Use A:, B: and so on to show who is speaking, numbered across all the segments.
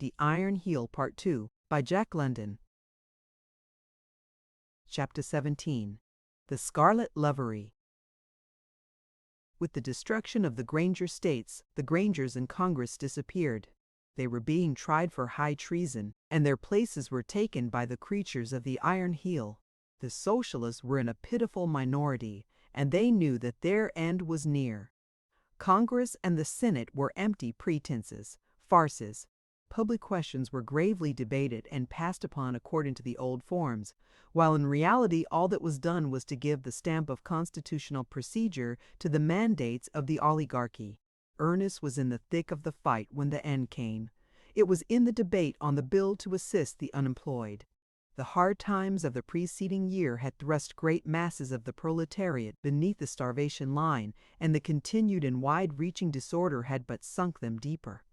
A: The Iron Heel Part 2 by Jack London. Chapter 17. The Scarlet Livery. With the destruction of the Granger states, the Grangers in Congress disappeared. They were being tried for high treason, and their places were taken by the creatures of the Iron Heel. The Socialists were in a pitiful minority, and they knew that their end was near. Congress and the Senate were empty pretenses, farces. Public questions were gravely debated and passed upon according to the old forms, while in reality all that was done was to give the stamp of constitutional procedure to the mandates of the oligarchy. Ernest was in the thick of the fight when the end came. It was in the debate on the bill to assist the unemployed. The hard times of the preceding year had thrust great masses of the proletariat beneath the starvation line, and the continued and wide-reaching disorder had but sunk them deeper.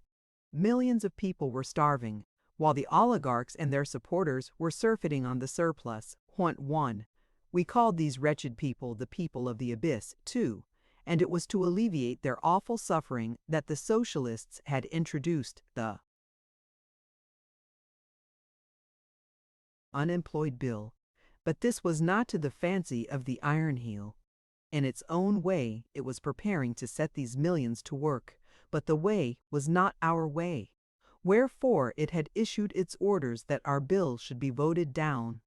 A: Millions of people were starving, while the oligarchs and their supporters were surfeiting on the surplus. One. We called these wretched people the people of the abyss, too, and it was to alleviate their awful suffering that the socialists had introduced the unemployed bill. But this was not to the fancy of the Iron Heel. In its own way, it was preparing to set these millions to work, but the way was not our way. Wherefore it had issued its orders that our bill should be voted down.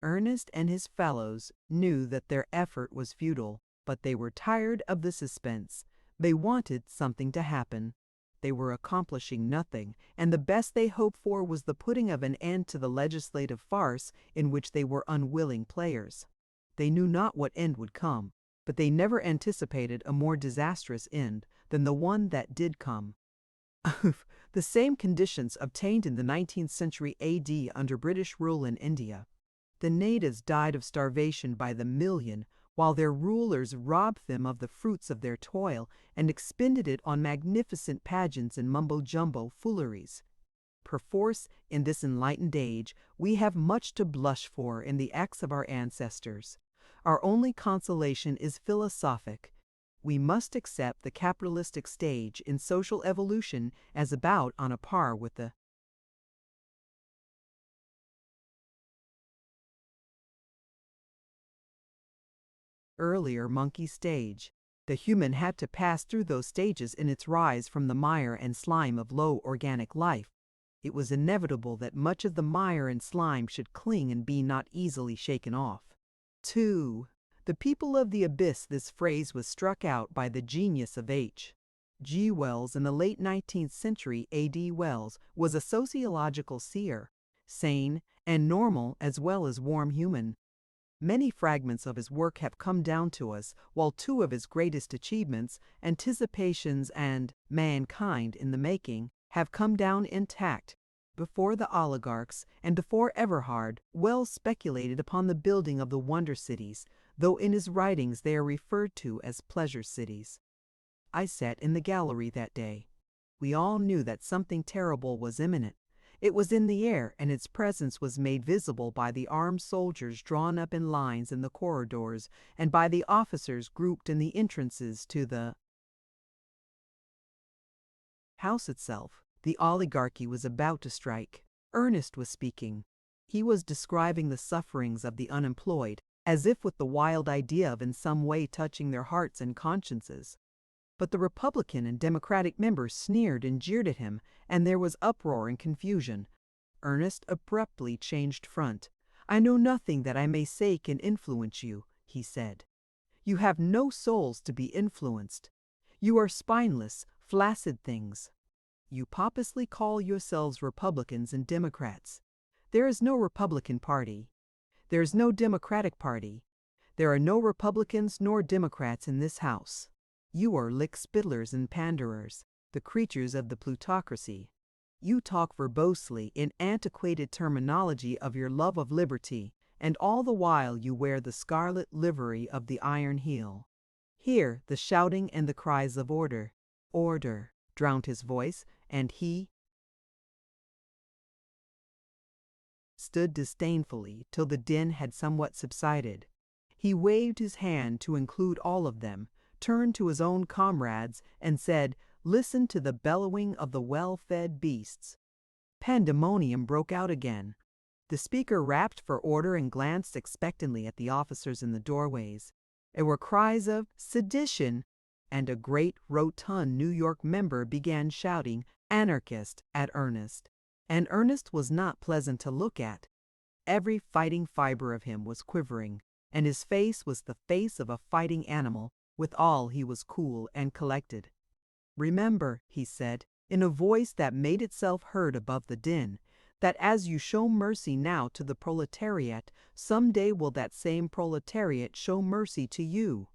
A: Ernest and his fellows knew that their effort was futile, but they were tired of the suspense. They wanted something to happen. They were accomplishing nothing, and the best they hoped for was the putting of an end to the legislative farce in which they were unwilling players. They knew not what end would come, but they never anticipated a more disastrous end than the one that did come. The same conditions obtained in the 19th century AD under British rule in India. The natives died of starvation by the million, while their rulers robbed them of the fruits of their toil and expended it on magnificent pageants and mumbo-jumbo fooleries. Perforce, in this enlightened age, we have much to blush for in the acts of our ancestors. Our only consolation is philosophic. We must accept the capitalistic stage in social evolution as about on a par with the earlier monkey stage. The human had to pass through those stages in its rise from the mire and slime of low organic life. It was inevitable that much of the mire and slime should cling and be not easily shaken off. 2. The people of the abyss. This phrase was struck out by the genius of H. G. Wells in the late 19th century AD. Wells was a sociological seer, sane and normal as well as warm human. Many fragments of his work have come down to us, while two of his greatest achievements, Anticipations and Mankind in the Making, have come down intact. Before the oligarchs and before Everhard, Wells speculated upon the building of the wonder cities, though in his writings they are referred to as pleasure cities. I sat in the gallery that day. We all knew that something terrible was imminent. It was in the air, and its presence was made visible by the armed soldiers drawn up in lines in the corridors and by the officers grouped in the entrances to the house itself. The oligarchy was about to strike. Ernest was speaking. He was describing the sufferings of the unemployed, as if with the wild idea of in some way touching their hearts and consciences. But the Republican and Democratic members sneered and jeered at him, and there was uproar and confusion. Ernest abruptly changed front. "I know nothing that I may say can influence you," he said. "You have no souls to be influenced. You are spineless, flaccid things. You pompously call yourselves Republicans and Democrats. There is no Republican Party. There is no Democratic Party. There are no Republicans nor Democrats in this House. You are lick-spittlers and panderers, the creatures of the plutocracy. You talk verbosely in antiquated terminology of your love of liberty, and all the while you wear the scarlet livery of the Iron Heel." Here the shouting and the cries of "Order! Order!" drowned his voice, and he stood disdainfully till the din had somewhat subsided. He waved his hand to include all of them, turned to his own comrades, and said, "Listen to the bellowing of the well-fed beasts. Pandemonium broke out again. The speaker rapped for order and glanced expectantly at the officers in the doorways. There were cries of "sedition," and a great, rotund New York member began shouting "anarchist" at Ernest. And Ernest was not pleasant to look at. Every fighting fiber of him was quivering, and his face was the face of a fighting animal. Withal, he was cool and collected. "Remember," he said, in a voice that made itself heard above the din, "that as you show mercy now to the proletariat, some day will that same proletariat show mercy to you."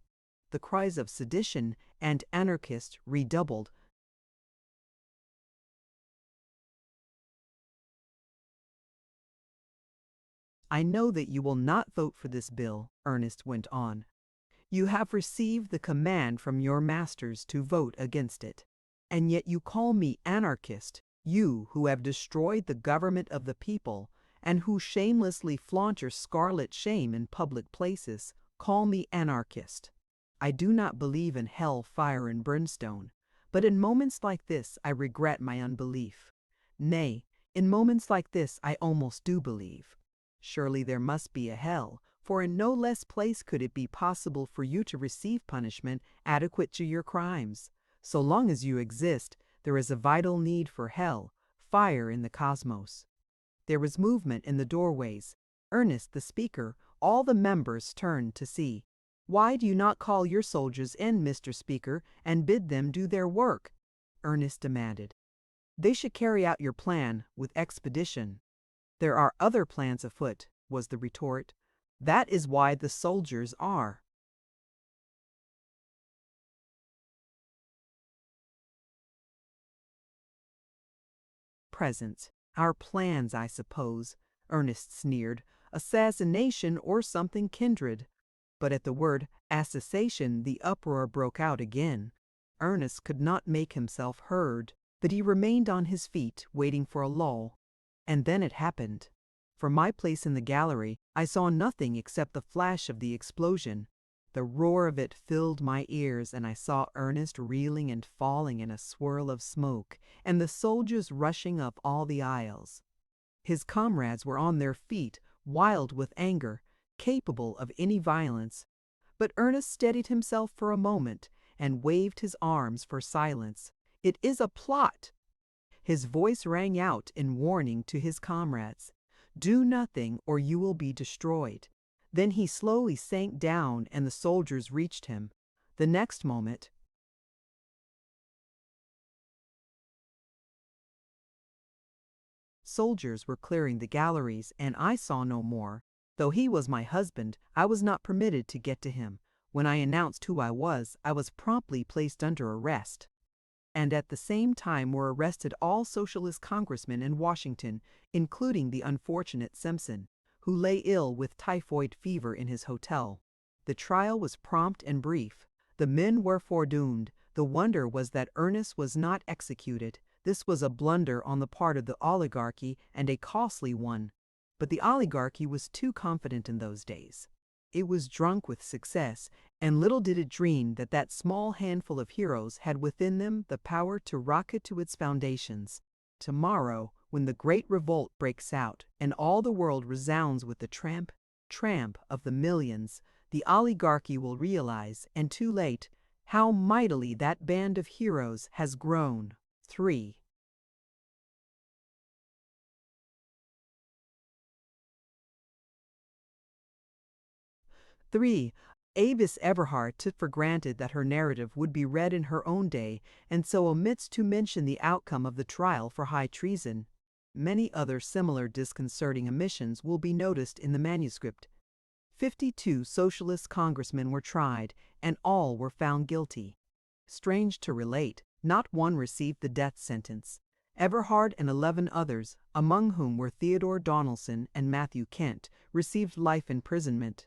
A: The cries of "sedition" and "anarchist" redoubled. "I know that you will not vote for this bill," Ernest went on. "You have received the command from your masters to vote against it. And yet you call me anarchist, you who have destroyed the government of the people, and who shamelessly flaunt your scarlet shame in public places, call me anarchist. I do not believe in hell, fire, and brimstone, but in moments like this I regret my unbelief. Nay, in moments like this I almost do believe. Surely there must be a hell, for in no less place could it be possible for you to receive punishment adequate to your crimes. So long as you exist, there is a vital need for hell, fire in the cosmos." There was movement in the doorways. Ernest, the speaker, all the members turned to see. "Why do you not call your soldiers in, Mr. Speaker, and bid them do their work?" Ernest demanded. "They should carry out your plan with expedition." "There are other plans afoot," was the retort. "That is why the soldiers are." "Presents. Our plans, I suppose," Ernest sneered. "Assassination or something kindred." But at the word "assassination" the uproar broke out again. Ernest could not make himself heard, but he remained on his feet, waiting for a lull. And then it happened. From my place in the gallery, I saw nothing except the flash of the explosion. The roar of it filled my ears, and I saw Ernest reeling and falling in a swirl of smoke, and the soldiers rushing up all the aisles. His comrades were on their feet, wild with anger, capable of any violence. But Ernest steadied himself for a moment and waved his arms for silence. "It is a plot!" His voice rang out in warning to his comrades. "Do nothing or you will be destroyed." Then he slowly sank down and the soldiers reached him. The next moment, soldiers were clearing the galleries, and I saw no more. Though he was my husband, I was not permitted to get to him. When I announced who I was promptly placed under arrest. And at the same time were arrested all socialist congressmen in Washington, including the unfortunate Simpson, who lay ill with typhoid fever in his hotel. The trial was prompt and brief. The men were foredoomed. The wonder was that Ernest was not executed. This was a blunder on the part of the oligarchy, and a costly one. But the oligarchy was too confident in those days. It was drunk with success, and little did it dream that that small handful of heroes had within them the power to rock it to its foundations. Tomorrow, when the great revolt breaks out and all the world resounds with the tramp, tramp of the millions, the oligarchy will realize, and too late, how mightily that band of heroes has grown. 3. 3. Avis Everhard took for granted that her narrative would be read in her own day, and so omits to mention the outcome of the trial for high treason. Many other similar disconcerting omissions will be noticed in the manuscript. 52 socialist congressmen were tried, and all were found guilty. Strange to relate, not one received the death sentence. Everhard and 11 others, among whom were Theodore Donaldson and Matthew Kent, received life imprisonment.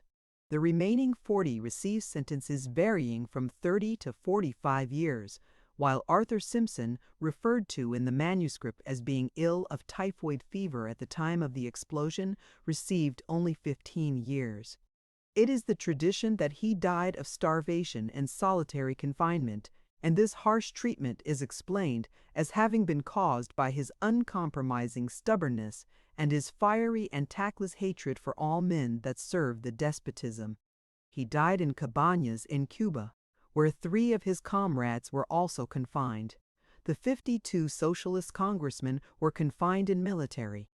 A: The remaining 40 received sentences varying from 30 to 45 years, while Arthur Simpson, referred to in the manuscript as being ill of typhoid fever at the time of the explosion, received only 15 years. It is the tradition that he died of starvation and solitary confinement, and this harsh treatment is explained as having been caused by his uncompromising stubbornness and his fiery and tactless hatred for all men that served the despotism. He died in Cabañas in Cuba, where 3 of his comrades were also confined. The 52 socialist congressmen were confined in military.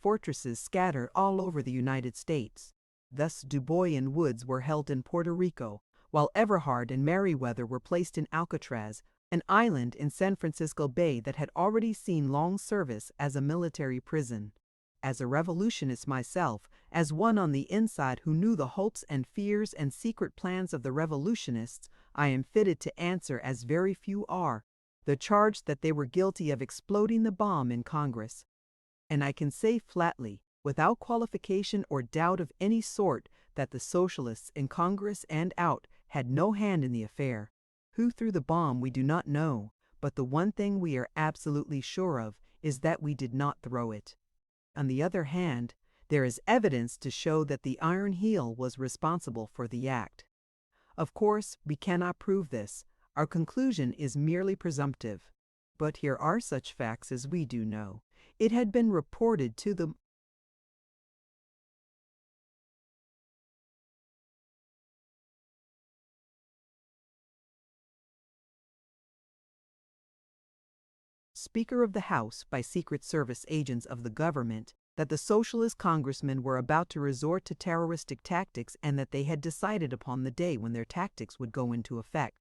A: Fortresses scattered all over the United States. Thus Dubois woods were held in Puerto Rico, while Everhard and Merryweather were placed in Alcatraz, an island in San Francisco Bay that had already seen long service as a military prison. As a revolutionist myself, as one on the inside who knew the hopes and fears and secret plans of the revolutionists, I am fitted to answer, as very few are, the charge that they were guilty of exploding the bomb in Congress. And I can say flatly, without qualification or doubt of any sort, that the socialists in Congress and out had no hand in the affair. Who threw the bomb we do not know, but the one thing we are absolutely sure of is that we did not throw it. On the other hand, there is evidence to show that the Iron Heel was responsible for the act. Of course, we cannot prove this. Our conclusion is merely presumptive. But here are such facts as we do know. It had been reported to the Speaker of the House by Secret Service agents of the government that the socialist congressmen were about to resort to terroristic tactics and that they had decided upon the day when their tactics would go into effect.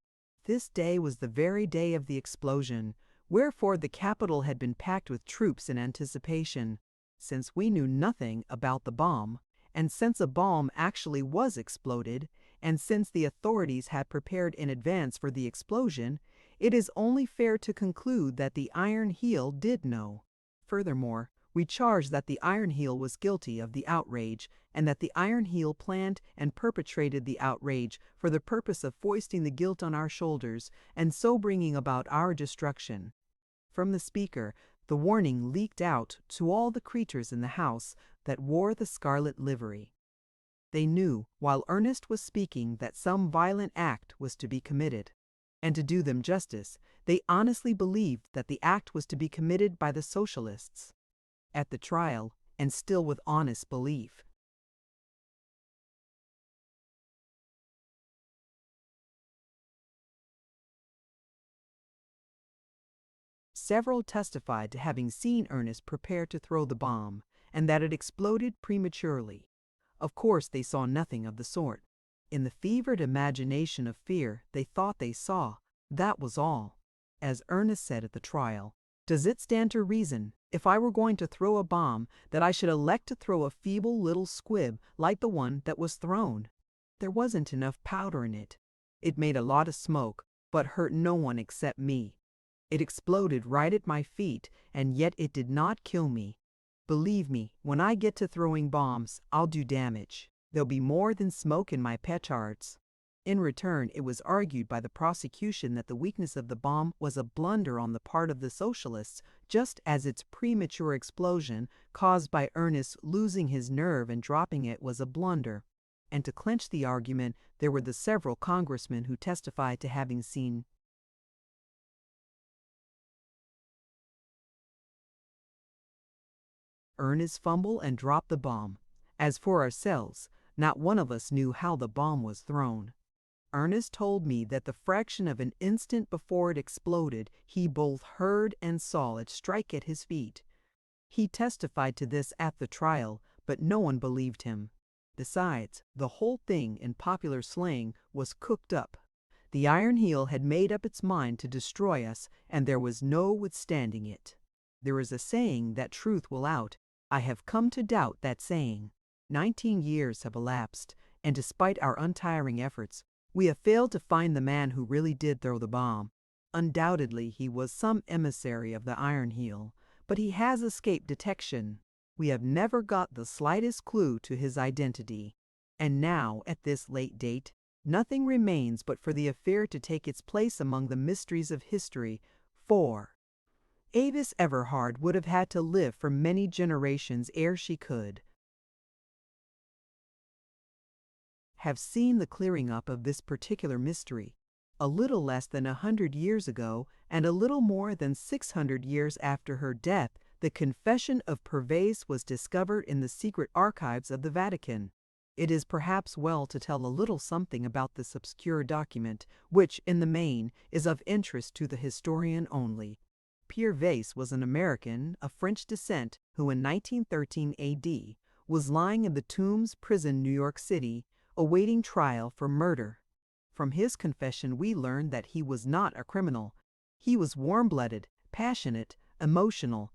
A: This day was the very day of the explosion, wherefore the Capitol had been packed with troops in anticipation. Since we knew nothing about the bomb, and since a bomb actually was exploded, and since the authorities had prepared in advance for the explosion, it is only fair to conclude that the Iron Heel did know. Furthermore, we charge that the Iron Heel was guilty of the outrage, and that the Iron Heel planned and perpetrated the outrage for the purpose of foisting the guilt on our shoulders, and so bringing about our destruction. From the Speaker, the warning leaked out to all the creatures in the House that wore the scarlet livery. They knew, while Ernest was speaking, that some violent act was to be committed. And to do them justice, they honestly believed that the act was to be committed by the socialists. At the trial, and still with honest belief, several testified to having seen Ernest prepare to throw the bomb, and that it exploded prematurely. Of course, they saw nothing of the sort. In the fevered imagination of fear, they thought they saw. That was all. As Ernest said at the trial, "Does it stand to reason, if I were going to throw a bomb, that I should elect to throw a feeble little squib like the one that was thrown? There wasn't enough powder in it. It made a lot of smoke, but hurt no one except me. It exploded right at my feet, and yet it did not kill me. Believe me, when I get to throwing bombs, I'll do damage. There'll be more than smoke in my petards." In return, it was argued by the prosecution that the weakness of the bomb was a blunder on the part of the socialists, just as its premature explosion, caused by Ernest losing his nerve and dropping it, was a blunder. And to clinch the argument, there were the several congressmen who testified to having seen Ernest fumble and drop the bomb. As for ourselves, not one of us knew how the bomb was thrown. Ernest told me that the fraction of an instant before it exploded, he both heard and saw it strike at his feet. He testified to this at the trial, but no one believed him. Besides, the whole thing, in popular slang, was cooked up. The Iron Heel had made up its mind to destroy us, and there was no withstanding it. There is a saying that truth will out. I have come to doubt that saying. 19 years have elapsed, and despite our untiring efforts, we have failed to find the man who really did throw the bomb. Undoubtedly, he was some emissary of the Iron Heel, but he has escaped detection. We have never got the slightest clue to his identity. And now, at this late date, nothing remains but for the affair to take its place among the mysteries of history, for Avis Everhard would have had to live for many generations ere she could have seen the clearing up of this particular mystery. A little less than 100 years ago, and a little more than 600 years after her death, the Confession of Pervase was discovered in the secret archives of the Vatican. It is perhaps well to tell a little something about this obscure document, which, in the main, is of interest to the historian only. Pierre Weiss was an American of French descent who in 1913 AD was lying in the Tombs prison, New York City, awaiting trial for murder. From his confession we learn that he was not a criminal. He was warm-blooded, passionate, emotional.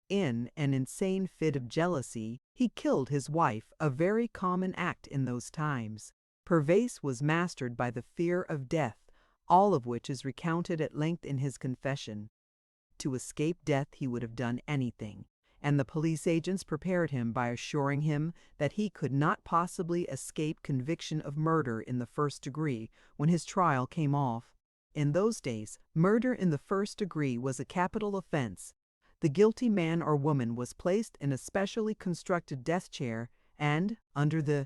A: In an insane fit of jealousy, he killed his wife, a very common act in those times. Pervase was mastered by the fear of death, all of which is recounted at length in his confession. To escape death he would have done anything, and the police agents prepared him by assuring him that he could not possibly escape conviction of murder in the first degree when his trial came off. In those days, murder in the first degree was a capital offense. The guilty man or woman was placed in a specially constructed death chair and, under the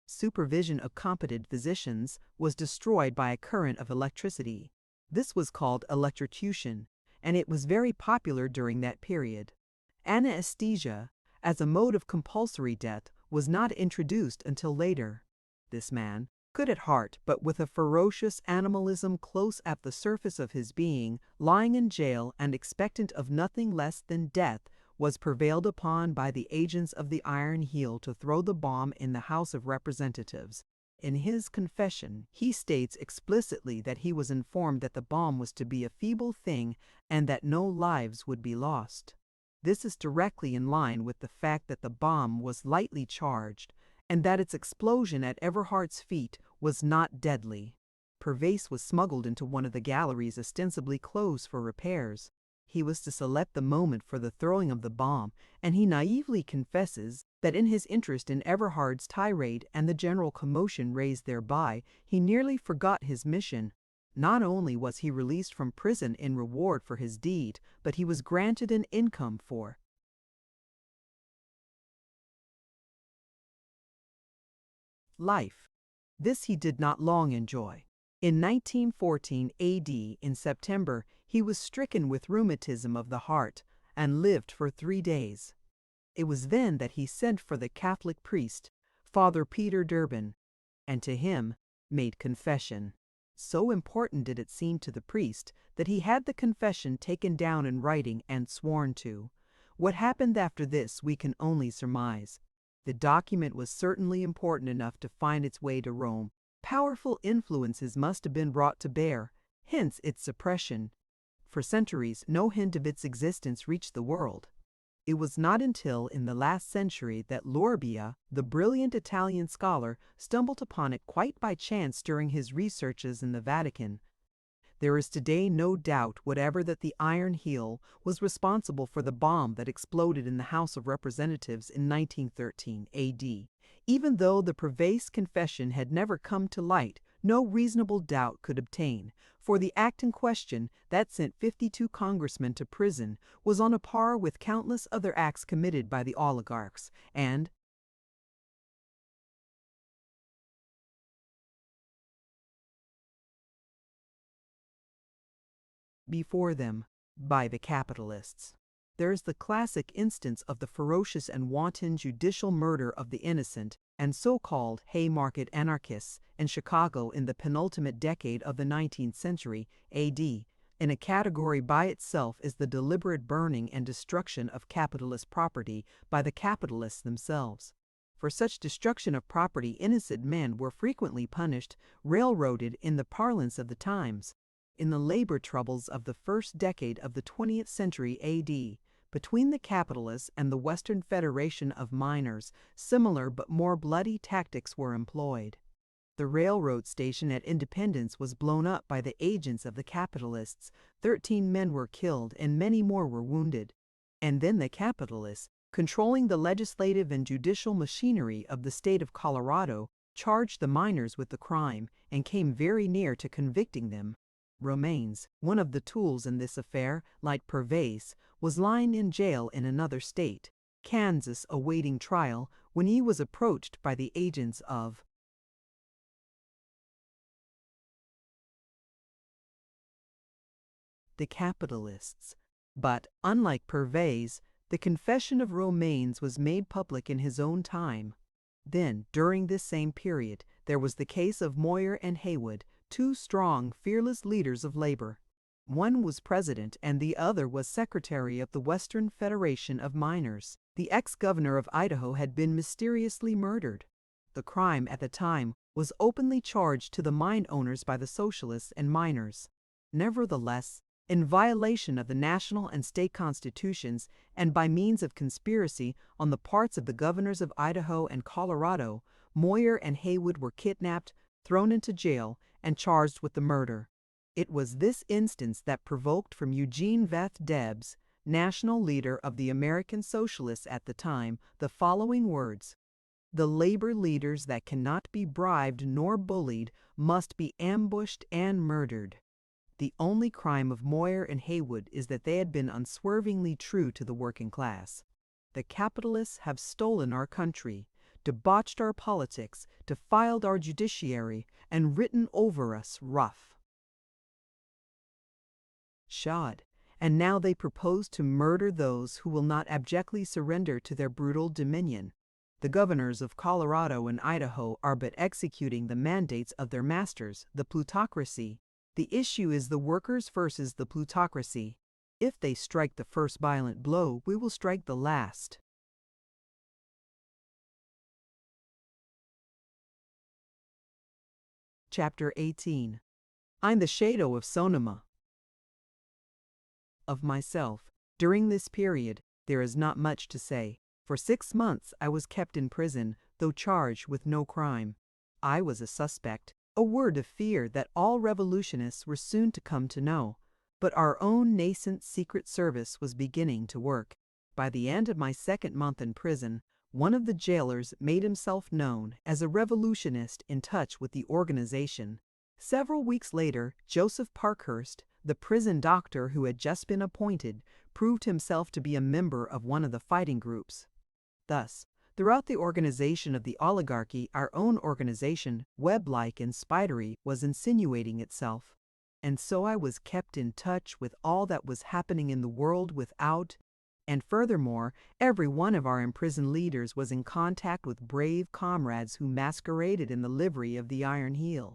A: supervision of competent physicians, was destroyed by a current of electricity. This was called electrocution, and it was very popular during that period. Anesthesia, as a mode of compulsory death, was not introduced until later. This man, good at heart but with a ferocious animalism close at the surface of his being, lying in jail and expectant of nothing less than death, was prevailed upon by the agents of the Iron Heel to throw the bomb in the House of Representatives. In his confession, he states explicitly that he was informed that the bomb was to be a feeble thing and that no lives would be lost. This is directly in line with the fact that the bomb was lightly charged and that its explosion at Everhard's feet was not deadly. Pervase was smuggled into one of the galleries ostensibly closed for repairs. He was to select the moment for the throwing of the bomb, and he naively confesses that in his interest in Everhard's tirade and the general commotion raised thereby, he nearly forgot his mission. Not only was he released from prison in reward for his deed, but he was granted an income for life. This he did not long enjoy. In 1914 AD, in September, he was stricken with rheumatism of the heart and lived for 3 days. It was then that he sent for the Catholic priest, Father Peter Durbin, and to him made confession. So important did it seem to the priest that he had the confession taken down in writing and sworn to. What happened after this we can only surmise. The document was certainly important enough to find its way to Rome. Powerful influences must have been brought to bear, hence its suppression. For centuries, no hint of its existence reached the world. It was not until in the last century that Lorbia, the brilliant Italian scholar, stumbled upon it quite by chance during his researches in the Vatican. There is today no doubt whatever that the Iron Heel was responsible for the bomb that exploded in the House of Representatives in 1913 AD. Even though the Pervase confession had never come to light, no reasonable doubt could obtain, for the act in question, that sent 52 congressmen to prison, was on a par with countless other acts committed by the oligarchs, and before them, by the capitalists. There is the classic instance of the ferocious and wanton judicial murder of the innocent and so-called Haymarket anarchists in Chicago in the penultimate decade of the 19th century AD. In a category by itself is the deliberate burning and destruction of capitalist property by the capitalists themselves. For such destruction of property innocent men were frequently punished, railroaded in the parlance of the times. In the labor troubles of the first decade of the 20th century AD, between the capitalists and the Western Federation of Miners, similar but more bloody tactics were employed. The railroad station at Independence was blown up by the agents of the capitalists. 13 men were killed and many more were wounded. And then the capitalists, controlling the legislative and judicial machinery of the state of Colorado, charged the miners with the crime and came very near to convicting them. Romanes, one of the tools in this affair, like Pervez, was lying in jail in another state, Kansas, awaiting trial when he was approached by the agents of the capitalists. But, unlike Pervez, the confession of Romanes was made public in his own time. Then, during this same period, there was the case of Moyer and Haywood, two strong, fearless leaders of labor. One was president and the other was secretary of the Western Federation of Miners. The ex-governor of Idaho had been mysteriously murdered. The crime at the time was openly charged to the mine owners by the socialists and miners. Nevertheless, in violation of the national and state constitutions and by means of conspiracy on the parts of the governors of Idaho and Colorado, Moyer and Haywood were kidnapped, thrown into jail, and charged with the murder. It was this instance that provoked from Eugene Veth Debs, national leader of the American Socialists at the time, the following words: "The labor leaders that cannot be bribed nor bullied must be ambushed and murdered." The only crime of Moyer and Haywood is that they had been unswervingly true to the working class. The capitalists have stolen our country, debauched our politics, defiled our judiciary, and written over us rough shod, and now they propose to murder those who will not abjectly surrender to their brutal dominion. The governors of Colorado and Idaho are but executing the mandates of their masters, the plutocracy. The issue is the workers versus the plutocracy. If they strike the first violent blow, we will strike the last. Chapter 18. I'm the shadow of Sonoma. Of myself, during this period, there is not much to say. For 6 months I was kept in prison, though charged with no crime. I was a suspect, a word of fear that all revolutionists were soon to come to know. But our own nascent secret service was beginning to work. By the end of my 2nd month in prison, one of the jailers made himself known as a revolutionist in touch with the organization. Several weeks later, Joseph Parkhurst, the prison doctor who had just been appointed, proved himself to be a member of one of the fighting groups. Thus, throughout the organization of the oligarchy, our own organization, web-like and spidery, was insinuating itself. And so I was kept in touch with all that was happening in the world without, and furthermore, every one of our imprisoned leaders was in contact with brave comrades who masqueraded in the livery of the Iron Heel.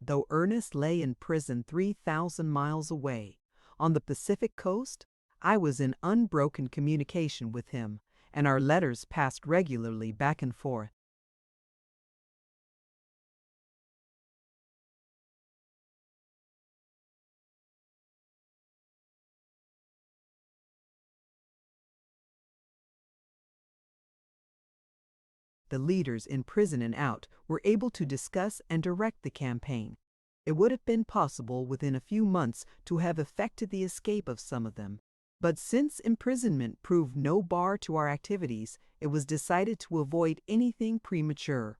A: Though Ernest lay in prison 3,000 miles away, on the Pacific coast, I was in unbroken communication with him, and our letters passed regularly back and forth. The leaders in prison and out were able to discuss and direct the campaign. It would have been possible within a few months to have effected the escape of some of them. But since imprisonment proved no bar to our activities, it was decided to avoid anything premature.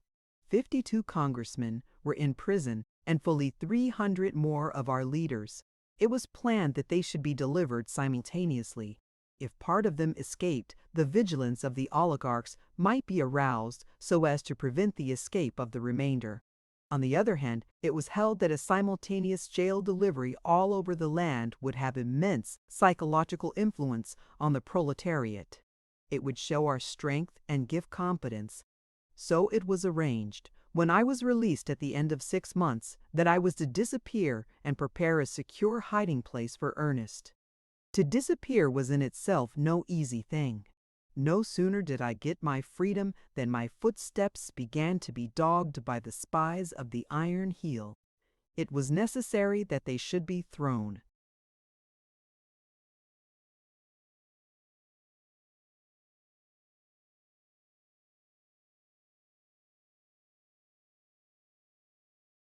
A: 52 congressmen were in prison and fully 300 more of our leaders. It was planned that they should be delivered simultaneously. If part of them escaped, the vigilance of the oligarchs might be aroused so as to prevent the escape of the remainder. On the other hand, it was held that a simultaneous jail delivery all over the land would have immense psychological influence on the proletariat. It would show our strength and give confidence. So it was arranged, when I was released at the end of 6 months, that I was to disappear and prepare a secure hiding place for Ernest. To disappear was in itself no easy thing. No sooner did I get my freedom than my footsteps began to be dogged by the spies of the Iron Heel. It was necessary that they should be thrown.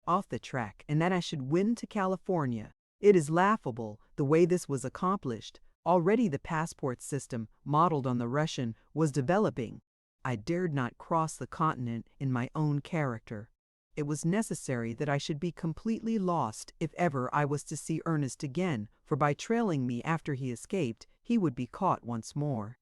A: Off the track, and that I should win to California. It is laughable the way this was accomplished, Already the passport system, modeled on the Russian, was developing. I dared not cross the continent in my own character. It was necessary that I should be completely lost if ever I was to see Ernest again, for by trailing me after he escaped, he would be caught once more.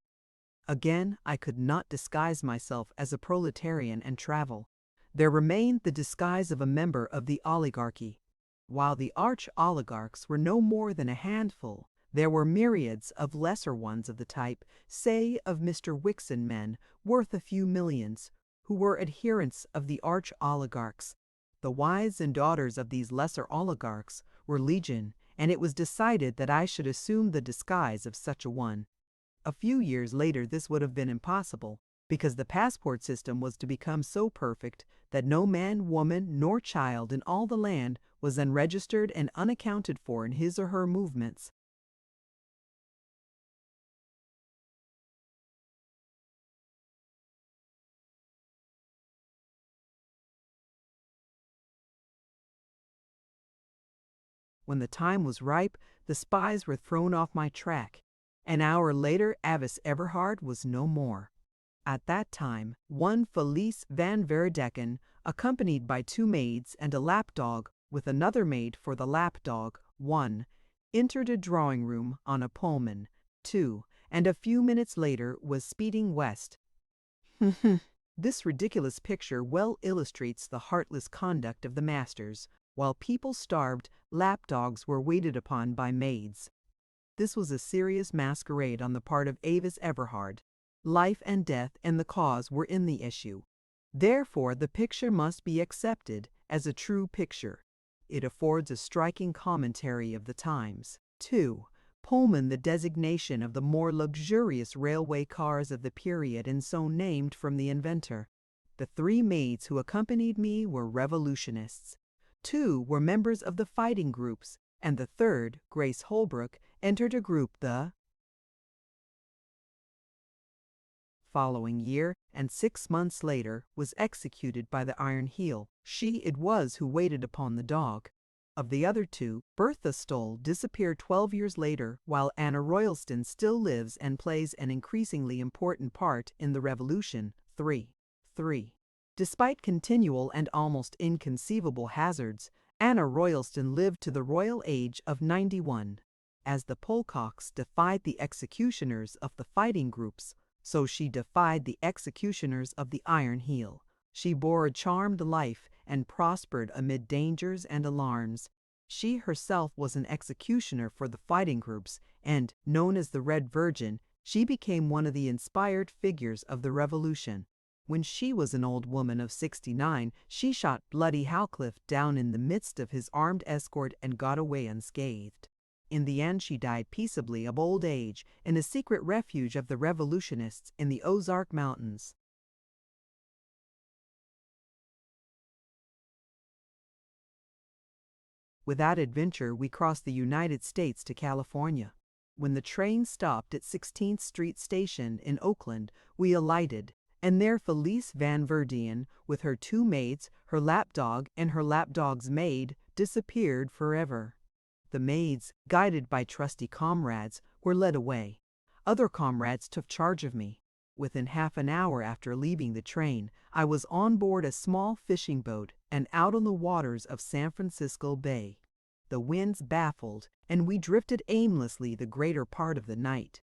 A: Again, I could not disguise myself as a proletarian and travel. There remained the disguise of a member of the oligarchy. While the arch-oligarchs were no more than a handful, there were myriads of lesser ones of the type, say, of Mr. Wixon men, worth a few millions, who were adherents of the arch-oligarchs. The wives and daughters of these lesser oligarchs were legion, and it was decided that I should assume the disguise of such a one. A few years later this would have been impossible, because the passport system was to become so perfect that no man, woman, nor child in all the land was unregistered and unaccounted for in his or her movements. When the time was ripe, the spies were thrown off my track. An hour later, Avis Everhard was no more. At that time, one Felice van Verdecken, accompanied by 2 maids and a lapdog, with another maid for the lapdog, 1, entered a drawing-room on a Pullman, 2, and a few minutes later was speeding west. This ridiculous picture well illustrates the heartless conduct of the masters. While people starved, lapdogs were waited upon by maids. This was a serious masquerade on the part of Avis Everhard. Life and death and the cause were in the issue. Therefore, the picture must be accepted as a true picture. It affords a striking commentary of the times. 2. Pullman, the designation of the more luxurious railway cars of the period, and so named from the inventor. The 3 maids who accompanied me were revolutionists. 2 were members of the fighting groups, and the 3rd, Grace Holbrook, entered a group the following year, and 6 months later was executed by the iron heel. She it was who waited upon the dog. Of the other 2, Bertha Stoll disappeared 12 years later, while Anna Royalston still lives and plays an increasingly important part in the Revolution. 3. Despite continual and almost inconceivable hazards, Anna Royalston lived to the royal age of 91. As the Polcocks defied the executioners of the fighting groups, so she defied the executioners of the iron heel. She bore a charmed life and prospered amid dangers and alarms. She herself was an executioner for the fighting groups, and, known as the Red Virgin, she became one of the inspired figures of the Revolution. When she was an old woman of 69, she shot Bloody Halcliffe down in the midst of his armed escort and got away unscathed. In the end she died peaceably of old age in a secret refuge of the revolutionists in the Ozark Mountains. With that adventure we crossed the United States to California. When the train stopped at 16th Street Station in Oakland, we alighted, and there Felice Van Verdecken, with her 2 maids, her lapdog, and her lapdog's maid, disappeared forever. The maids, guided by trusty comrades, were led away. Other comrades took charge of me. Within half an hour after leaving the train, I was on board a small fishing boat and out on the waters of San Francisco Bay. The winds baffled, and we drifted aimlessly the greater part of the night.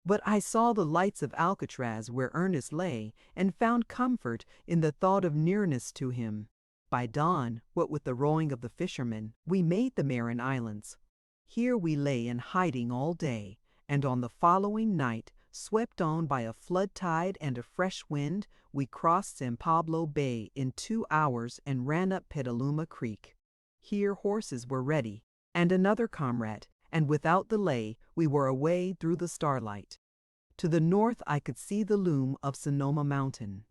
A: But I saw the lights of Alcatraz where Ernest lay, and found comfort in the thought of nearness to him. By dawn, what with the rowing of the fishermen, we made the Marin Islands. Here we lay in hiding all day, and on the following night, swept on by a flood tide and a fresh wind, we crossed San Pablo Bay in 2 hours and ran up Petaluma Creek. Here horses were ready, and another comrade, and without delay we were away through the starlight. To the north I could see the loom of Sonoma Mountain.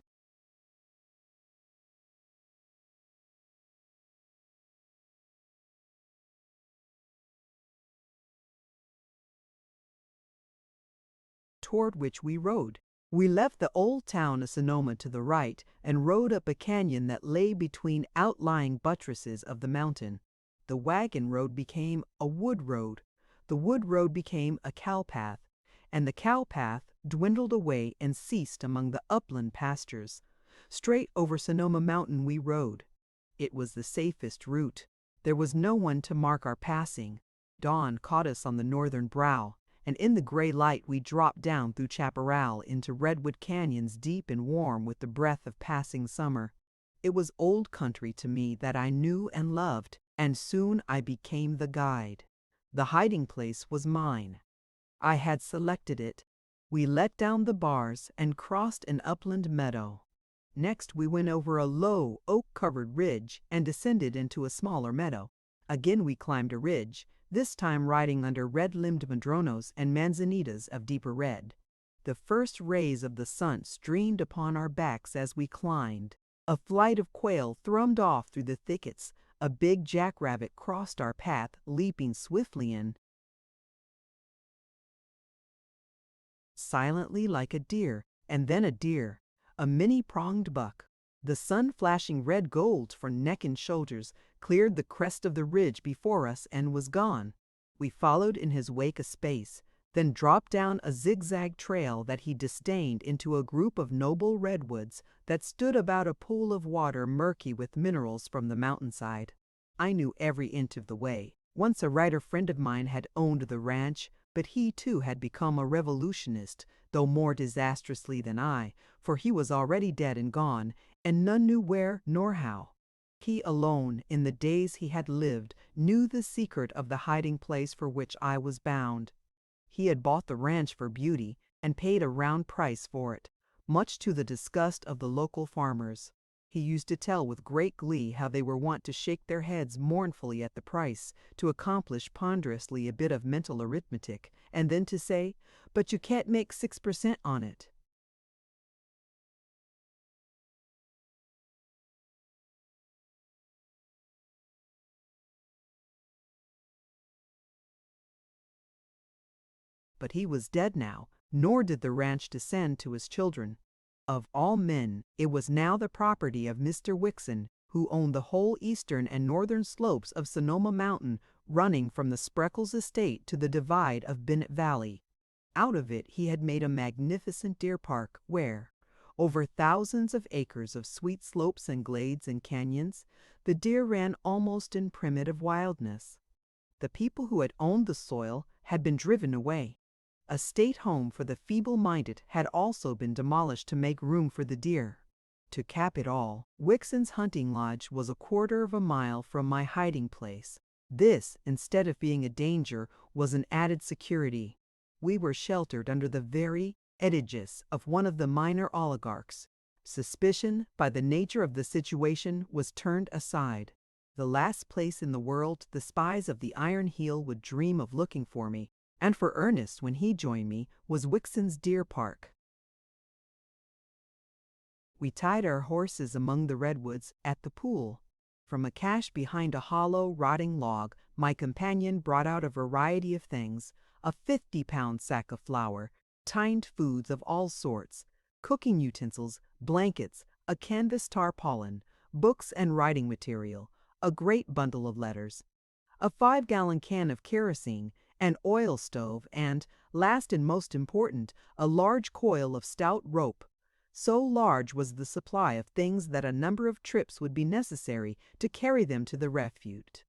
A: Toward which we rode. We left the old town of Sonoma to the right and rode up a canyon that lay between outlying buttresses of the mountain. The wagon road became a wood road. The wood road became a cow path, and the cow path dwindled away and ceased among the upland pastures. Straight over Sonoma Mountain we rode. It was the safest route. There was no one to mark our passing. Dawn caught us on the northern brow, and in the gray light we dropped down through chaparral into redwood canyons deep and warm with the breath of passing summer. It was old country to me that I knew and loved, and soon I became the guide. The hiding place was mine. I had selected it. We let down the bars and crossed an upland meadow. Next we went over a low, oak-covered ridge and descended into a smaller meadow. Again we climbed a ridge, this time riding under red-limbed madronos and manzanitas of deeper red. The first rays of the sun streamed upon our backs as we climbed. A flight of quail thrummed off through the thickets. A big jackrabbit crossed our path, leaping swiftly in, silently like a deer, and then a deer, a many-pronged buck. The sun flashing red gold for neck and shoulders, cleared the crest of the ridge before us and was gone. We followed in his wake a space, then dropped down a zigzag trail that he disdained into a group of noble redwoods that stood about a pool of water murky with minerals from the mountainside. I knew every inch of the way. Once a writer friend of mine had owned the ranch, but he too had become a revolutionist, though more disastrously than I, for he was already dead and gone, and none knew where nor how. He alone, in the days he had lived, knew the secret of the hiding place for which I was bound. He had bought the ranch for beauty and paid a round price for it, much to the disgust of the local farmers. He used to tell with great glee how they were wont to shake their heads mournfully at the price, to accomplish ponderously a bit of mental arithmetic, and then to say, "But you can't make 6% on it." But he was dead now, nor did the ranch descend to his children. Of all men, it was now the property of Mr. Wixon, who owned the whole eastern and northern slopes of Sonoma Mountain, running from the Spreckles estate to the divide of Bennett Valley. Out of it he had made a magnificent deer park where, over thousands of acres of sweet slopes and glades and canyons, the deer ran almost in primitive wildness. The people who had owned the soil had been driven away. A state home for the feeble-minded had also been demolished to make room for the deer. To cap it all, Wixon's hunting lodge was a quarter of a mile from my hiding place. This, instead of being a danger, was an added security. We were sheltered under the very aegis of one of the minor oligarchs. Suspicion, by the nature of the situation, was turned aside. The last place in the world the spies of the Iron Heel would dream of looking for me, and for Ernest when he joined me, was Wixon's deer park. We tied our horses among the redwoods at the pool. From a cache behind a hollow, rotting log, my companion brought out a variety of things: a 50-pound sack of flour, tinned foods of all sorts, cooking utensils, blankets, a canvas tarpaulin, books and writing material, a great bundle of letters, a 5-gallon can of kerosene, an oil stove, and, last and most important, a large coil of stout rope. So large was the supply of things that a number of trips would be necessary to carry them to the refuge.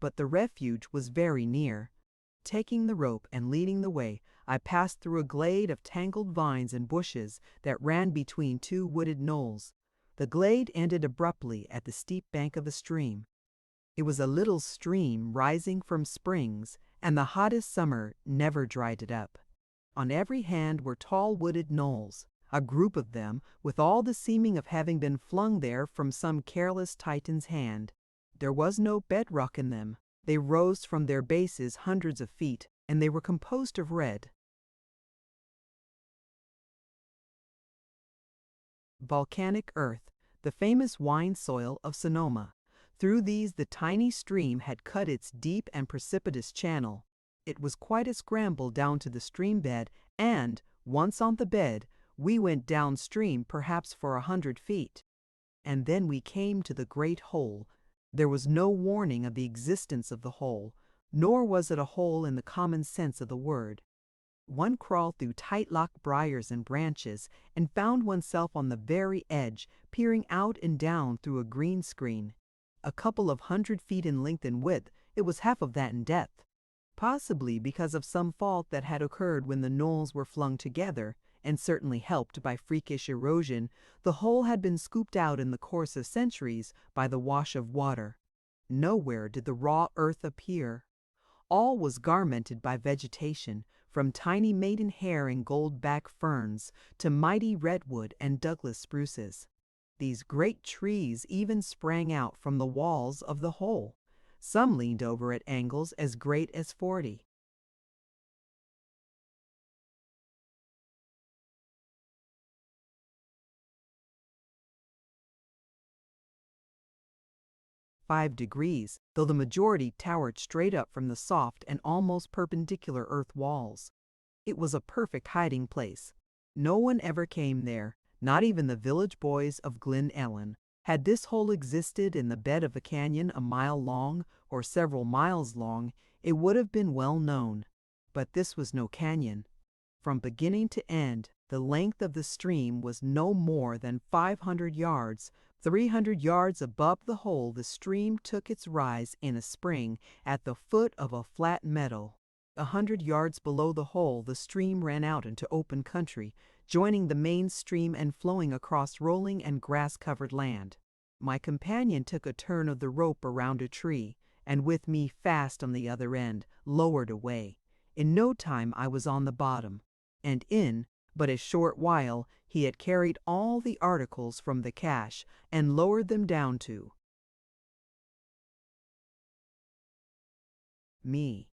A: But the refuge was very near. Taking the rope and leading the way, I passed through a glade of tangled vines and bushes that ran between two wooded knolls. The glade ended abruptly at the steep bank of a stream. It was a little stream rising from springs, and the hottest summer never dried it up. On every hand were tall wooded knolls, a group of them, with all the seeming of having been flung there from some careless Titan's hand. There was no bedrock in them. They rose from their bases hundreds of feet, and they were composed of red, volcanic earth, the famous wine soil of Sonoma. Through these the tiny stream had cut its deep and precipitous channel. It was quite a scramble down to the stream bed, and, once on the bed, we went downstream perhaps for 100 feet. And then we came to the great hole. There was no warning of the existence of the hole, Nor was it a hole in the common sense of the word. One crawled through tight-locked briars and branches and found oneself on the very edge, peering out and down through a green screen. A couple of 100 feet in length and width, it was half of that in depth. Possibly because of some fault that had occurred when the knolls were flung together, and certainly helped by freakish erosion, the hole had been scooped out in the course of centuries by the wash of water. Nowhere did the raw earth appear. All was garmented by vegetation, from tiny maidenhair and goldback ferns to mighty redwood and Douglas spruces. These great trees even sprang out from the walls of the hole. Some leaned over at angles as great as 40. 5 degrees, though the majority towered straight up from the soft and almost perpendicular earth walls. It was a perfect hiding place. No one ever came there, not even the village boys of Glen Ellen. Had this hole existed in the bed of a canyon a mile long or several miles long, it would have been well known. But this was no canyon. From beginning to end, the length of the stream was no more than 500 yards. 300 yards above the hole, the stream took its rise in a spring at the foot of a flat meadow. 100 yards below the hole, the stream ran out into open country, joining the main stream and flowing across rolling and grass-covered land. My companion took a turn of the rope around a tree, and with me fast on the other end, lowered away. In no time I was on the bottom, and in but a short while he had carried all the articles from the cache and lowered them down to me.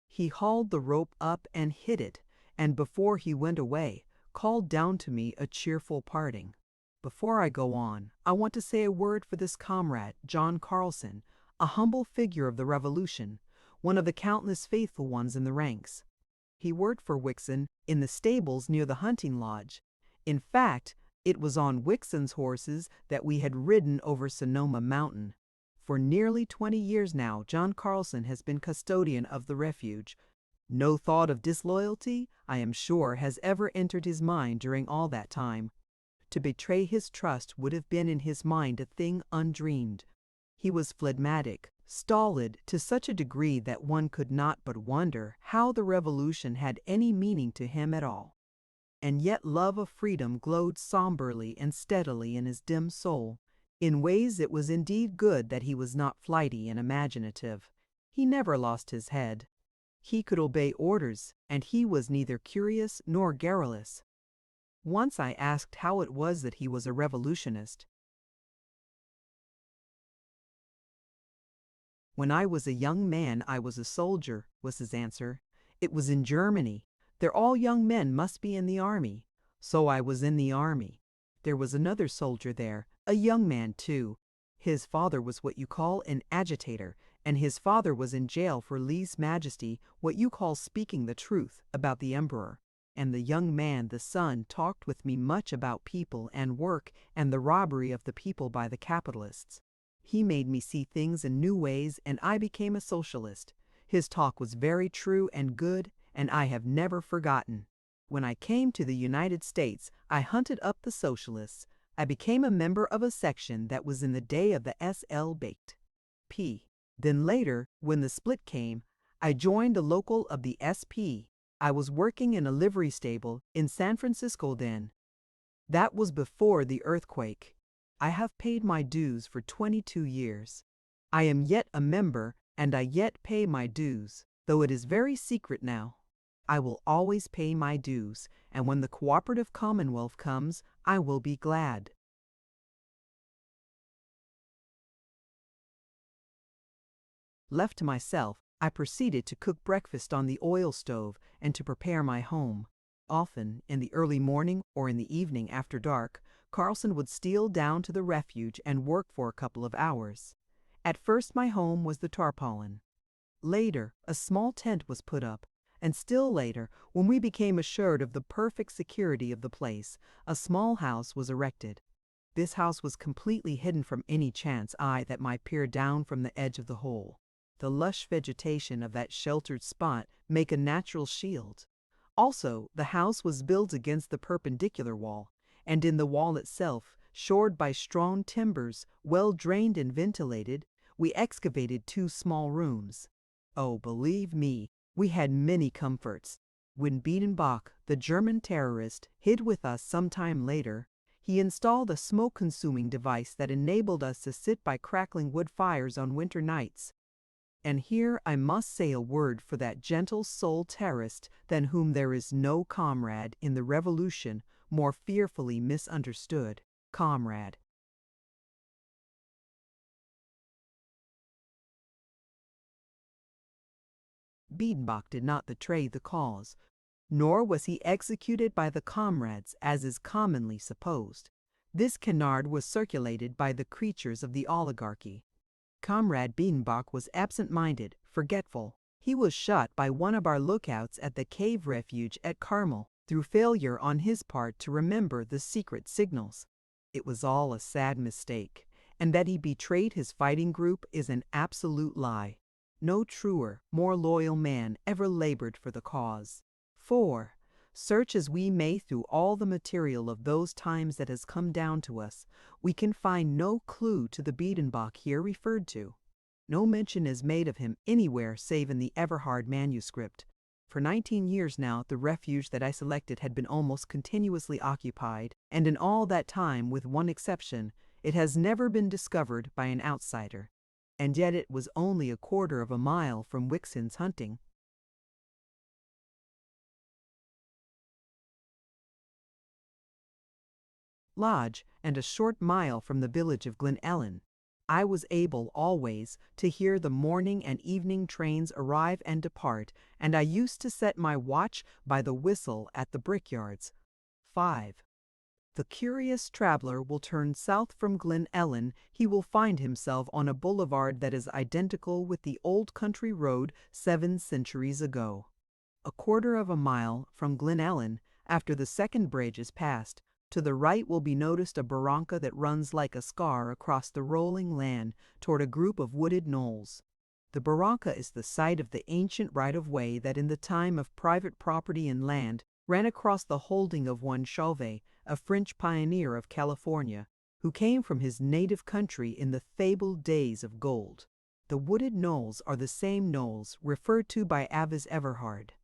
A: He hauled the rope up and hid it, and before he went away, called down to me a cheerful parting. Before I go on, I want to say a word for this comrade, John Carlson, a humble figure of the Revolution, one of the countless faithful ones in the ranks. He worked for Wixon in the stables near the hunting lodge. In fact, it was on Wixon's horses that we had ridden over Sonoma Mountain. For nearly 20 years now, John Carlson has been custodian of the refuge. No thought of disloyalty, I am sure, has ever entered his mind during all that time. To betray his trust would have been in his mind a thing undreamed. He was phlegmatic, stolid to such a degree that one could not but wonder how the revolution had any meaning to him at all. And yet love of freedom glowed somberly and steadily in his dim soul. In ways it was indeed good that he was not flighty and imaginative. He never lost his head. He could obey orders, and he was neither curious nor garrulous. Once I asked how it was that he was a revolutionist. "When I was a young man, I was a soldier," was his answer. "It was in Germany. There all young men must be in the army. So I was in the army. There was another soldier there, a young man too. His father was what you call an agitator, and his father was in jail for lese majesty, what you call speaking the truth about the emperor. And the young man, the son, talked with me much about people and work and the robbery of the people by the capitalists. He made me see things in new ways, and I became a socialist. His talk was very true and good, and I have never forgotten. When I came to the United States, I hunted up the socialists. I became a member of a section that was in the day of the S.L. Baked P. Then later, when the split came, I joined a local of the S.P. I was working in a livery stable in San Francisco then. That was before the earthquake. I have paid my dues for 22 years. I am yet a member, and I yet pay my dues, though it is very secret now. I will always pay my dues, and when the cooperative commonwealth comes, I will be glad." Left to myself, I proceeded to cook breakfast on the oil stove and to prepare my home. Often, in the early morning or in the evening after dark, Carlson would steal down to the refuge and work for a couple of hours. At first my home was the tarpaulin. Later, a small tent was put up, and still later, when we became assured of the perfect security of the place, a small house was erected. This house was completely hidden from any chance eye that might peer down from the edge of the hole. The lush vegetation of that sheltered spot make a natural shield. Also, the house was built against the perpendicular wall, and in the wall itself, shored by strong timbers, well drained and ventilated, we excavated 2 small rooms. Oh, believe me, we had many comforts. When Biedenbach, the German terrorist, hid with us some time later, he installed a smoke-consuming device that enabled us to sit by crackling wood fires on winter nights. And here I must say a word for that gentle soul terrorist than whom there is no comrade in the revolution more fearfully misunderstood. Comrade. Biedenbach did not betray the cause, nor was he executed by the comrades as is commonly supposed. This canard was circulated by the creatures of the oligarchy. Comrade Biedenbach was absent-minded, forgetful. He was shot by one of our lookouts at the cave refuge at Carmel through failure on his part to remember the secret signals. It was all a sad mistake, and that he betrayed his fighting group is an absolute lie. No truer, more loyal man ever labored for the cause. 4. Search as we may through all the material of those times that has come down to us, we can find no clue to the Biedenbach here referred to. No mention is made of him anywhere save in the Everhard manuscript. For 19 years now, the refuge that I selected had been almost continuously occupied, and in all that time, with one exception, it has never been discovered by an outsider. And yet it was only 1/4 of a mile from Wixon's hunting. Lodge, and a short mile from the village of Glen Ellen. I was able always to hear the morning and evening trains arrive and depart, and I used to set my watch by the whistle at the brickyards. 5. The curious traveler will turn south from Glen Ellen. He will find himself on a boulevard that is identical with the old country road 7 centuries ago. 1/4 of a mile from Glen Ellen, after the second bridge is passed, to the right will be noticed a barranca that runs like a scar across the rolling land toward a group of wooded knolls. The barranca is the site of the ancient right-of-way that in the time of private property in land ran across the holding of one Chauvet, a French pioneer of California, who came from his native country in the fabled days of gold. The wooded knolls are the same knolls referred to by Avis Everhard.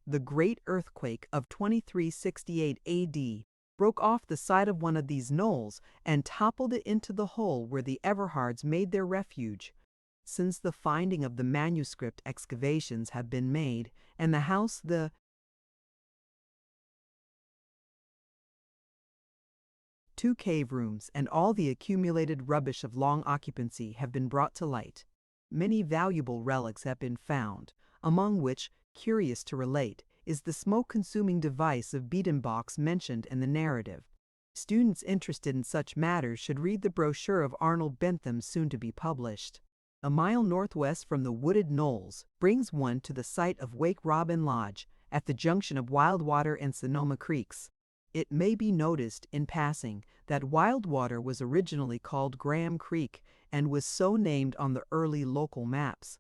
A: The great earthquake of 2368 AD broke off the side of one of these knolls and toppled it into the hole where the Everhards made their refuge. Since the finding of the manuscript, excavations have been made, and the house, the 2 cave rooms, and all the accumulated rubbish of long occupancy have been brought to light. Many valuable relics have been found, among which, curious to relate, is the smoke-consuming device of Biedenbach's mentioned in the narrative. Students interested in such matters should read the brochure of Arnold Bentham, soon to be published. A mile northwest from the wooded knolls brings one to the site of Wake Robin Lodge, at the junction of Wildwater and Sonoma Creeks. It may be noticed, in passing, that Wildwater was originally called Graham Creek and was so named on the early local maps.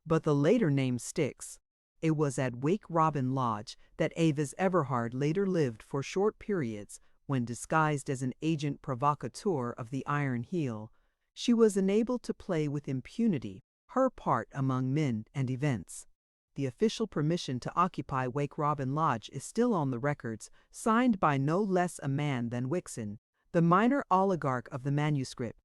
A: But the later name sticks. It was at Wake Robin Lodge that Avis Everhard later lived for short periods when, disguised as an agent provocateur of the Iron Heel, she was enabled to play with impunity her part among men and events. The official permission to occupy Wake Robin Lodge is still on the records, signed by no less a man than Wixon, the minor oligarch of the manuscript.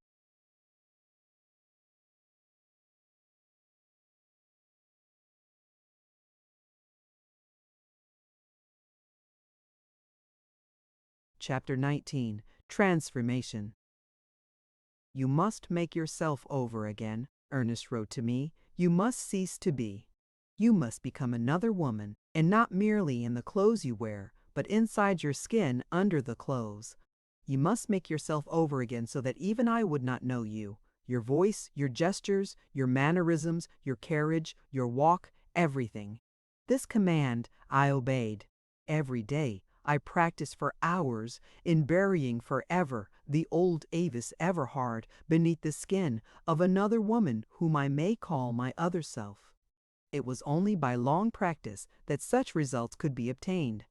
A: Chapter 19. Transformation. You must make yourself over again, Ernest wrote to me. You must cease to be. You must become another woman, and not merely in the clothes you wear, but inside your skin under the clothes. You must make yourself over again so that even I would not know you. Your voice, your gestures, your mannerisms, your carriage, your walk, everything. This command I obeyed. Every day I practiced for hours in burying forever the old Avis Everhard beneath the skin of another woman whom I may call my other self. It was only by long practice that such results could be obtained.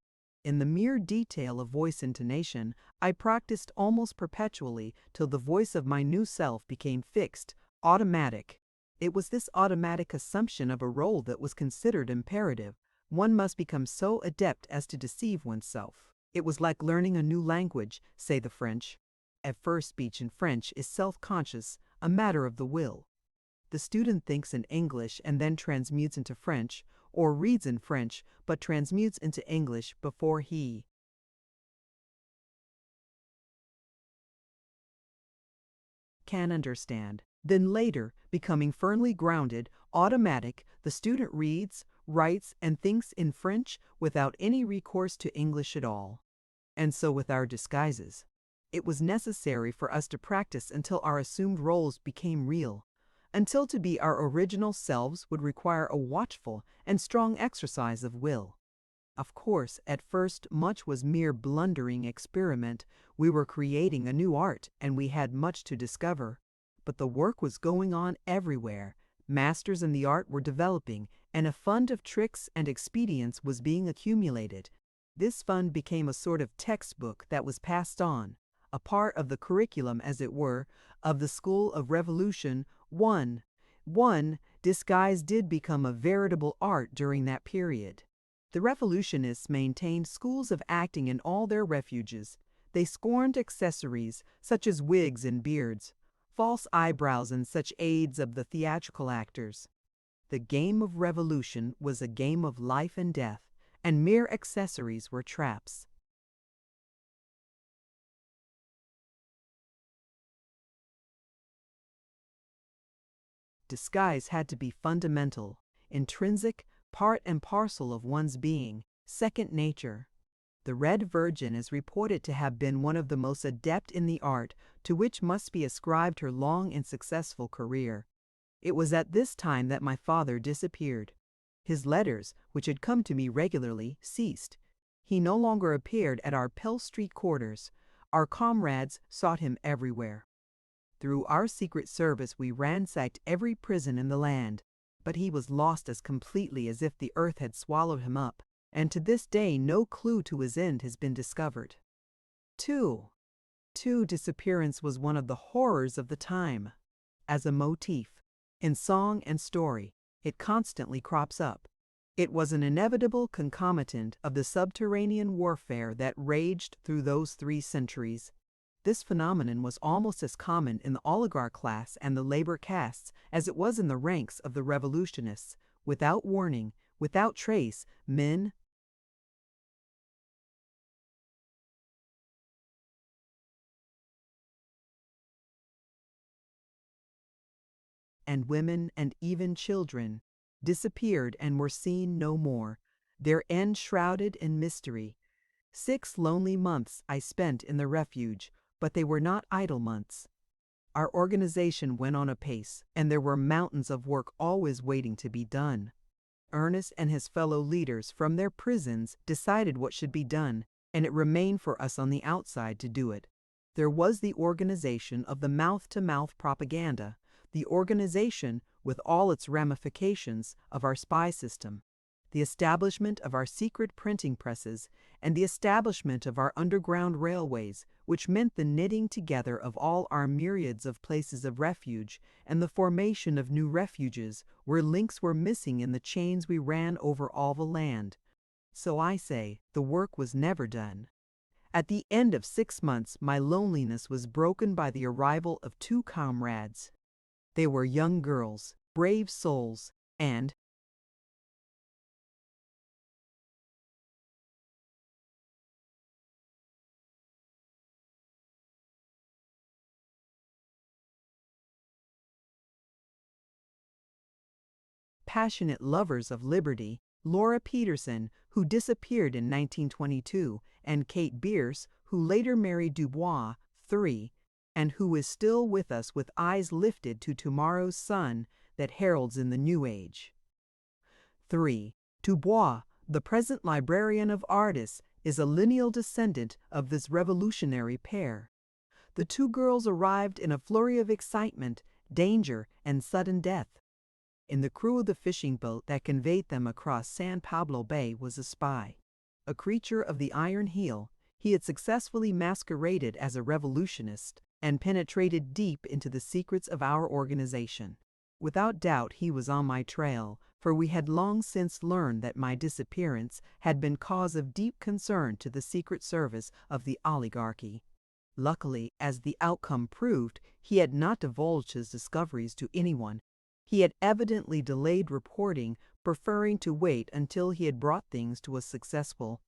A: In the mere detail of voice intonation, I practiced almost perpetually till the voice of my new self became fixed, automatic. It was this automatic assumption of a role that was considered imperative. One must become so adept as to deceive oneself. It was like learning a new language, say the French. At first, speech in French is self-conscious, a matter of the will. The student thinks in English and then transmutes into French, or reads in French but transmutes into English before he can understand. Then later, becoming firmly grounded, automatic, the student reads, writes, and thinks in French without any recourse to English at all. And so with our disguises. It was necessary for us to practice until our assumed roles became real. Until to be our original selves would require a watchful and strong exercise of will. Of course, at first much was mere blundering experiment. We were creating a new art, and we had much to discover. But the work was going on everywhere. Masters in the art were developing, and a fund of tricks and expedients was being accumulated. This fund became a sort of textbook that was passed on, a part of the curriculum, as it were, of the School of Revolution. Disguise did become a veritable art during that period. The revolutionists maintained schools of acting in all their refuges. They scorned accessories, such as wigs and beards, false eyebrows and such aids of the theatrical actors. The game of revolution was a game of life and death, and mere accessories were traps. Disguise had to be fundamental, intrinsic, part and parcel of one's being, second nature. The Red Virgin is reported to have been one of the most adept in the art, to which must be ascribed her long and successful career. It was at this time that my father disappeared. His letters, which had come to me regularly, ceased. He no longer appeared at our Pell Street quarters. Our comrades sought him everywhere. Through our secret service we ransacked every prison in the land, but he was lost as completely as if the earth had swallowed him up, and to this day no clue to his end has been discovered. 2. Disappearance was one of the horrors of the time. As a motif, in song and story, it constantly crops up. It was an inevitable concomitant of the subterranean warfare that raged through those 3 centuries. This phenomenon was almost as common in the oligarch class and the labor castes as it was in the ranks of the revolutionists. Without warning, without trace, men and women and even children disappeared and were seen no more, their end shrouded in mystery. 6 lonely months I spent in the refuge, but they were not idle months. Our organization went on apace, and there were mountains of work always waiting to be done. Ernest and his fellow leaders from their prisons decided what should be done, and it remained for us on the outside to do it. There was the organization of the mouth-to-mouth propaganda, the organization, with all its ramifications, of our spy system, the establishment of our secret printing presses, and the establishment of our underground railways, which meant the knitting together of all our myriads of places of refuge and the formation of new refuges where links were missing in the chains we ran over all the land. So I say, the work was never done. At the end of 6 months, my loneliness was broken by the arrival of 2 comrades. They were young girls, brave souls, and passionate lovers of liberty, Laura Peterson, who disappeared in 1922, and Kate Bierce, who later married Dubois, 3, and who is still with us with eyes lifted to tomorrow's sun that heralds in the new age. 3. Dubois, the present librarian of artists, is a lineal descendant of this revolutionary pair. The two girls arrived in a flurry of excitement, danger, and sudden death. In the crew of the fishing boat that conveyed them across San Pablo Bay was a spy. A creature of the Iron Heel, he had successfully masqueraded as a revolutionist and penetrated deep into the secrets of our organization. Without doubt he was on my trail, for we had long since learned that my disappearance had been cause of deep concern to the Secret Service of the oligarchy. Luckily, as the outcome proved, he had not divulged his discoveries to anyone. He had evidently delayed reporting, preferring to wait until he had brought things to a successful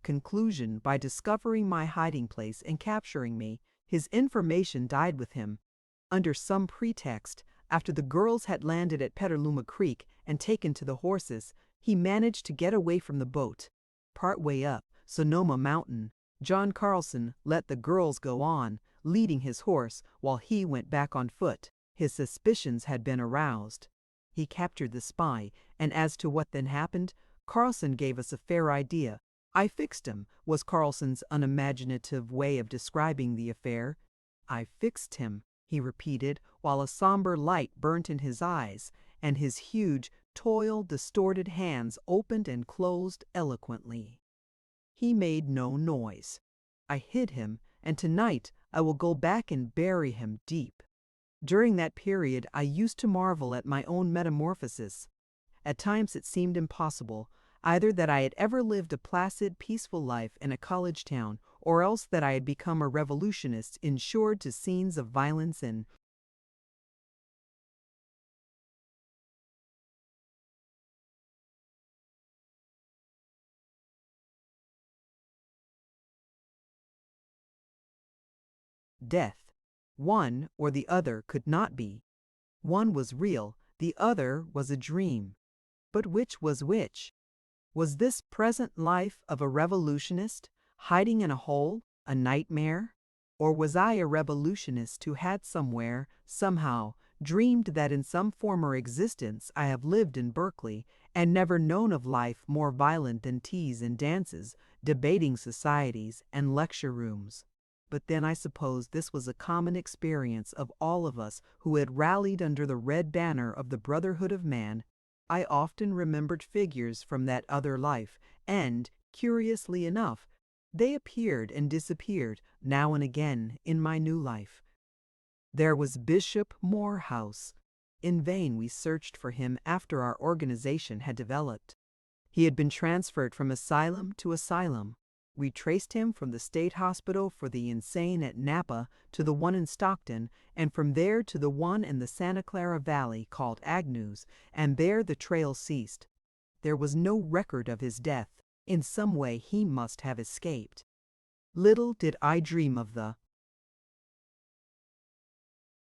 A: conclusion by discovering my hiding place and capturing me. His information died with him. Under some pretext, after the girls had landed at Petaluma Creek and taken to the horses, he managed to get away from the boat. Partway up Sonoma Mountain, John Carlson let the girls go on, leading his horse while he went back on foot. His suspicions had been aroused. He captured the spy, and as to what then happened, Carlson gave us a fair idea. "I fixed him," was Carlson's unimaginative way of describing the affair. "I fixed him," he repeated, while a somber light burnt in his eyes, and his huge, toil-distorted hands opened and closed eloquently. He made no noise. I hid him, and tonight I will go back and bury him deep. During that period I used to marvel at my own metamorphosis. At times it seemed impossible, either that I had ever lived a placid, peaceful life in a college town, or else that I had become a revolutionist insured to scenes of violence and death. One or the other could not be. One was real, the other was a dream. But which was which? Was this present life of a revolutionist, hiding in a hole, a nightmare? Or was I a revolutionist who had somewhere, somehow, dreamed that in some former existence I have lived in Berkeley, and never known of life more violent than teas and dances, debating societies, and lecture rooms? But then I suppose this was a common experience of all of us who had rallied under the red banner of the Brotherhood of Man. I often remembered figures from that other life, and, curiously enough, they appeared and disappeared now and again in my new life. There was Bishop Morehouse. In vain we searched for him after our organization had developed. He had been transferred from asylum to asylum. We traced him from the state hospital for the insane at Napa to the one in Stockton, and from there to the one in the Santa Clara Valley called Agnews, and there the trail ceased. There was no record of his death. In some way he must have escaped. Little did I dream of the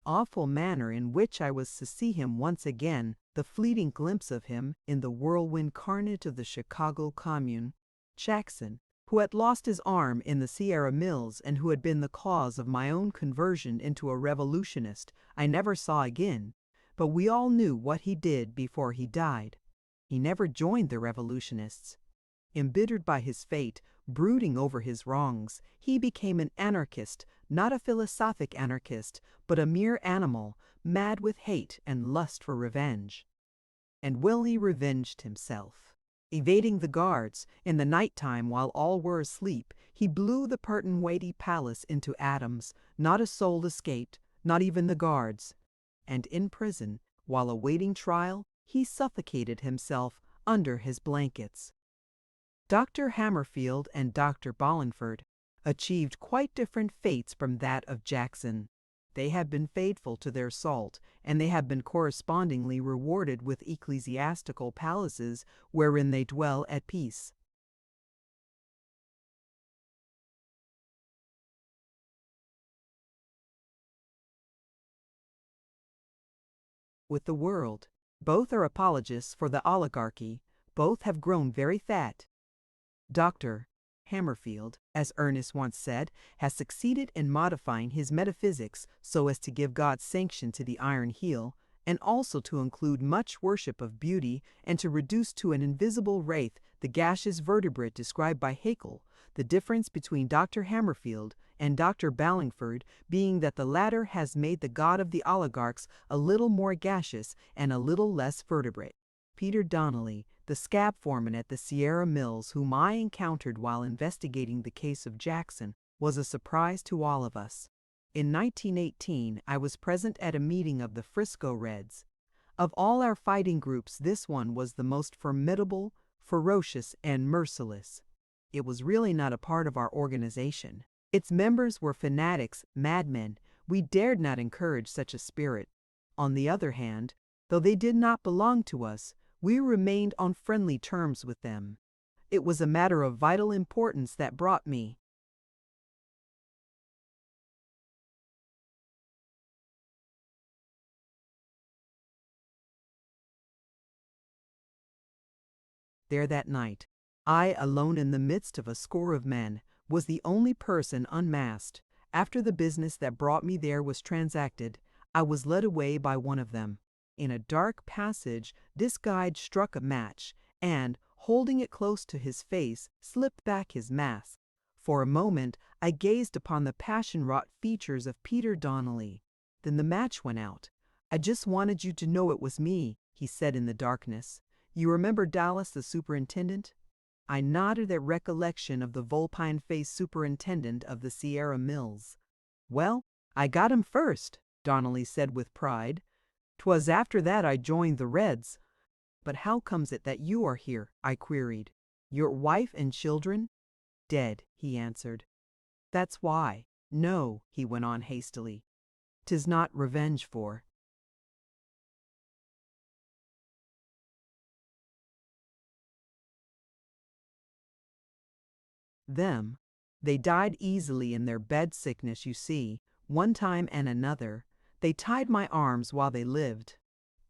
A: awful manner in which I was to see him once again, the fleeting glimpse of him in the whirlwind carnage of the Chicago Commune. Jackson, who had lost his arm in the Sierra Mills and who had been the cause of my own conversion into a revolutionist, I never saw again, but we all knew what he did before he died. He never joined the revolutionists. Embittered by his fate, brooding over his wrongs, he became an anarchist, not a philosophic anarchist, but a mere animal, mad with hate and lust for revenge. And well, he revenged himself. Evading the guards, in the night-time while all were asleep, he blew the Pertonwaity Palace into atoms. Not a soul escaped, not even the guards. And in prison, while awaiting trial, he suffocated himself under his blankets. Dr. Hammerfield and Dr. Ballenford achieved quite different fates from that of Jackson. They have been faithful to their salt, and they have been correspondingly rewarded with ecclesiastical palaces wherein they dwell at peace. With the world, both are apologists for the oligarchy, both have grown very fat. Dr. Hammerfield, as Ernest once said, has succeeded in modifying his metaphysics so as to give God's sanction to the iron heel, and also to include much worship of beauty and to reduce to an invisible wraith the gaseous vertebrate described by Haeckel, the difference between Dr. Hammerfield and Dr. Ballingford being that the latter has made the god of the oligarchs a little more gaseous and a little less vertebrate. Peter Donnelly, the scab foreman at the Sierra Mills whom I encountered while investigating the case of Jackson, was a surprise to all of us. In 1918, I was present at a meeting of the Frisco Reds. Of all our fighting groups, this one was the most formidable, ferocious, and merciless. It was really not a part of our organization. Its members were fanatics, madmen. We dared not encourage such a spirit. On the other hand, though they did not belong to us, we remained on friendly terms with them. It was a matter of vital importance that brought me there that night. I, alone in the midst of a score of men, was the only person unmasked. After the business that brought me there was transacted, I was led away by one of them. In a dark passage, this guide struck a match and, holding it close to his face, slipped back his mask. For a moment, I gazed upon the passion-wrought features of Peter Donnelly. Then the match went out. "I just wanted you to know it was me," he said in the darkness. "You remember Dallas, the superintendent?" I nodded at recollection of the vulpine-faced superintendent of the Sierra Mills. "Well, I got him first," Donnelly said with pride. "'Twas after that I joined the Reds." "But how comes it that you are here?" I queried. "Your wife and children?" "Dead," he answered. "That's why. No," he went on hastily. "'Tis not revenge for them. They died easily in their bed sickness, you see, one time and another. They tied my arms while they lived.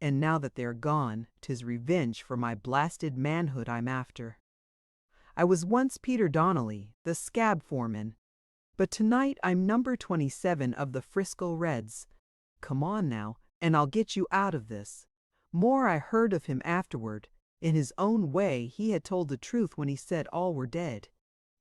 A: And now that they're gone, 'tis revenge for my blasted manhood I'm after. I was once Peter Donnelly, the scab foreman, but tonight I'm number 27 of the Frisco Reds. Come on now, and I'll get you out of this." More I heard of him afterward. In his own way, he had told the truth when he said all were dead.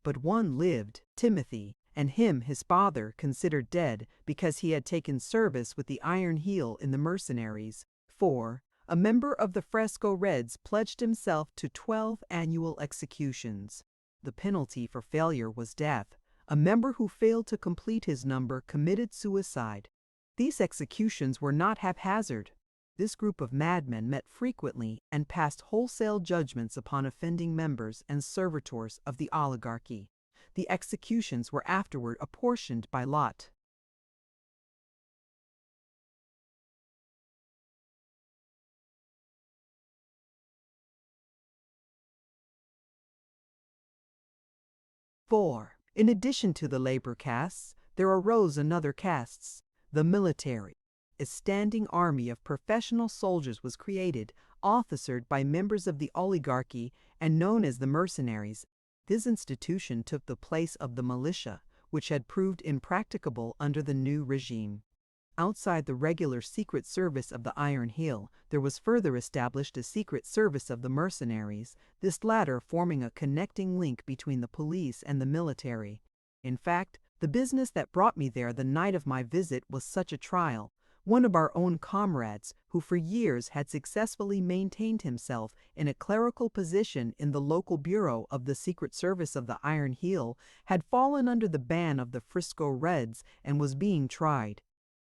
A: But one lived, Timothy, and him his father considered dead because he had taken service with the Iron Heel in the mercenaries. 4. A member of the Fresco Reds pledged himself to 12 annual executions. The penalty for failure was death. A member who failed to complete his number committed suicide. These executions were not haphazard. This group of madmen met frequently and passed wholesale judgments upon offending members and servitors of the oligarchy. The executions were afterward apportioned by lot. In addition to the labor castes, there arose another castes, the military. A standing army of professional soldiers was created, officered by members of the oligarchy and known as the mercenaries. This institution took the place of the militia, which had proved impracticable under the new regime. Outside the regular secret service of the Iron Heel, there was further established a secret service of the mercenaries, this latter forming a connecting link between the police and the military. In fact, the business that brought me there the night of my visit was such a trial. One of our own comrades, who for years had successfully maintained himself in a clerical position in the local bureau of the Secret Service of the Iron Heel, had fallen under the ban of the Frisco Reds and was being tried.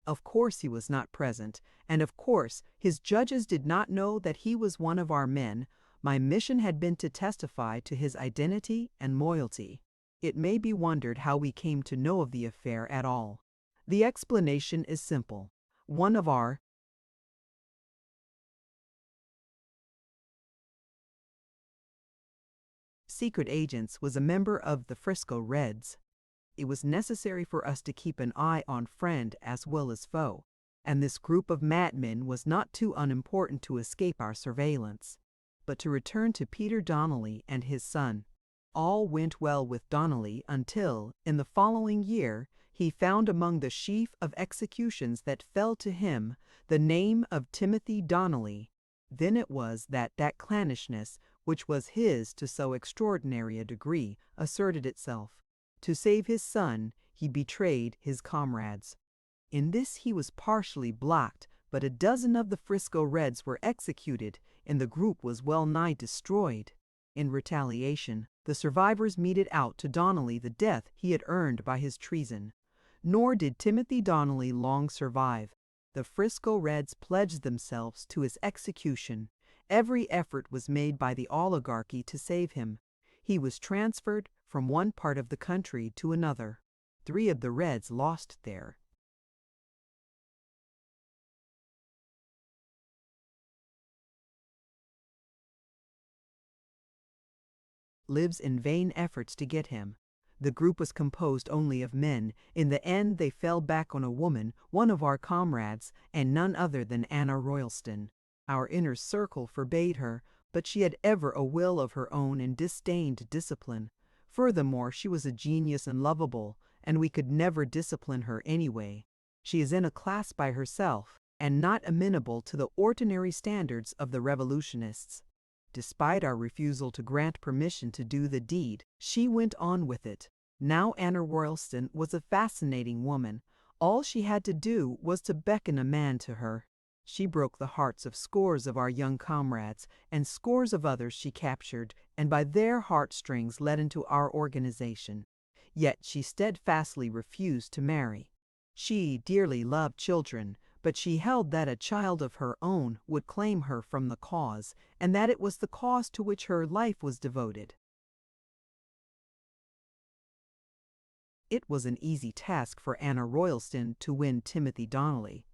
A: Of course he was not present, and of course his judges did not know that he was one of our men. My mission had been to testify to his identity and loyalty. It may be wondered how we came to know of the affair at all. The explanation is simple. One of our secret agents was a member of the Frisco Reds. It was necessary for us to keep an eye on friend as well as foe, and this group of madmen was not too unimportant to escape our surveillance. But to return to Peter Donnelly and his son. All went well with Donnelly until, in the following year, he found among the sheaf of executions that fell to him the name of Timothy Donnelly. Then it was that clannishness, which was his to so extraordinary a degree, asserted itself. To save his son, he betrayed his comrades. In this he was partially blocked, but a dozen of the Frisco Reds were executed, and the group was well nigh destroyed. In retaliation, the survivors meted out to Donnelly the death he had earned by his treason. Nor did Timothy Donnelly long survive. The Frisco Reds pledged themselves to his execution. Every effort was made by the oligarchy to save him. He was transferred from one part of the country to another. 3 of the Reds lost there. Lives in vain efforts to get him. The group was composed only of men. In the end they fell back on a woman, one of our comrades, and none other than Anna Royalston. Our inner circle forbade her, but she had ever a will of her own and disdained discipline. Furthermore, she was a genius and lovable, and we could never discipline her anyway. She is in a class by herself, and not amenable to the ordinary standards of the revolutionists. Despite our refusal to grant permission to do the deed, she went on with it. Now Anna Royalston was a fascinating woman. All she had to do was to beckon a man to her. She broke the hearts of scores of our young comrades, and scores of others she captured, and by their heartstrings led into our organization. Yet she steadfastly refused to marry. She dearly loved children, but she held that a child of her own would claim her from the cause, and that it was the cause to which her life was devoted. It was an easy task for Anna Royalston to win Timothy Donnelly.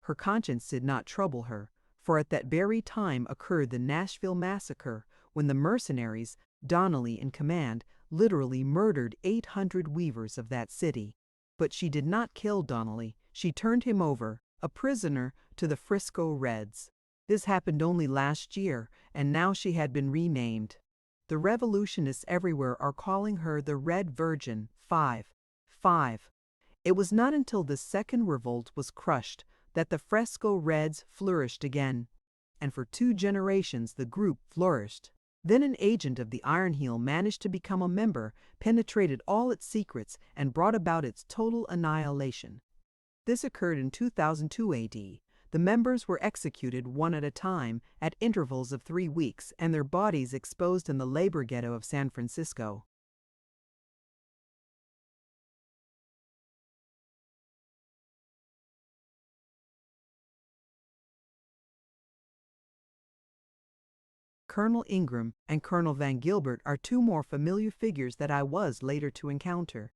A: Her conscience did not trouble her, for at that very time occurred the Nashville massacre, when the mercenaries, Donnelly in command, literally murdered 800 weavers of that city. But she did not kill Donnelly. She turned him over, a prisoner, to the Frisco Reds. This happened only last year, and now she had been renamed. The revolutionists everywhere are calling her the Red Virgin 5. It was not until the second revolt was crushed that the Frisco Reds flourished again, and for 2 generations the group flourished. Then an agent of the Iron Heel managed to become a member, penetrated all its secrets, and brought about its total annihilation. This occurred in 2002 AD. The members were executed one at a time at intervals of 3 weeks, and their bodies exposed in the labor ghetto of San Francisco. Colonel Ingram and Colonel Van Gilbert are 2 more familiar figures that I was later to encounter.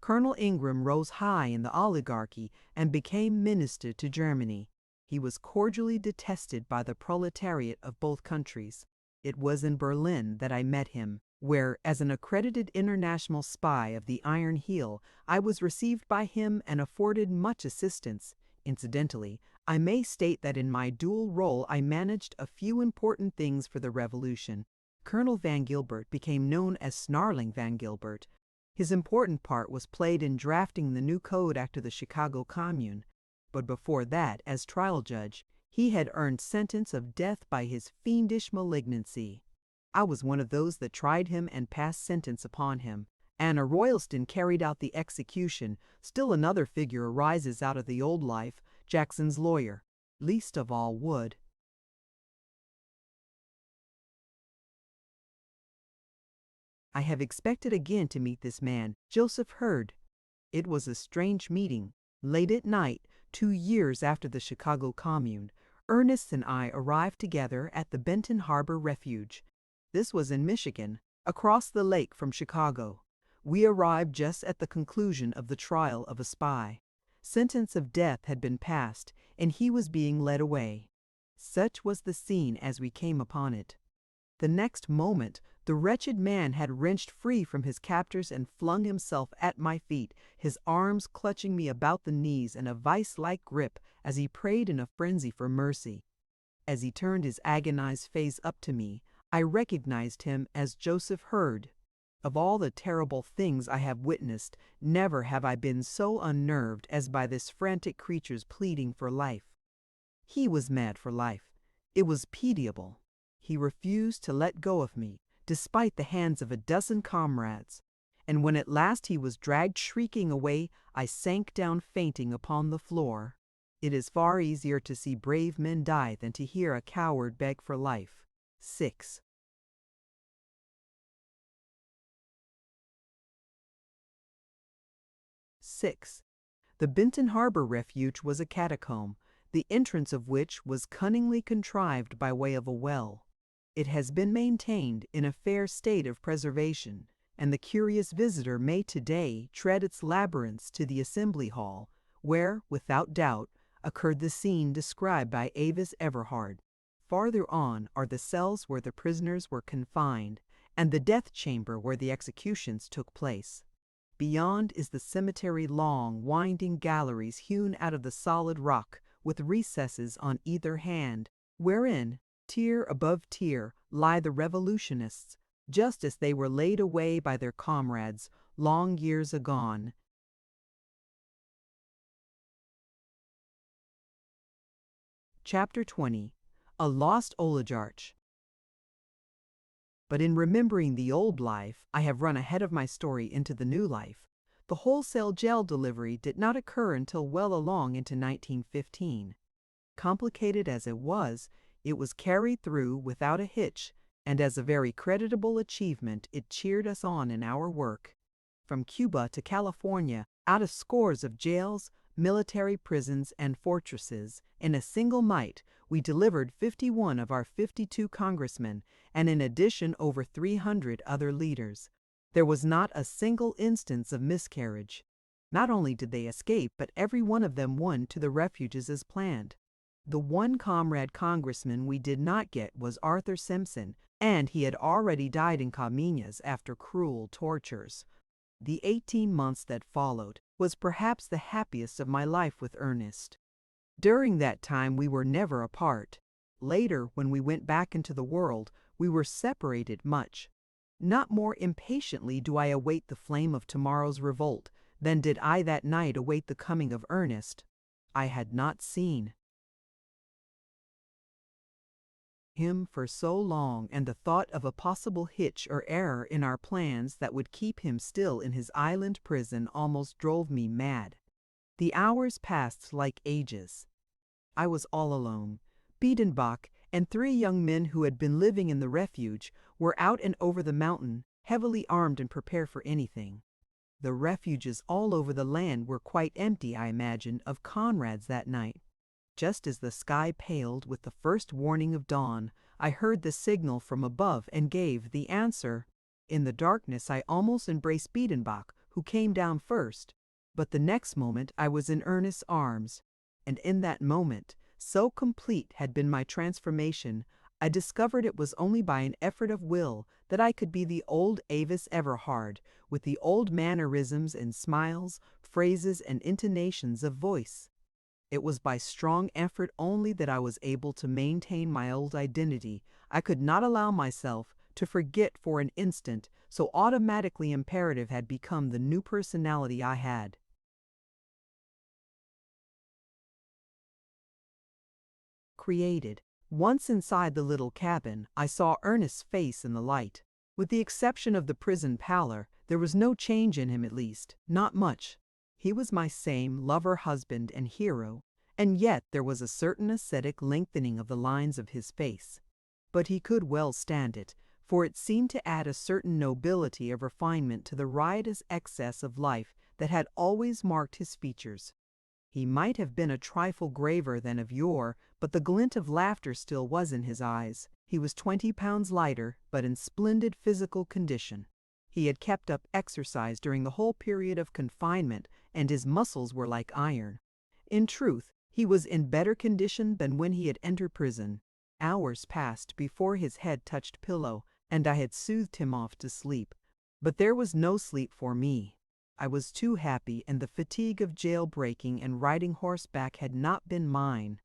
A: Colonel Ingram rose high in the oligarchy and became minister to Germany. He was cordially detested by the proletariat of both countries. It was in Berlin that I met him, where, as an accredited international spy of the Iron Heel, I was received by him and afforded much assistance. Incidentally, I may state that in my dual role I managed a few important things for the revolution. Colonel Van Gilbert became known as Snarling Van Gilbert. His important part was played in drafting the new code after the Chicago Commune. But before that, as trial judge, he had earned sentence of death by his fiendish malignancy. I was one of those that tried him and passed sentence upon him. Anna Royalston carried out the execution. Still another figure arises out of the old life, Jackson's lawyer. Least of all Wood. I have expected again to meet this man, Joseph Hurd. It was a strange meeting. Late at night, 2 years after the Chicago Commune, Ernest and I arrived together at the Benton Harbor Refuge. This was in Michigan, across the lake from Chicago. We arrived just at the conclusion of the trial of a spy. Sentence of death had been passed, and he was being led away. Such was the scene as we came upon it. The next moment, the wretched man had wrenched free from his captors and flung himself at my feet, his arms clutching me about the knees in a vice-like grip as he prayed in a frenzy for mercy. As he turned his agonized face up to me, I recognized him as Joseph Hurd. Of all the terrible things I have witnessed, never have I been so unnerved as by this frantic creature's pleading for life. He was mad for life. It was pitiable. He refused to let go of me, despite the hands of a dozen comrades. And when at last he was dragged shrieking away, I sank down fainting upon the floor. It is far easier to see brave men die than to hear a coward beg for life. 6. 6. The Benton Harbor Refuge was a catacomb, the entrance of which was cunningly contrived by way of a well. It has been maintained in a fair state of preservation, and the curious visitor may today tread its labyrinths to the Assembly Hall, where, without doubt, occurred the scene described by Avis Everhard. Farther on are the cells where the prisoners were confined, and the death chamber where the executions took place. Beyond is the cemetery, long, winding galleries hewn out of the solid rock, with recesses on either hand, wherein, tier above tier, lie the revolutionists, just as they were laid away by their comrades long years agone. Chapter 20. A Lost Oligarchy. But in remembering the old life, I have run ahead of my story into the new life. The wholesale jail delivery did not occur until well along into 1915. Complicated as it was carried through without a hitch, and as a very creditable achievement it cheered us on in our work. From Cuba to California, out of scores of jails, military prisons, and fortresses, in a single night, we delivered 51 of our 52 congressmen, and in addition over 300 other leaders. There was not a single instance of miscarriage. Not only did they escape, but every one of them won to the refuges as planned. The one comrade congressman we did not get was Arthur Simpson, and he had already died in Comines after cruel tortures. The 18 months that followed was perhaps the happiest of my life with Ernest. During that time we were never apart. Later, when we went back into the world, we were separated much. Not more impatiently do I await the flame of tomorrow's revolt than did I that night await the coming of Ernest. I had not seen him for so long, and the thought of a possible hitch or error in our plans that would keep him still in his island prison almost drove me mad. The hours passed like ages. I was all alone. Biedenbach and 3 young men who had been living in the refuge were out and over the mountain, heavily armed and prepared for anything. The refuges all over the land were quite empty, I imagined, of comrades that night. Just as the sky paled with the first warning of dawn, I heard the signal from above and gave the answer. In the darkness I almost embraced Biedenbach, who came down first, but the next moment I was in Ernest's arms, and in that moment, so complete had been my transformation, I discovered it was only by an effort of will that I could be the old Avis Everhard, with the old mannerisms and smiles, phrases and intonations of voice. It was by strong effort only that I was able to maintain my old identity. I could not allow myself to forget for an instant, so automatically imperative had become the new personality I had. Created. Once inside the little cabin, I saw Ernest's face in the light. With the exception of the prison pallor, there was no change in him, at least, not much. He was my same lover, husband, and hero, and yet there was a certain ascetic lengthening of the lines of his face. But he could well stand it, for it seemed to add a certain nobility of refinement to the riotous excess of life that had always marked his features. He might have been a trifle graver than of yore, but the glint of laughter still was in his eyes. He was 20 pounds lighter, but in splendid physical condition. He had kept up exercise during the whole period of confinement, and his muscles were like iron. In truth, he was in better condition than when he had entered prison. Hours passed before his head touched pillow, and I had soothed him off to sleep. But there was no sleep for me. I was too happy, and the fatigue of jail-breaking and riding horseback had not been mine.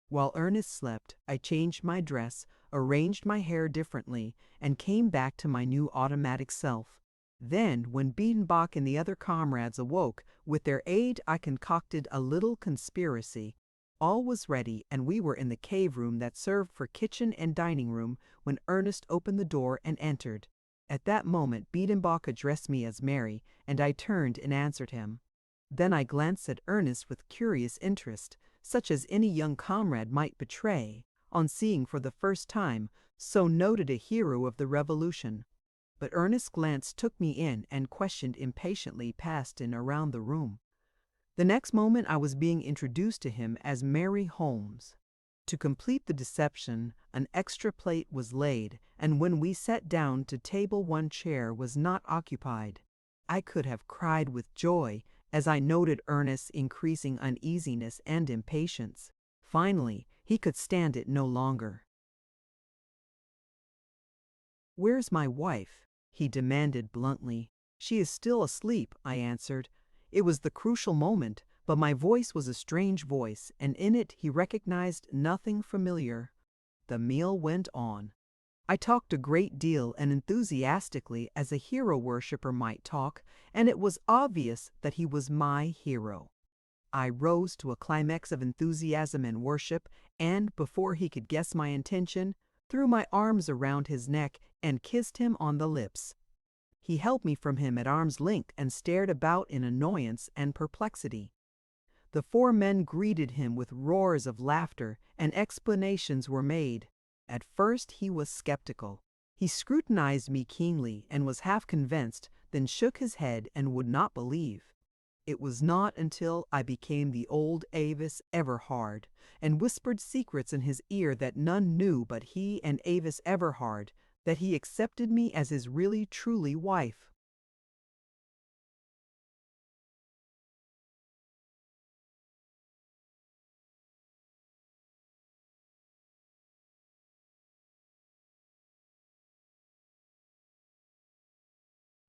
A: While Ernest slept, I changed my dress, arranged my hair differently, and came back to my new automatic self. Then, when Biedenbach and the other comrades awoke, with their aid I concocted a little conspiracy. All was ready, and we were in the cave room that served for kitchen and dining room when Ernest opened the door and entered. At that moment Biedenbach addressed me as Mary, and I turned and answered him. Then I glanced at Ernest with curious interest, such as any young comrade might betray on seeing for the first time so noted a hero of the Revolution. But Ernest's glance took me in and questioned impatiently passed in around the room. The next moment I was being introduced to him as Mary Holmes. To complete the deception, an extra plate was laid, and when we sat down to table one chair was not occupied. I could have cried with joy as I noted Ernest's increasing uneasiness and impatience. Finally, he could stand it no longer. "Where's my wife?" he demanded bluntly. "She is still asleep," I answered. It was the crucial moment, but my voice was a strange voice, and in it he recognized nothing familiar. The meal went on. I talked a great deal and enthusiastically as a hero worshipper might talk, and it was obvious that he was my hero. I rose to a climax of enthusiasm and worship, and, before he could guess my intention, threw my arms around his neck and kissed him on the lips. He held me from him at arm's length and stared about in annoyance and perplexity. The four men greeted him with roars of laughter, and explanations were made. At first he was skeptical. He scrutinized me keenly and was half convinced, then shook his head and would not believe. It was not until I became the old Avis Everhard and whispered secrets in his ear that none knew but he and Avis Everhard that he accepted me as his really truly wife.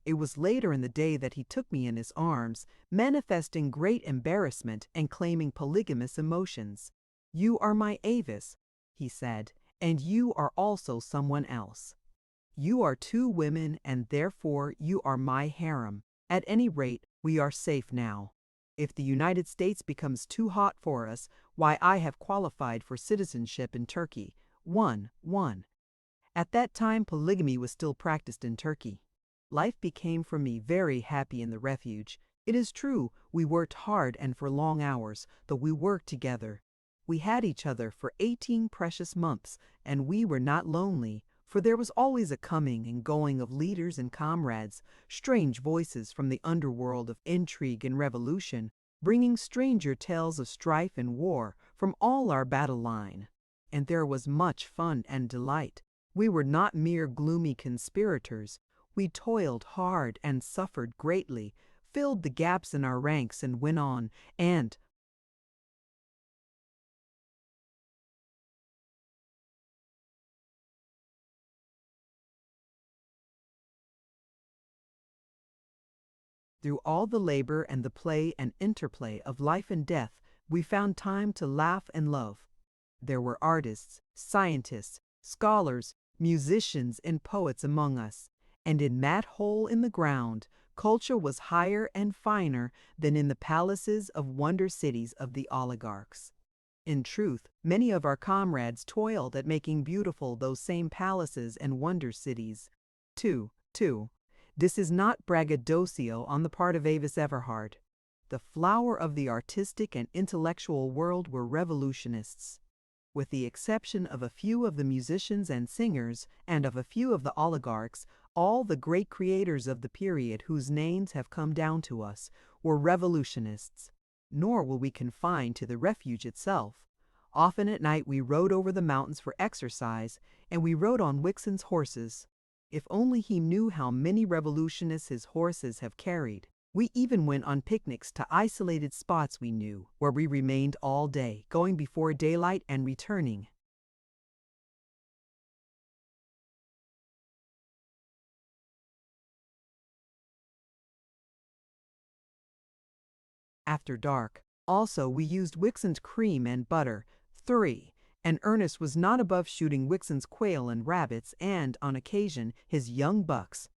A: It was later in the day that he took me in his arms, manifesting great embarrassment and claiming polygamous emotions. "You are my Avis," he said, "and you are also someone else. You are two women, and therefore you are my harem. At any rate, we are safe now. If the United States becomes too hot for us, why, I have qualified for citizenship in Turkey. 1. At that time, polygamy was still practiced in Turkey. Life became for me very happy in the refuge. It is true, we worked hard and for long hours, though we worked together. We had each other for 18 precious months, and we were not lonely, for there was always a coming and going of leaders and comrades, strange voices from the underworld of intrigue and revolution, bringing stranger tales of strife and war from all our battle line. And there was much fun and delight. We were not mere gloomy conspirators. We toiled hard and suffered greatly, filled the gaps in our ranks and went on, and through all the labor and the play and interplay of life and death, we found time to laugh and love. There were artists, scientists, scholars, musicians, and poets among us, and in that hole in the ground, culture was higher and finer than in the palaces of wonder cities of the oligarchs. In truth, many of our comrades toiled at making beautiful those same palaces and wonder cities. 2. This is not braggadocio on the part of Avis Everhard. The flower of the artistic and intellectual world were revolutionists. With the exception of a few of the musicians and singers, and of a few of the oligarchs, all the great creators of the period whose names have come down to us were revolutionists. Nor were we confined to the refuge itself. Often at night we rode over the mountains for exercise, and we rode on Wixon's horses. If only he knew how many revolutionists his horses have carried. We even went on picnics to isolated spots we knew, where we remained all day, going before daylight and returning. After dark, also we used Wixon's cream and butter, 3. And Ernest was not above shooting Wixon's quail and rabbits and, on occasion, his young bucks.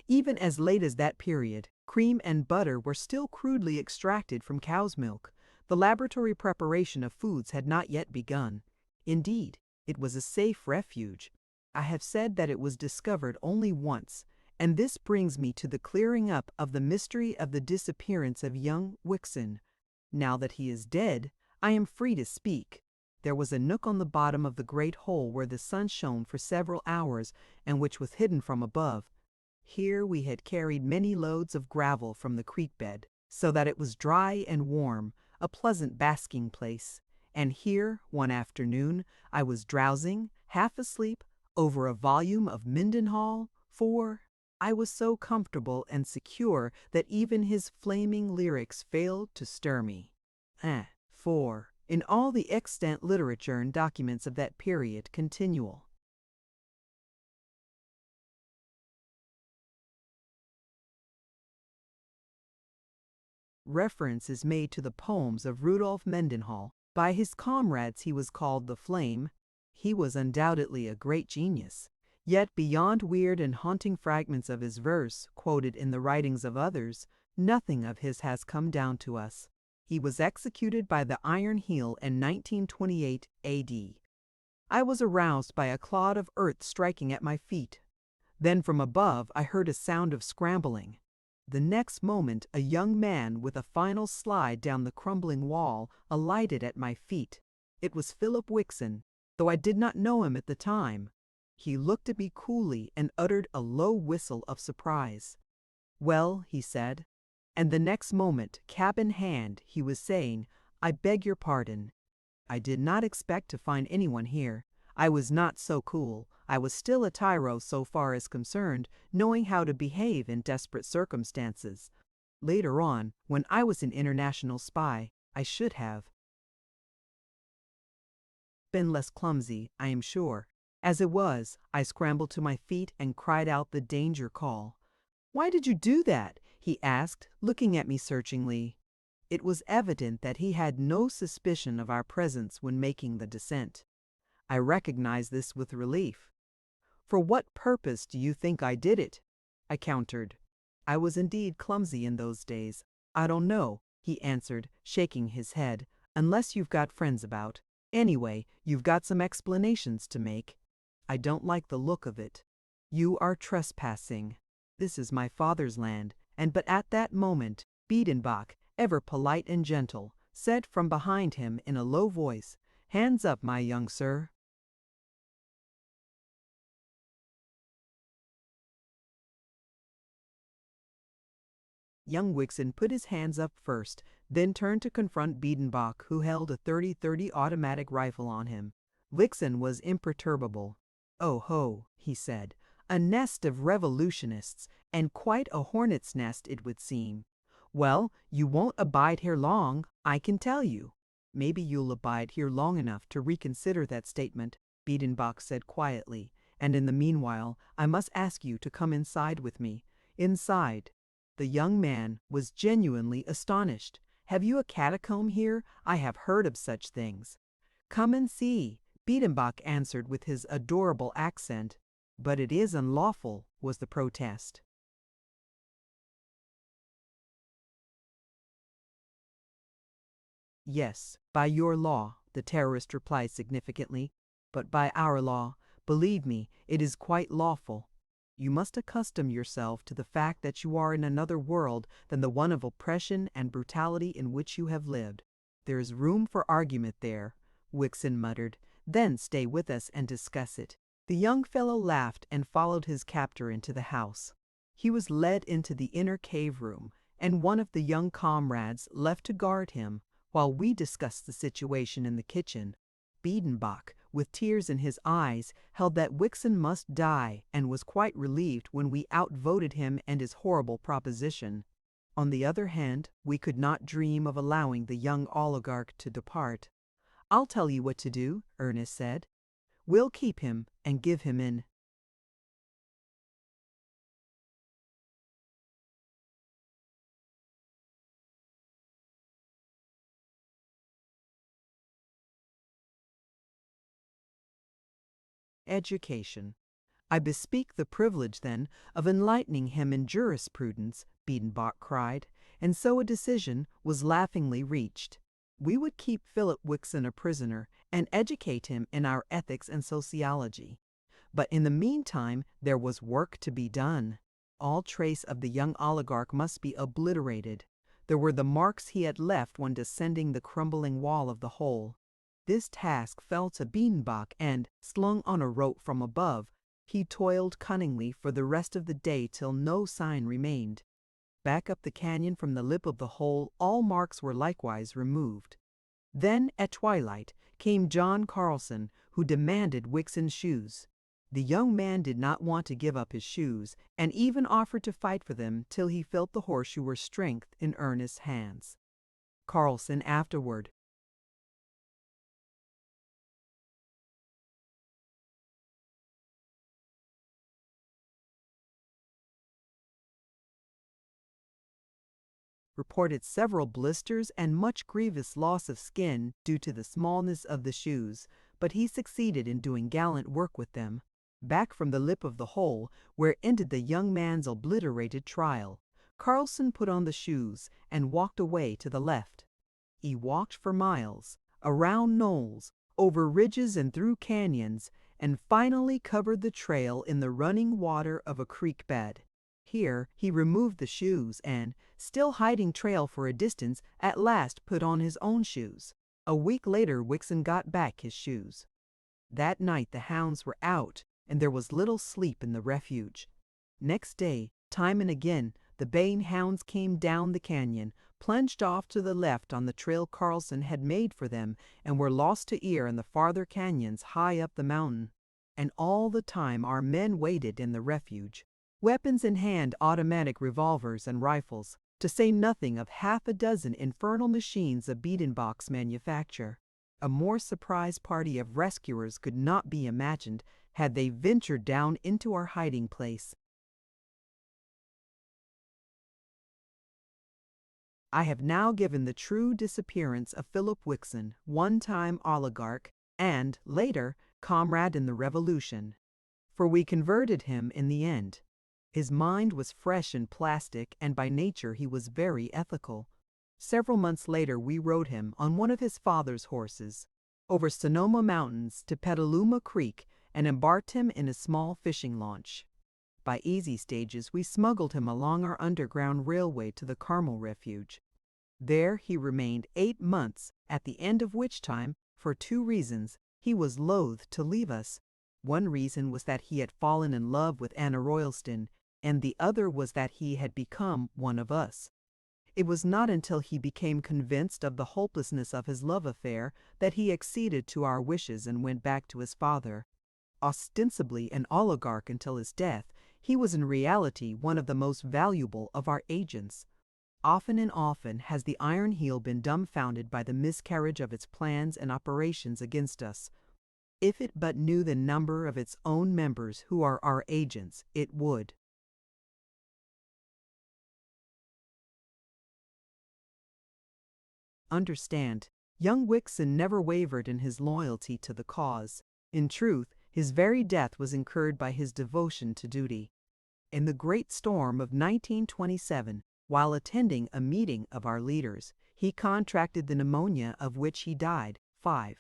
A: Even as late as that period, cream and butter were still crudely extracted from cow's milk. The laboratory preparation of foods had not yet begun. Indeed, it was a safe refuge. I have said that it was discovered only once, and this brings me to the clearing up of the mystery of the disappearance of young Wixon. Now that he is dead, I am free to speak. There was a nook on the bottom of the great hole where the sun shone for several hours and which was hidden from above. Here we had carried many loads of gravel from the creek bed, so that it was dry and warm, a pleasant basking place. And here, one afternoon, I was drowsing, half asleep, over a volume of Mendenhall, for I was so comfortable and secure that even his flaming lyrics failed to stir me. For in all the extant literature and documents of that period continual reference is made to the poems of Rudolf Mendenhall. By his comrades he was called the Flame. He was undoubtedly a great genius. Yet beyond weird and haunting fragments of his verse, quoted in the writings of others, nothing of his has come down to us. He was executed by the Iron Heel in 1928 AD. I was aroused by a clod of earth striking at my feet. Then from above I heard a sound of scrambling. The next moment a young man with a final slide down the crumbling wall alighted at my feet. It was Philip Wixon, though I did not know him at the time. He looked at me coolly and uttered a low whistle of surprise. "Well," he said, and the next moment, cap in hand, he was saying, "I beg your pardon. I did not expect to find anyone here. I was not so cool. I was still a tyro so far as concerned, knowing how to behave in desperate circumstances. Later on, when I was an international spy, I should have been less clumsy, I am sure. As it was, I scrambled to my feet and cried out the danger call. "Why did you do that?" he asked, looking at me searchingly. It was evident that he had no suspicion of our presence when making the descent. I recognized this with relief. "For what purpose do you think I did it?" I countered. I was indeed clumsy in those days. "I don't know," he answered, shaking his head, "unless you've got friends about. Anyway, you've got some explanations to make. I don't like the look of it. You are trespassing. This is my father's land." And but at that moment, Biedenbach, ever polite and gentle, said from behind him in a low voice, "Hands up, my young sir." Young Wixon put his hands up first, then turned to confront Biedenbach, who held a 30-30 automatic rifle on him. Wixon was imperturbable. "Oh ho," he said, "a nest of revolutionists, and quite a hornet's nest it would seem. Well, you won't abide here long, I can tell you." "Maybe you'll abide here long enough to reconsider that statement," Biedenbach said quietly, "and in the meanwhile I must ask you to come inside with me." Inside. The young man was genuinely astonished. "Have you a catacomb here? I have heard of such things." "Come and see," Biedenbach answered with his adorable accent. "But it is unlawful," was the protest. "Yes, by your law," the terrorist replied significantly. "But by our law, believe me, it is quite lawful. You must accustom yourself to the fact that you are in another world than the one of oppression and brutality in which you have lived." "There is room for argument there," Wixon muttered. "Then stay with us and discuss it." The young fellow laughed and followed his captor into the house. He was led into the inner cave room, and one of the young comrades left to guard him, while we discussed the situation in the kitchen. Biedenbach, with tears in his eyes, held that Wixon must die, and was quite relieved when we outvoted him and his horrible proposition. On the other hand, we could not dream of allowing the young oligarch to depart. "I'll tell you what to do," Ernest said. "We'll keep him and give him in." education. I bespeak the privilege, then, of enlightening him in jurisprudence, Biedenbach cried, and so a decision was laughingly reached. We would keep Philip Wickson a prisoner and educate him in our ethics and sociology. But in the meantime, there was work to be done. All trace of the young oligarch must be obliterated. There were the marks he had left when descending the crumbling wall of the hole. This task fell to Biedenbach, and, slung on a rope from above, he toiled cunningly for the rest of the day till no sign remained. Back up the canyon from the lip of the hole, all marks were likewise removed. Then, at twilight, came John Carlson, who demanded Wickson's shoes. The young man did not want to give up his shoes, and even offered to fight for them till he felt the horseshoer's strength in Ernest's hands. Carlson afterward reported several blisters and much grievous loss of skin due to the smallness of the shoes, but he succeeded in doing gallant work with them. Back from the lip of the hole, where ended the young man's obliterated trial, Carlson put on the shoes and walked away to the left. He walked for miles, around knolls, over ridges and through canyons, and finally covered the trail in the running water of a creek bed. Here he removed the shoes and, still hiding trail for a distance, at last put on his own shoes. A week later Wickson got back his shoes. That night the hounds were out, and there was little sleep in the refuge. Next day, time and again, the baying hounds came down the canyon, plunged off to the left on the trail Carlson had made for them, and were lost to ear in the farther canyons high up the mountain. And all the time our men waited in the refuge, weapons in hand, automatic revolvers and rifles, to say nothing of half a dozen infernal machines of Biedenbach's manufacture. A more surprised party of rescuers could not be imagined had they ventured down into our hiding place. I have now given the true disappearance of Philip Wickson, one-time oligarch, and, later, comrade in the Revolution. For we converted him in the end. His mind was fresh and plastic, and by nature he was very ethical. Several months later we rode him on one of his father's horses over Sonoma Mountains to Petaluma Creek and embarked him in a small fishing launch. By easy stages we smuggled him along our underground railway to the Carmel Refuge. There he remained 8 months, at the end of which time, for 2 reasons, he was loath to leave us. One reason was that he had fallen in love with Anna Royalston, and the other was that he had become one of us. It was not until he became convinced of the hopelessness of his love affair that he acceded to our wishes and went back to his father. Ostensibly an oligarch until his death, he was in reality one of the most valuable of our agents. Often and often has the Iron Heel been dumbfounded by the miscarriage of its plans and operations against us. If it but knew the number of its own members who are our agents, it would. Understand, young Wickson never wavered in his loyalty to the cause. In truth, his very death was incurred by his devotion to duty. In the great storm of 1927, while attending a meeting of our leaders, he contracted the pneumonia of which he died. 5.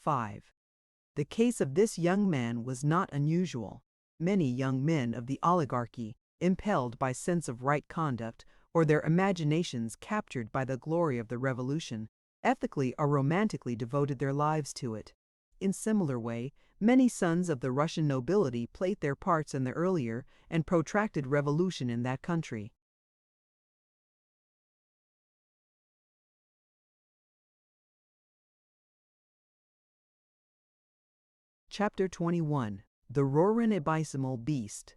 A: The case of this young man was not unusual. Many young men of the oligarchy, impelled by sense of right conduct, or their imaginations captured by the glory of the revolution, ethically or romantically devoted their lives to it. In similar way, many sons of the Russian nobility played their parts in the earlier and protracted revolution in that country. Chapter 21. The Rohrenabysmal Beast.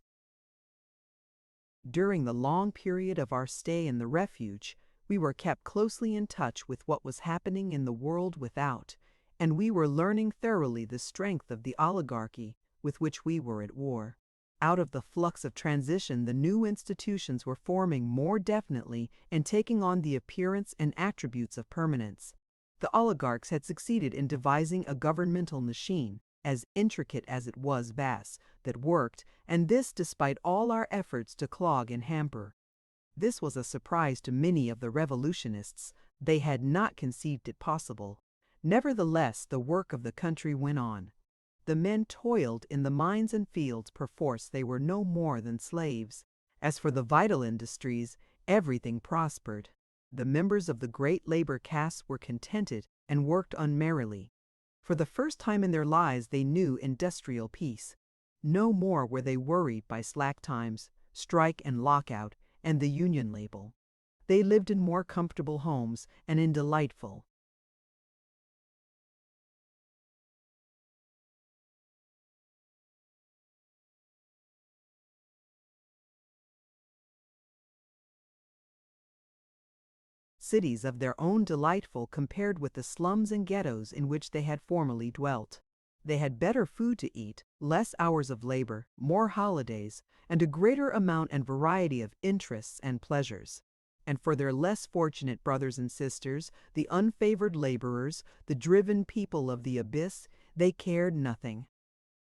A: During the long period of our stay in the refuge, we were kept closely in touch with what was happening in the world without, and we were learning thoroughly the strength of the oligarchy with which we were at war. Out of the flux of transition, the new institutions were forming more definitely and taking on the appearance and attributes of permanence. The oligarchs had succeeded in devising a governmental machine, as intricate as it was vast, that worked, and this despite all our efforts to clog and hamper. This was a surprise to many of the revolutionists. They had not conceived it possible. Nevertheless, the work of the country went on. The men toiled in the mines and fields, perforce they were no more than slaves. As for the vital industries, everything prospered. The members of the great labor castes were contented and worked unmerrily. For the first time in their lives they knew industrial peace. No more were they worried by slack times, strike and lockout, and the union label. They lived in more comfortable homes and in delightful, cities of their own, delightful compared with the slums and ghettos in which they had formerly dwelt. They had better food to eat, less hours of labor, more holidays, and a greater amount and variety of interests and pleasures. And for their less fortunate brothers and sisters, the unfavored laborers, the driven people of the abyss, they cared nothing.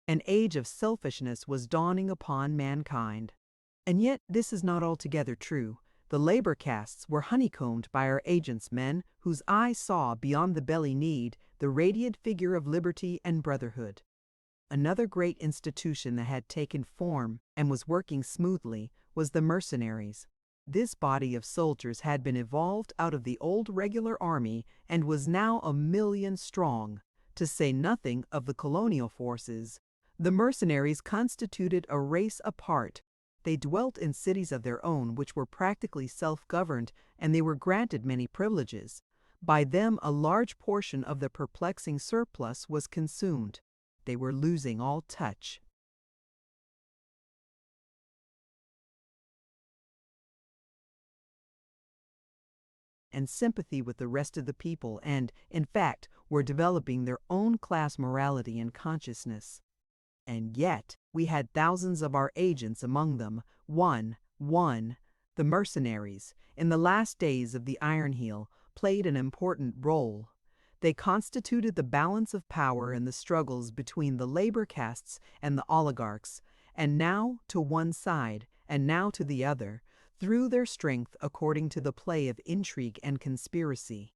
A: An age of selfishness was dawning upon mankind. And yet this is not altogether true. The labor castes were honeycombed by our agents, men whose eye saw beyond the belly need the radiant figure of liberty and brotherhood. Another great institution that had taken form and was working smoothly was the mercenaries. This body of soldiers had been evolved out of the old regular army and was now 1,000,000 strong, to say nothing of the colonial forces. The mercenaries constituted a race apart. They dwelt in cities of their own which were practically self-governed, and they were granted many privileges. By them a large portion of the perplexing surplus was consumed. They were losing all touch and sympathy with the rest of the people and, in fact, were developing their own class morality and consciousness. And yet, we had thousands of our agents among them, the mercenaries, in the last days of the Iron Heel, played an important role. They constituted the balance of power in the struggles between the labor castes and the oligarchs, and now to one side, and now to the other, threw their strength according to the play of intrigue and conspiracy.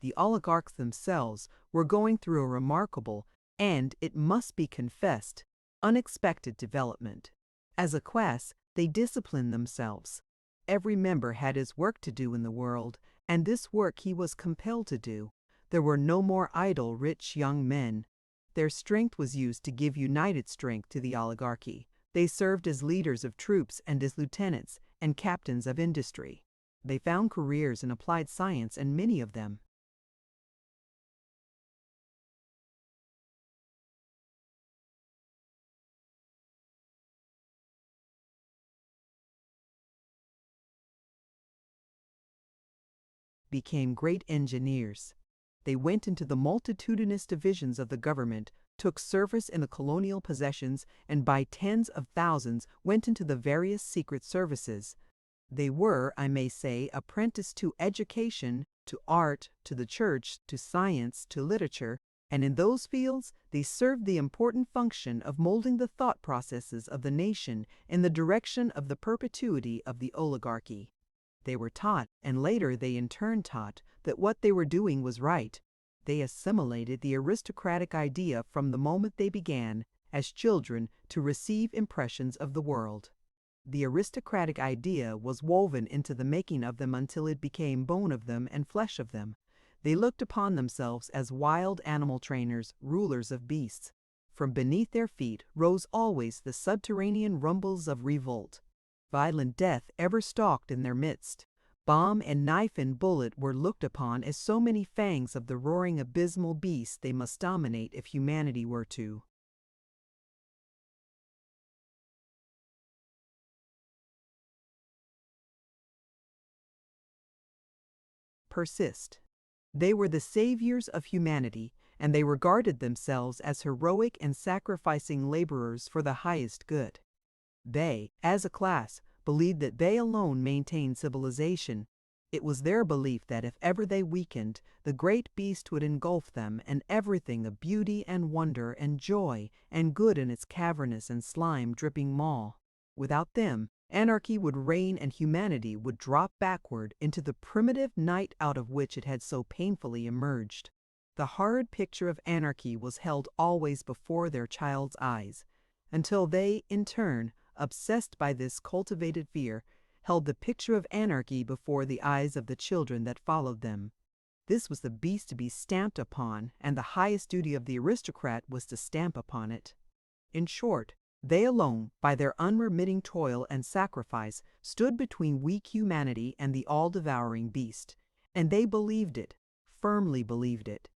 A: The oligarchs themselves were going through a remarkable, and, it must be confessed, unexpected development. As a class, they disciplined themselves. Every member had his work to do in the world, and this work he was compelled to do. There were no more idle, rich young men. Their strength was used to give united strength to the oligarchy. They served as leaders of troops and as lieutenants and captains of industry. They found careers in applied science, and many of them became great engineers. They went into the multitudinous divisions of the government, took service in the colonial possessions, and by tens of thousands went into the various secret services. They were, I may say, apprenticed to education, to art, to the church, to science, to literature, and in those fields they served the important function of molding the thought processes of the nation in the direction of the perpetuity of the oligarchy. They were taught, and later they in turn taught, that what they were doing was right. They assimilated the aristocratic idea from the moment they began, as children, to receive impressions of the world. The aristocratic idea was woven into the making of them until it became bone of them and flesh of them. They looked upon themselves as wild animal trainers, rulers of beasts. From beneath their feet rose always the subterranean rumbles of revolt. Violent death ever stalked in their midst. Bomb and knife and bullet were looked upon as so many fangs of the roaring abysmal beast they must dominate if humanity were to persist. They were the saviors of humanity, and they regarded themselves as heroic and sacrificing laborers for the highest good. They, as a class, believed that they alone maintained civilization. It was their belief that if ever they weakened, the great beast would engulf them and everything of beauty and wonder and joy and good in its cavernous and slime-dripping maw. Without them, anarchy would reign and humanity would drop backward into the primitive night out of which it had so painfully emerged. The horrid picture of anarchy was held always before their child's eyes, until they, in turn, obsessed by this cultivated fear, held the picture of anarchy before the eyes of the children that followed them. This was the beast to be stamped upon, and the highest duty of the aristocrat was to stamp upon it. In short, they alone, by their unremitting toil and sacrifice, stood between weak humanity and the all-devouring beast, and they believed it, firmly believed it.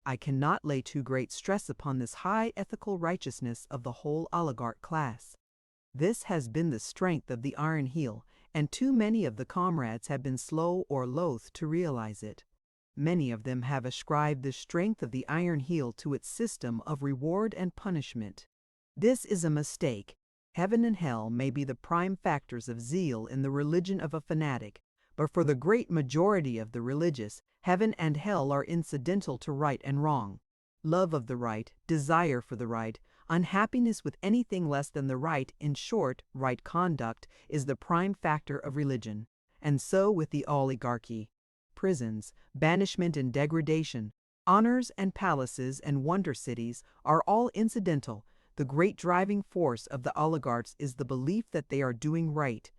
A: I cannot lay too great stress upon this high ethical righteousness of the whole oligarch class. This has been the strength of the Iron Heel, and too many of the comrades have been slow or loath to realize it. Many of them have ascribed the strength of the Iron Heel to its system of reward and punishment. This is a mistake. Heaven and hell may be the prime factors of zeal in the religion of a fanatic, but for the great majority of the religious, heaven and hell are incidental to right and wrong. Love of the right, desire for the right, unhappiness with anything less than the right, in short, right conduct, is the prime factor of religion. And so with the oligarchy. Prisons, banishment and degradation, honors and palaces and wonder cities are all incidental. The great driving force of the oligarchs is the belief that they are doing right.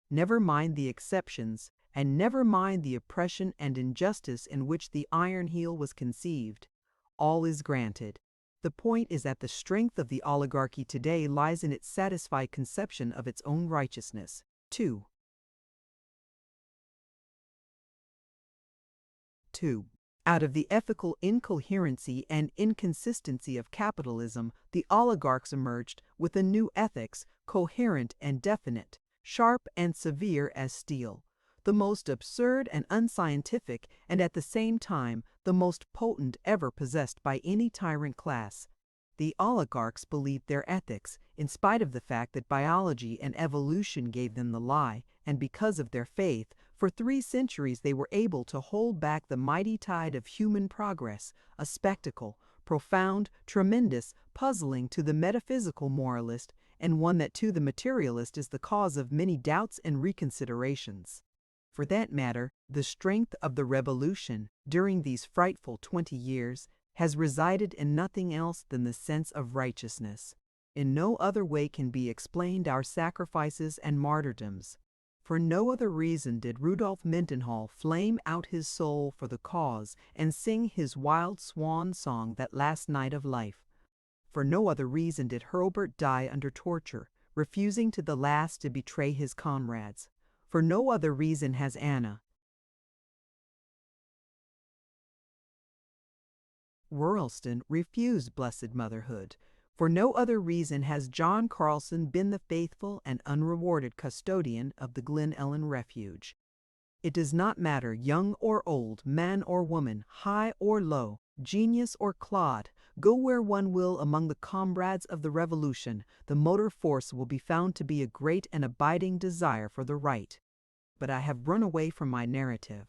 A: Never mind the exceptions, and never mind the oppression and injustice in which the Iron Heel was conceived. All is granted. The point is that the strength of the oligarchy today lies in its satisfied conception of its own righteousness. 2. Out of the ethical incoherency and inconsistency of capitalism, the oligarchs emerged with a new ethics, coherent and definite, sharp and severe as steel, the most absurd and unscientific, and at the same time the most potent ever possessed by any tyrant class. The oligarchs believed their ethics, in spite of the fact that biology and evolution gave them the lie, and because of their faith, for 3 centuries they were able to hold back the mighty tide of human progress, a spectacle, profound, tremendous, puzzling to the metaphysical moralist, and one that to the materialist is the cause of many doubts and reconsiderations. For that matter, the strength of the revolution, during these frightful 20 years, has resided in nothing else than the sense of righteousness. In no other way can be explained our sacrifices and martyrdoms. For no other reason did Rudolf Mendenhall flame out his soul for the cause and sing his wild swan song that last night of life. For no other reason did Hurlburt die under torture, refusing to the last to betray his comrades. For no other reason has Anna Royalston refused blessed motherhood. For no other reason has John Carlson been the faithful and unrewarded custodian of the Glen Ellen Refuge. It does not matter, young or old, man or woman, high or low, genius or clod, go where one will among the comrades of the Revolution, the motor force will be found to be a great and abiding desire for the right. But I have run away from my narrative.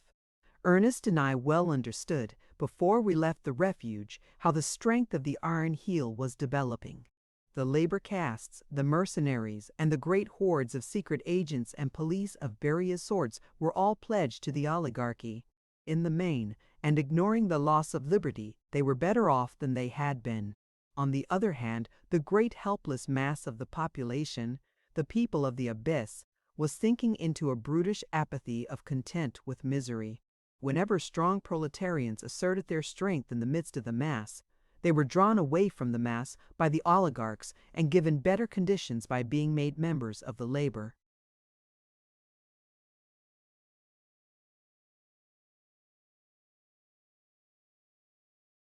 A: Ernest and I well understood, before we left the refuge, how the strength of the Iron Heel was developing. The labor castes, the mercenaries, and the great hordes of secret agents and police of various sorts were all pledged to the oligarchy. In the main, and ignoring the loss of liberty, they were better off than they had been. On the other hand, the great helpless mass of the population, the people of the abyss, was sinking into a brutish apathy of content with misery. Whenever strong proletarians asserted their strength in the midst of the mass, they were drawn away from the mass by the oligarchs and given better conditions by being made members of the labor.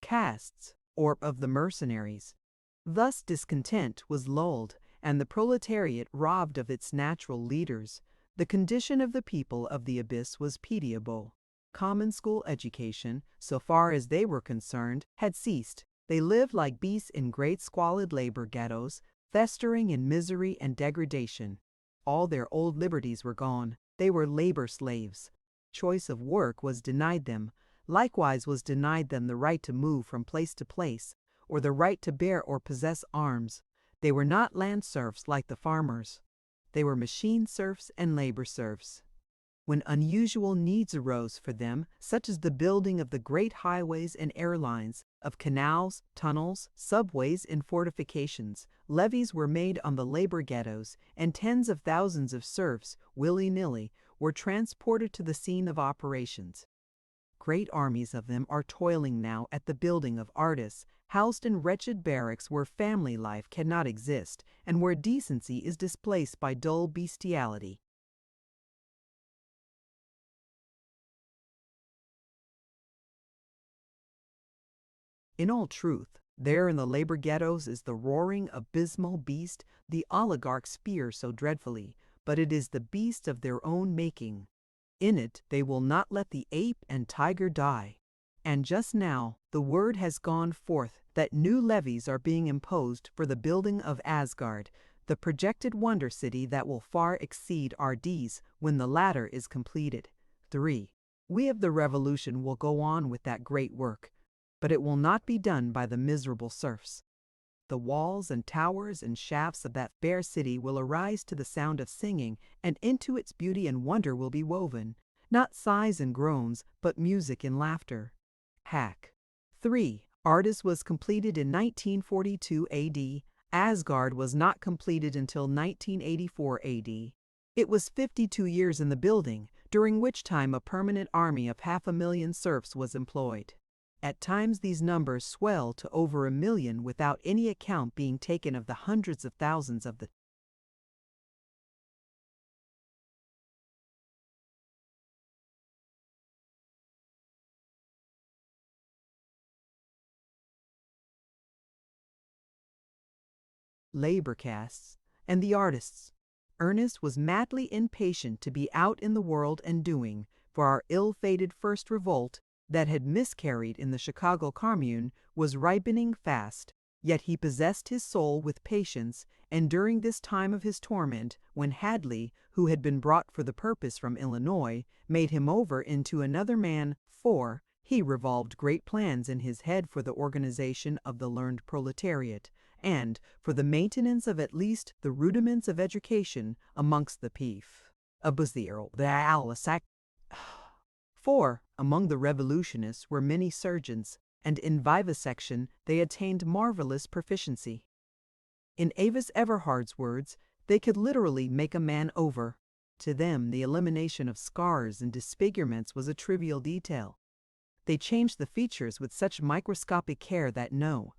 A: Castes, or of the mercenaries. Thus discontent was lulled, and the proletariat robbed of its natural leaders. The condition of the people of the abyss was pitiable. common school education, so far as they were concerned, had ceased. They lived like beasts in great squalid labor ghettos, festering in misery and degradation. All their old liberties were gone. They were labor slaves. Choice of work was denied them. Likewise was denied them the right to move from place to place, or the right to bear or possess arms. They were not land serfs like the farmers. They were machine serfs and labor serfs. When unusual needs arose for them, such as the building of the great highways and airlines, of canals, tunnels, subways, and fortifications, levies were made on the labor ghettos, and tens of thousands of serfs, willy-nilly, were transported to the scene of operations. Great armies of them are toiling now at the building of artists, housed in wretched barracks where family life cannot exist, and where decency is displaced by dull bestiality. In all truth, there in the labor ghettos is the roaring, abysmal beast the oligarchs fear so dreadfully, but it is the beast of their own making. In it they will not let the ape and tiger die. And just now the word has gone forth that new levies are being imposed for the building of Asgard, the projected wonder city that will far exceed Ardise when the latter is completed. 3. We of the revolution will go on with that great work, but it will not be done by the miserable serfs. The walls and towers and shafts of that fair city will arise to the sound of singing, and into its beauty and wonder will be woven, not sighs and groans, but music and laughter. Hack. 3. Ardis was completed in 1942 AD. Asgard was not completed until 1984 AD. It was 52 years in the building, during which time a permanent army of 500,000 serfs was employed. At times these numbers swell to over 1 million without any account being taken of the hundreds of thousands of the labor castes and the artists. Ernest was madly impatient to be out in the world and doing, for our ill-fated first revolt, that had miscarried in the Chicago Commune, was ripening fast. Yet he possessed his soul with patience, and during this time of his torment, when Hadley, who had been brought for the purpose from Illinois, made him over into another man, he revolved great plans in his head for the organization of the learned proletariat, and for the maintenance of at least the rudiments of education amongst the peef. 4. Among the revolutionists were many surgeons, and in vivisection they attained marvelous proficiency. In Avis Everhard's words, they could literally make a man over. To them, the elimination of scars and disfigurements was a trivial detail. They changed the features with such microscopic care that no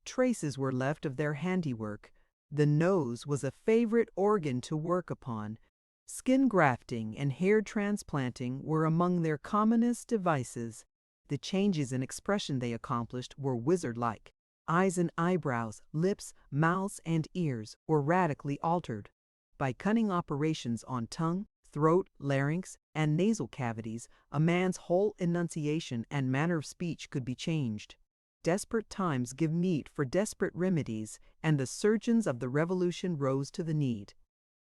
A: traces were left of their handiwork. The nose was a favorite organ to work upon. Skin grafting and hair transplanting were among their commonest devices. The changes in expression they accomplished were wizard-like. Eyes and eyebrows, lips, mouths, and ears were radically altered. By cunning operations on tongue, throat, larynx, and nasal cavities, a man's whole enunciation and manner of speech could be changed. Desperate times give meat for desperate remedies, and the surgeons of the Revolution rose to the need.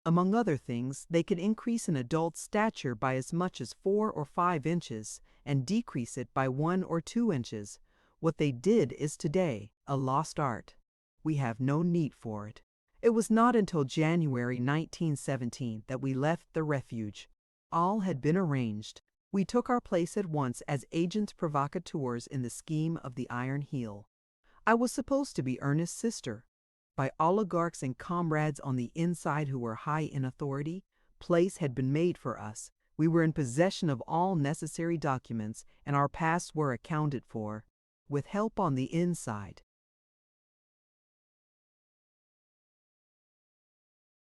A: Among other things, they could increase an adult's stature by as much as 4 or 5 inches, and decrease it by 1 or 2 inches. What they did is today a lost art. We have no need for it. It was not until January 1917 that we left the refuge. All had been arranged. We took our place at once as agents provocateurs in the scheme of the Iron Heel. I was supposed to be Ernest's sister. By oligarchs and comrades on the inside who were high in authority, place had been made for us. We were in possession of all necessary documents, and our pasts were accounted for. With help on the inside.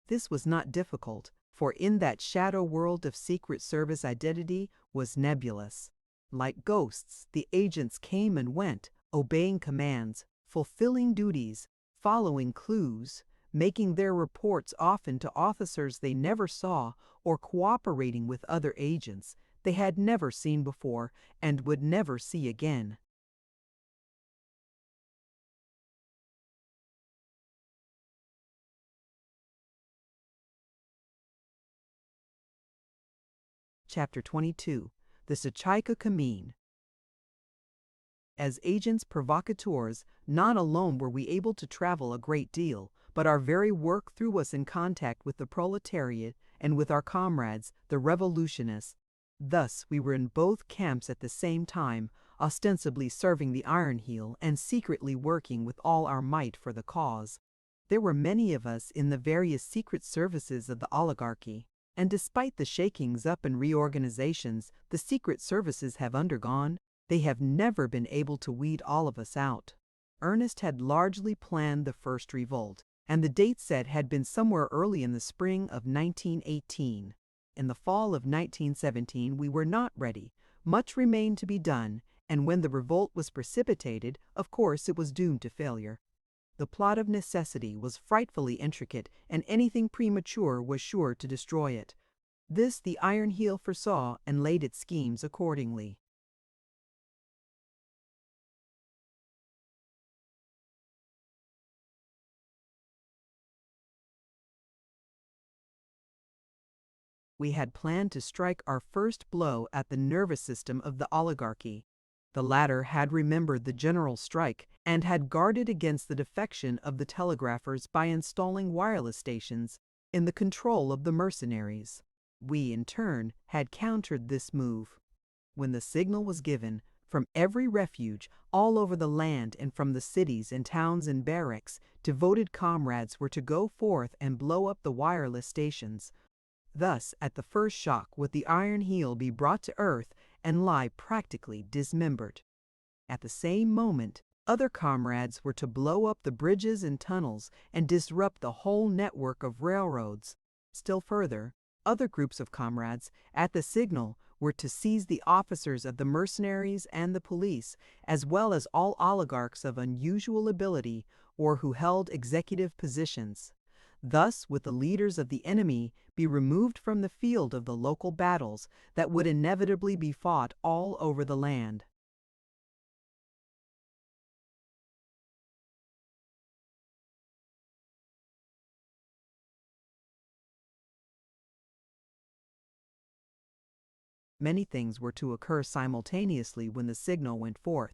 A: This was not difficult, for in that shadow world of Secret Service identity was nebulous. Like ghosts, the agents came and went, obeying commands, fulfilling duties, following clues, making their reports often to officers they never saw or cooperating with other agents they had never seen before and would never see again. Chapter 22. The Sachika Kameen. As agents provocateurs, not alone were we able to travel a great deal, but our very work threw us in contact with the proletariat and with our comrades, the revolutionists. Thus, we were in both camps at the same time, ostensibly serving the Iron Heel and secretly working with all our might for the cause. There were many of us in the various secret services of the oligarchy, and despite the shakings up and reorganizations the secret services have undergone, they have never been able to weed all of us out. Ernest had largely planned the first revolt, and the date set had been somewhere early in the spring of 1918. In the fall of 1917 we were not ready. Much remained to be done, and when the revolt was precipitated, of course it was doomed to failure. The plot of necessity was frightfully intricate, and anything premature was sure to destroy it. This the Iron Heel foresaw and laid its schemes accordingly. We had planned to strike our first blow at the nervous system of the oligarchy. The latter had remembered the general strike and had guarded against the defection of the telegraphers by installing wireless stations in the control of the mercenaries. We, in turn, had countered this move. When the signal was given, from every refuge, all over the land and from the cities and towns and barracks, devoted comrades were to go forth and blow up the wireless stations. Thus, at the first shock would the Iron Heel be brought to earth and lie practically dismembered. At the same moment, other comrades were to blow up the bridges and tunnels and disrupt the whole network of railroads. Still further, other groups of comrades, at the signal, were to seize the officers of the mercenaries and the police, as well as all oligarchs of unusual ability or who held executive positions. Thus would the leaders of the enemy be removed from the field of the local battles that would inevitably be fought all over the land. Many things were to occur simultaneously when the signal went forth.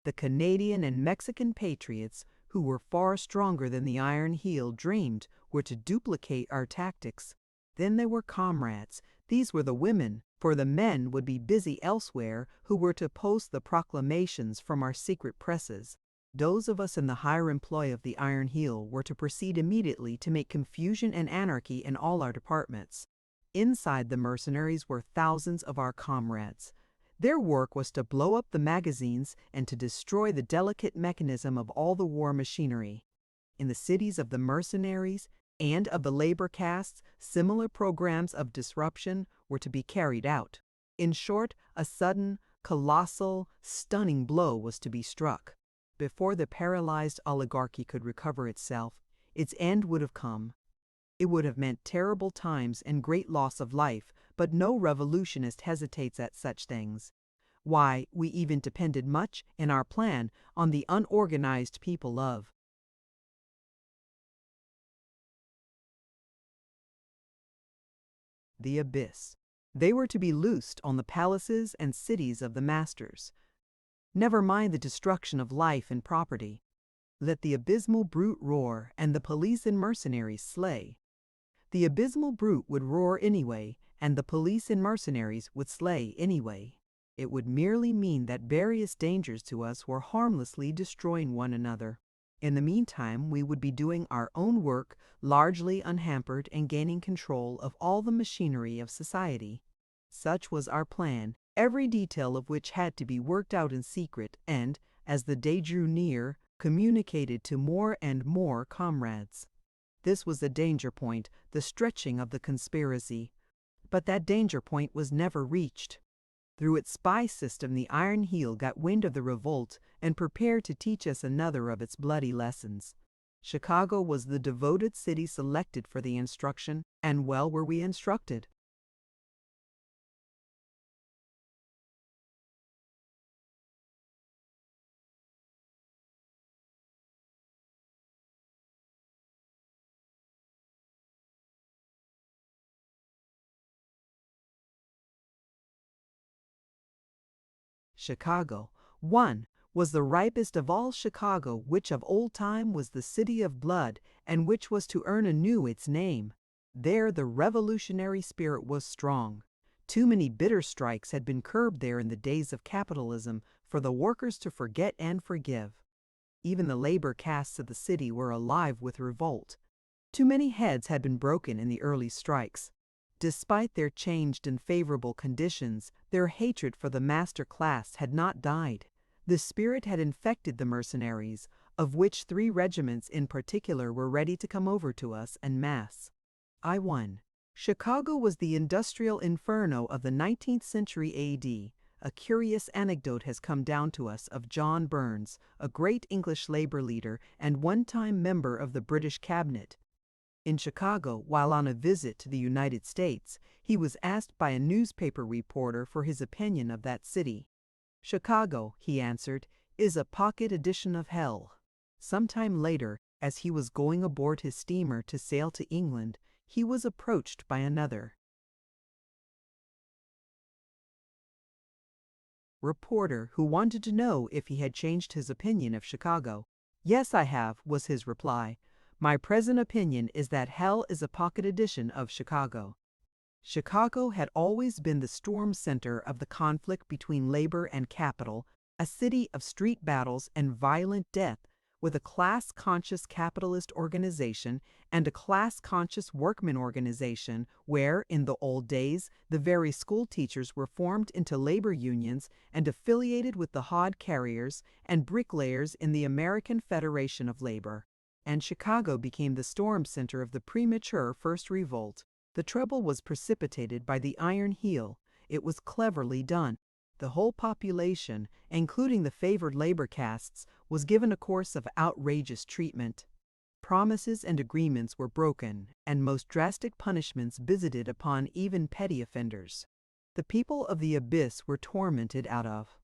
A: The Canadian and Mexican patriots, who were far stronger than the Iron Heel dreamed, were to duplicate our tactics. Then there were comrades. These were the women, for the men would be busy elsewhere, who were to post the proclamations from our secret presses. Those of us in the higher employ of the Iron Heel were to proceed immediately to make confusion and anarchy in all our departments. Inside the mercenaries were thousands of our comrades. Their work was to blow up the magazines and to destroy the delicate mechanism of all the war machinery. In the cities of the mercenaries and of the labor castes, similar programs of disruption were to be carried out. In short, a sudden, colossal, stunning blow was to be struck. Before the paralyzed oligarchy could recover itself, its end would have come. It would have meant terrible times and great loss of life, but no revolutionist hesitates at such things. Why, we even depended much, in our plan, on the unorganized people of the abyss. They were to be loosed on the palaces and cities of the masters. Never mind the destruction of life and property. Let the abysmal brute roar, and the police and mercenaries slay. The abysmal brute would roar anyway, and the police and mercenaries would slay anyway. It would merely mean that various dangers to us were harmlessly destroying one another. In the meantime, we would be doing our own work, largely unhampered, and gaining control of all the machinery of society. Such was our plan, every detail of which had to be worked out in secret and, as the day drew near, communicated to more and more comrades. This was the danger point, the stretching of the conspiracy. But that danger point was never reached. Through its spy system, the Iron Heel got wind of the revolt and prepared to teach us another of its bloody lessons. Chicago was the devoted city selected for the instruction, and well were we instructed. Chicago, one, was the ripest of all Chicago, which of old time was the city of blood, and which was to earn anew its name. There the revolutionary spirit was strong. Too many bitter strikes had been curbed there in the days of capitalism for the workers to forget and forgive. Even the labor castes of the city were alive with revolt. Too many heads had been broken in the early strikes. Despite their changed and favorable conditions, their hatred for the master class had not died. The spirit had infected the mercenaries, of which 3 regiments in particular were ready to come over to us en masse. I-1. Chicago was the industrial inferno of the 19th century A.D. A curious anecdote has come down to us of John Burns, a great English labor leader and one-time member of the British cabinet. In Chicago, while on a visit to the United States, he was asked by a newspaper reporter for his opinion of that city. "Chicago," he answered, "is a pocket edition of hell." Sometime later, as he was going aboard his steamer to sail to England, he was approached by another reporter who wanted to know if he had changed his opinion of Chicago. "Yes, I have," was his reply. "My present opinion is that hell is a pocket edition of Chicago." Chicago had always been the storm center of the conflict between labor and capital, a city of street battles and violent death, with a class-conscious capitalist organization and a class-conscious workman organization where, in the old days, the very school teachers were formed into labor unions and affiliated with the hod carriers and bricklayers in the American Federation of Labor. And Chicago became the storm center of the premature First Revolt. The trouble was precipitated by the Iron Heel. It was cleverly done. The whole population, including the favored labor castes, was given a course of outrageous treatment. Promises and agreements were broken, and most drastic punishments visited upon even petty offenders. The people of the abyss were tormented out of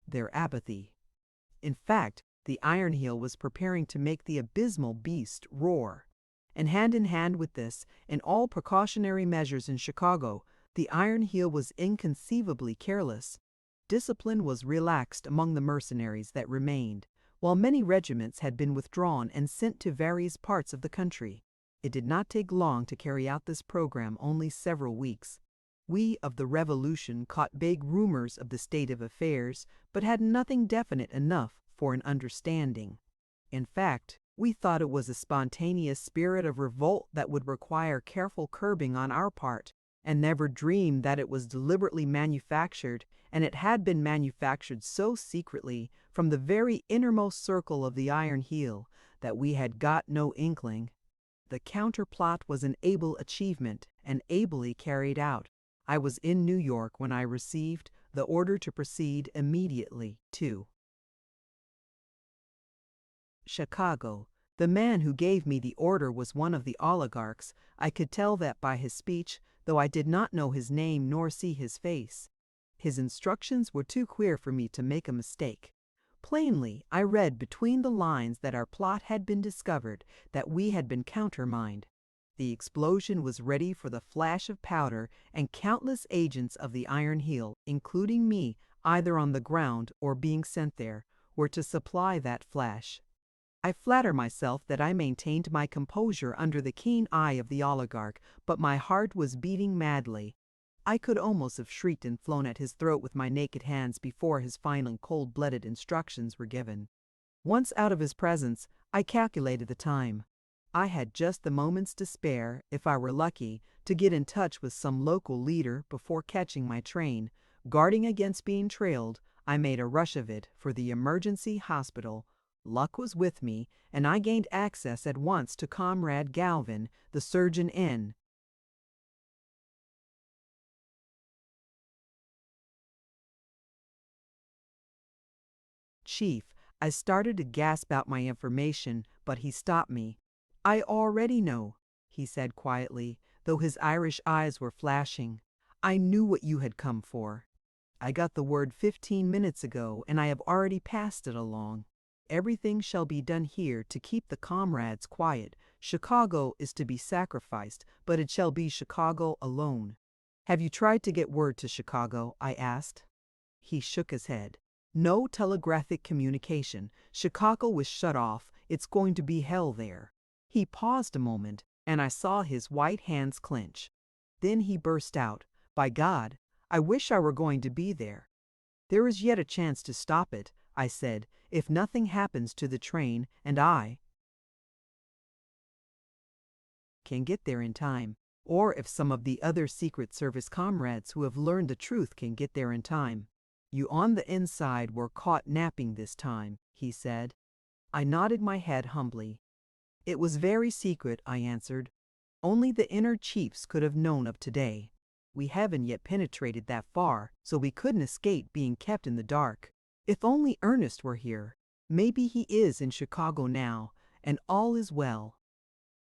A: their apathy. In fact, the Iron Heel was preparing to make the abysmal beast roar. And hand in hand with this, in all precautionary measures in Chicago, the Iron Heel was inconceivably careless. Discipline was relaxed among the mercenaries that remained, while many regiments had been withdrawn and sent to various parts of the country. It did not take long to carry out this program, only several weeks. We of the Revolution caught vague rumors of the state of affairs, but had nothing definite enough for an understanding. In fact, we thought it was a spontaneous spirit of revolt that would require careful curbing on our part, and never dreamed that it was deliberately manufactured, and it had been manufactured so secretly from the very innermost circle of the Iron Heel that we had got no inkling. The counterplot was an able achievement, and ably carried out. I was in New York when I received the order to proceed immediately to Chicago. The man who gave me the order was one of the oligarchs. I could tell that by his speech, though I did not know his name nor see his face. His instructions were too queer for me to make a mistake. Plainly, I read between the lines that our plot had been discovered, that we had been countermined. The explosion was ready for the flash of powder, and countless agents of the Iron Heel, including me, either on the ground or being sent there, were to supply that flash. I flatter myself that I maintained my composure under the keen eye of the oligarch, but my heart was beating madly. I could almost have shrieked and flown at his throat with my naked hands before his final cold-blooded instructions were given. Once out of his presence, I calculated the time. I had just the moments to spare, if I were lucky, to get in touch with some local leader before catching my train. Guarding against being trailed, I made a rush of it for the emergency hospital. Luck was with me, and I gained access at once to Comrade Galvin, the surgeon in "Chief," I started to gasp out my information, but he stopped me. "I already know," he said quietly, though his Irish eyes were flashing. "I knew what you had come for. I got the word 15 minutes ago, and I have already passed it along. Everything shall be done here to keep the comrades quiet. Chicago is to be sacrificed, but it shall be Chicago alone." "Have you tried to get word to Chicago?" I asked. He shook his head. "No telegraphic communication. Chicago was shut off. It's going to be hell there." He paused a moment, and I saw his white hands clench. Then he burst out, "By God, I wish I were going to be there." "There is yet a chance to stop it," I said, "if nothing happens to the train, and I can get there in time. Or if some of the other Secret Service comrades who have learned the truth can get there in time." "You on the inside were caught napping this time," he said. I nodded my head humbly. "It was very secret," I answered. "Only the inner chiefs could have known of today. We haven't yet penetrated that far, so we couldn't escape being kept in the dark. If only Ernest were here. Maybe he is in Chicago now, and all is well."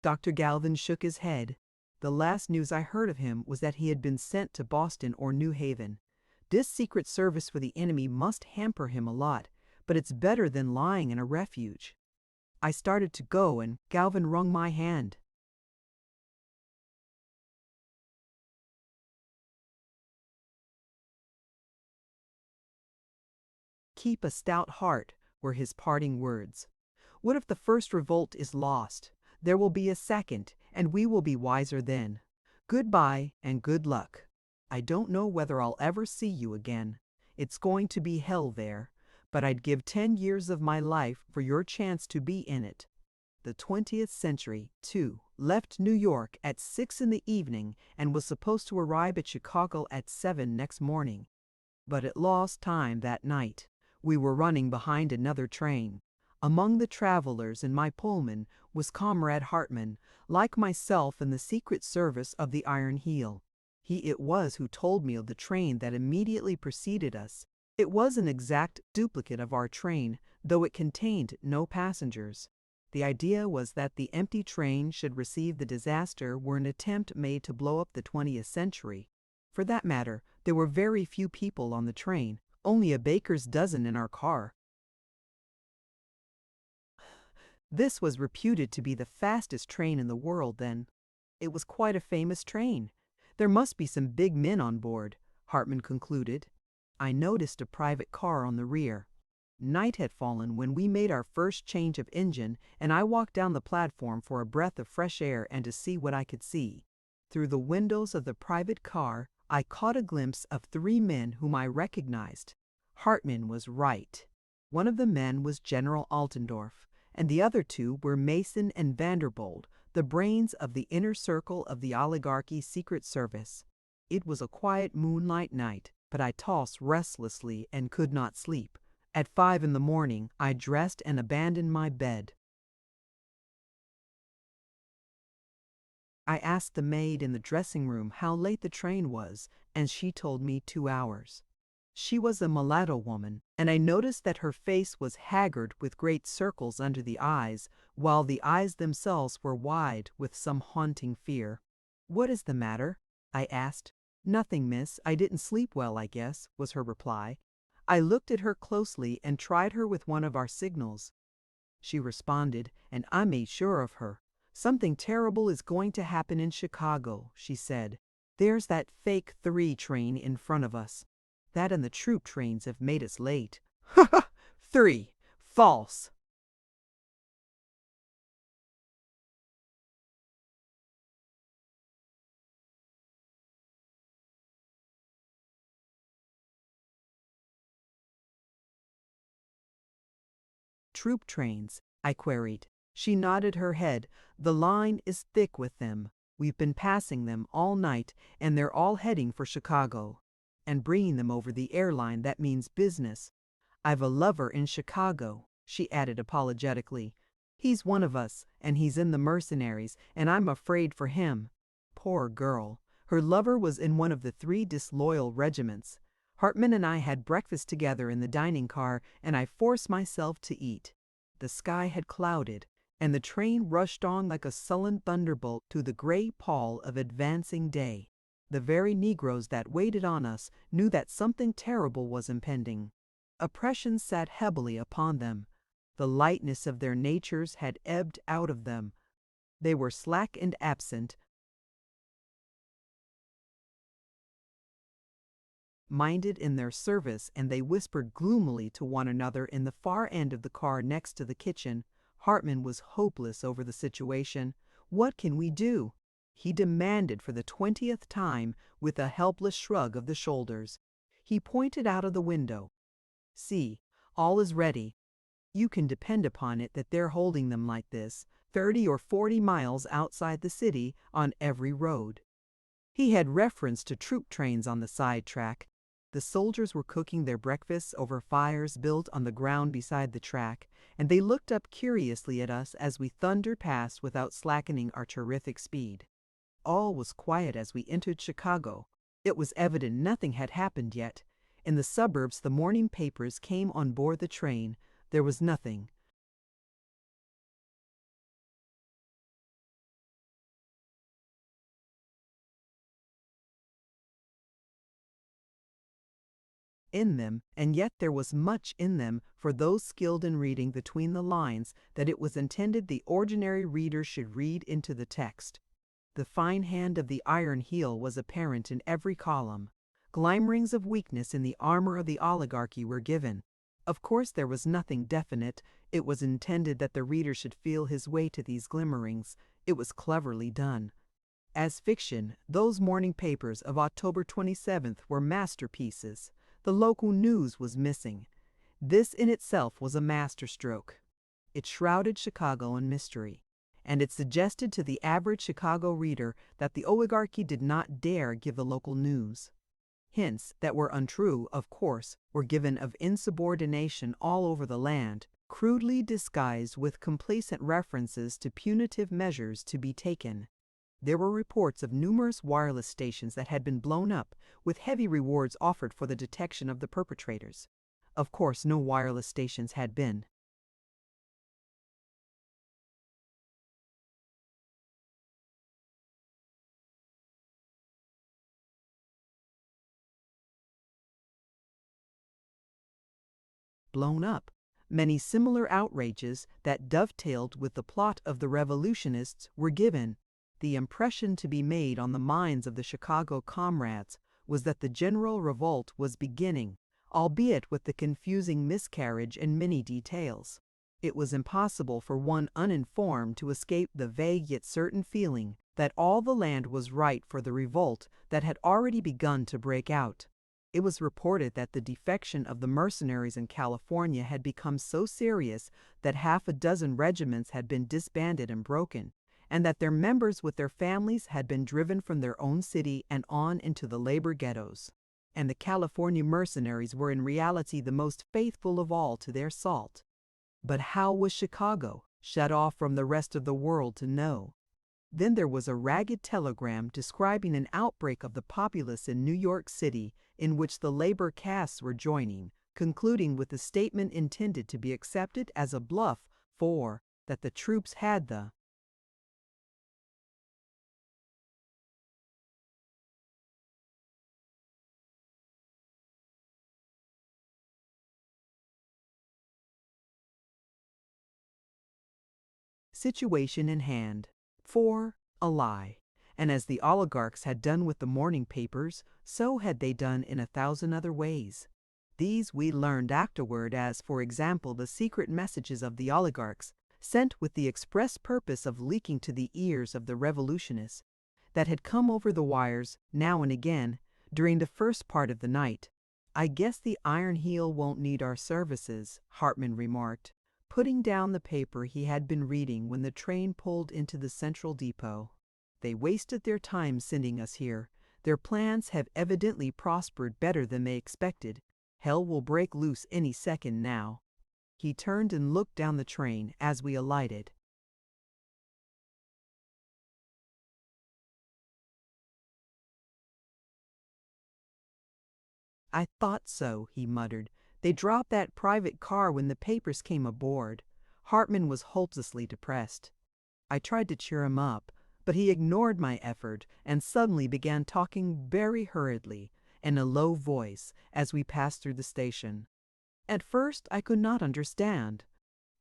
A: Dr. Galvin shook his head. "The last news I heard of him was that he had been sent to Boston or New Haven. This Secret Service for the enemy must hamper him a lot, but it's better than lying in a refuge." I started to go, and Galvin wrung my hand. "Keep a stout heart," were his parting words. "What if the first revolt is lost? There will be a second, and we will be wiser then. Goodbye and good luck. I don't know whether I'll ever see you again. It's going to be hell there, but I'd give 10 years of my life for your chance to be in it." The 20th Century, too, left New York at 6 in the evening and was supposed to arrive at Chicago at 7 next morning. But it lost time that night. We were running behind another train. Among the travelers in my Pullman was Comrade Hartman, like myself in the Secret Service of the Iron Heel. He it was who told me of the train that immediately preceded us. It was an exact duplicate of our train, though it contained no passengers. The idea was that the empty train should receive the disaster were an attempt made to blow up the 20th century. For that matter, there were very few people on the train, only a baker's dozen in our car. This was reputed to be the fastest train in the world then. It was quite a famous train. There must be some big men on board, Hartman concluded. I noticed a private car on the rear. Night had fallen when we made our first change of engine, and I walked down the platform for a breath of fresh air and to see what I could see. Through the windows of the private car, I caught a glimpse of 3 men whom I recognized. Hartman was right. One of the men was General Altendorf, and the other 2 were Mason and Vanderbold, the brains of the inner circle of the oligarchy Secret Service. It was a quiet moonlight night, but I tossed restlessly and could not sleep. At 5 in the morning, I dressed and abandoned my bed. I asked the maid in the dressing room how late the train was, and she told me 2 hours. She was a mulatto woman, and I noticed that her face was haggard with great circles under the eyes, while the eyes themselves were wide with some haunting fear. "What is the matter?" I asked. "Nothing, miss. I didn't sleep well, I guess," was her reply. I looked at her closely and tried her with one of our signals. She responded, and I made sure of her. "Something terrible is going to happen in Chicago," she said. "There's that fake 3 train in front of us. That and the troop trains have made us late." "Ha ha! 3! False!" "Troop trains?" I queried. She nodded her head. "The line is thick with them. We've been passing them all night, and they're all heading for Chicago. And bringing them over the airline, that means business. I've a lover in Chicago," she added apologetically. "He's one of us, and he's in the mercenaries, and I'm afraid for him." Poor girl. Her lover was in one of the 3 disloyal regiments. Hartman and I had breakfast together in the dining car, and I forced myself to eat. The sky had clouded, and the train rushed on like a sullen thunderbolt through the gray pall of advancing day. The very Negroes that waited on us knew that something terrible was impending. Oppression sat heavily upon them. The lightness of their natures had ebbed out of them. They were slack and absent, minded in their service, and they whispered gloomily to one another in the far end of the car next to the kitchen. Hartman was hopeless over the situation. "What can we do?" he demanded for the 20th time, with a helpless shrug of the shoulders. He pointed out of the window. "See, all is ready. You can depend upon it that they're holding them like this, 30 or 40 miles outside the city, on every road." He had reference to troop trains on the side track. The soldiers were cooking their breakfasts over fires built on the ground beside the track, and they looked up curiously at us as we thundered past without slackening our terrific speed. All was quiet as we entered Chicago. It was evident nothing had happened yet. In the suburbs, the morning papers came on board the train. There was nothing. In them, and yet there was much in them for those skilled in reading between the lines that it was intended the ordinary reader should read into the text. The fine hand of the iron heel was apparent in every column. Glimmerings of weakness in the armor of the oligarchy were given. Of course there was nothing definite. It was intended that the reader should feel his way to these glimmerings. It was cleverly done. As fiction, those morning papers of October 27th were masterpieces. The local news was missing. This in itself was a masterstroke. It shrouded Chicago in mystery, and it suggested to the average Chicago reader that the oligarchy did not dare give the local news. Hints that were untrue, of course, were given of insubordination all over the land, crudely disguised with complacent references to punitive measures to be taken. There were reports of numerous wireless stations that had been blown up, with heavy rewards offered for the detection of the perpetrators. Of course, no wireless stations had been. Blown up. Many similar outrages that dovetailed with the plot of the revolutionists were given. The impression to be made on the minds of the Chicago comrades was that the general revolt was beginning, albeit with the confusing miscarriage in many details. It was impossible for one uninformed to escape the vague yet certain feeling that all the land was ripe for the revolt that had already begun to break out. It was reported that the defection of the mercenaries in California had become so serious that half a dozen regiments had been disbanded and broken, and that their members with their families had been driven from their own city and on into the labor ghettos. And the California mercenaries were in reality the most faithful of all to their salt. But how was Chicago, shut off from the rest of the world, to know? Then there was a ragged telegram describing an outbreak of the populace in New York City, in which the labor castes were joining, concluding with a statement intended to be accepted as a bluff for that the troops had the situation in hand. For a lie. And as the oligarchs had done with the morning papers, so had they done in 1,000 other ways. These we learned afterward as, for example, the secret messages of the oligarchs, sent with the express purpose of leaking to the ears of the revolutionists, that had come over the wires, now and again, during the first part of the night. "I guess the Iron Heel won't need our services," Hartman remarked, putting down the paper he had been reading when the train pulled into the central depot. "They wasted their time sending us here. Their plans have evidently prospered better than they expected. Hell will break loose any second now." He turned and looked down the train as we alighted. "I thought so," he muttered. "They dropped that private car when the papers came aboard." Hartman was hopelessly depressed. I tried to cheer him up, but he ignored my effort and suddenly began talking very hurriedly, in a low voice, as we passed through the station. At first I could not understand.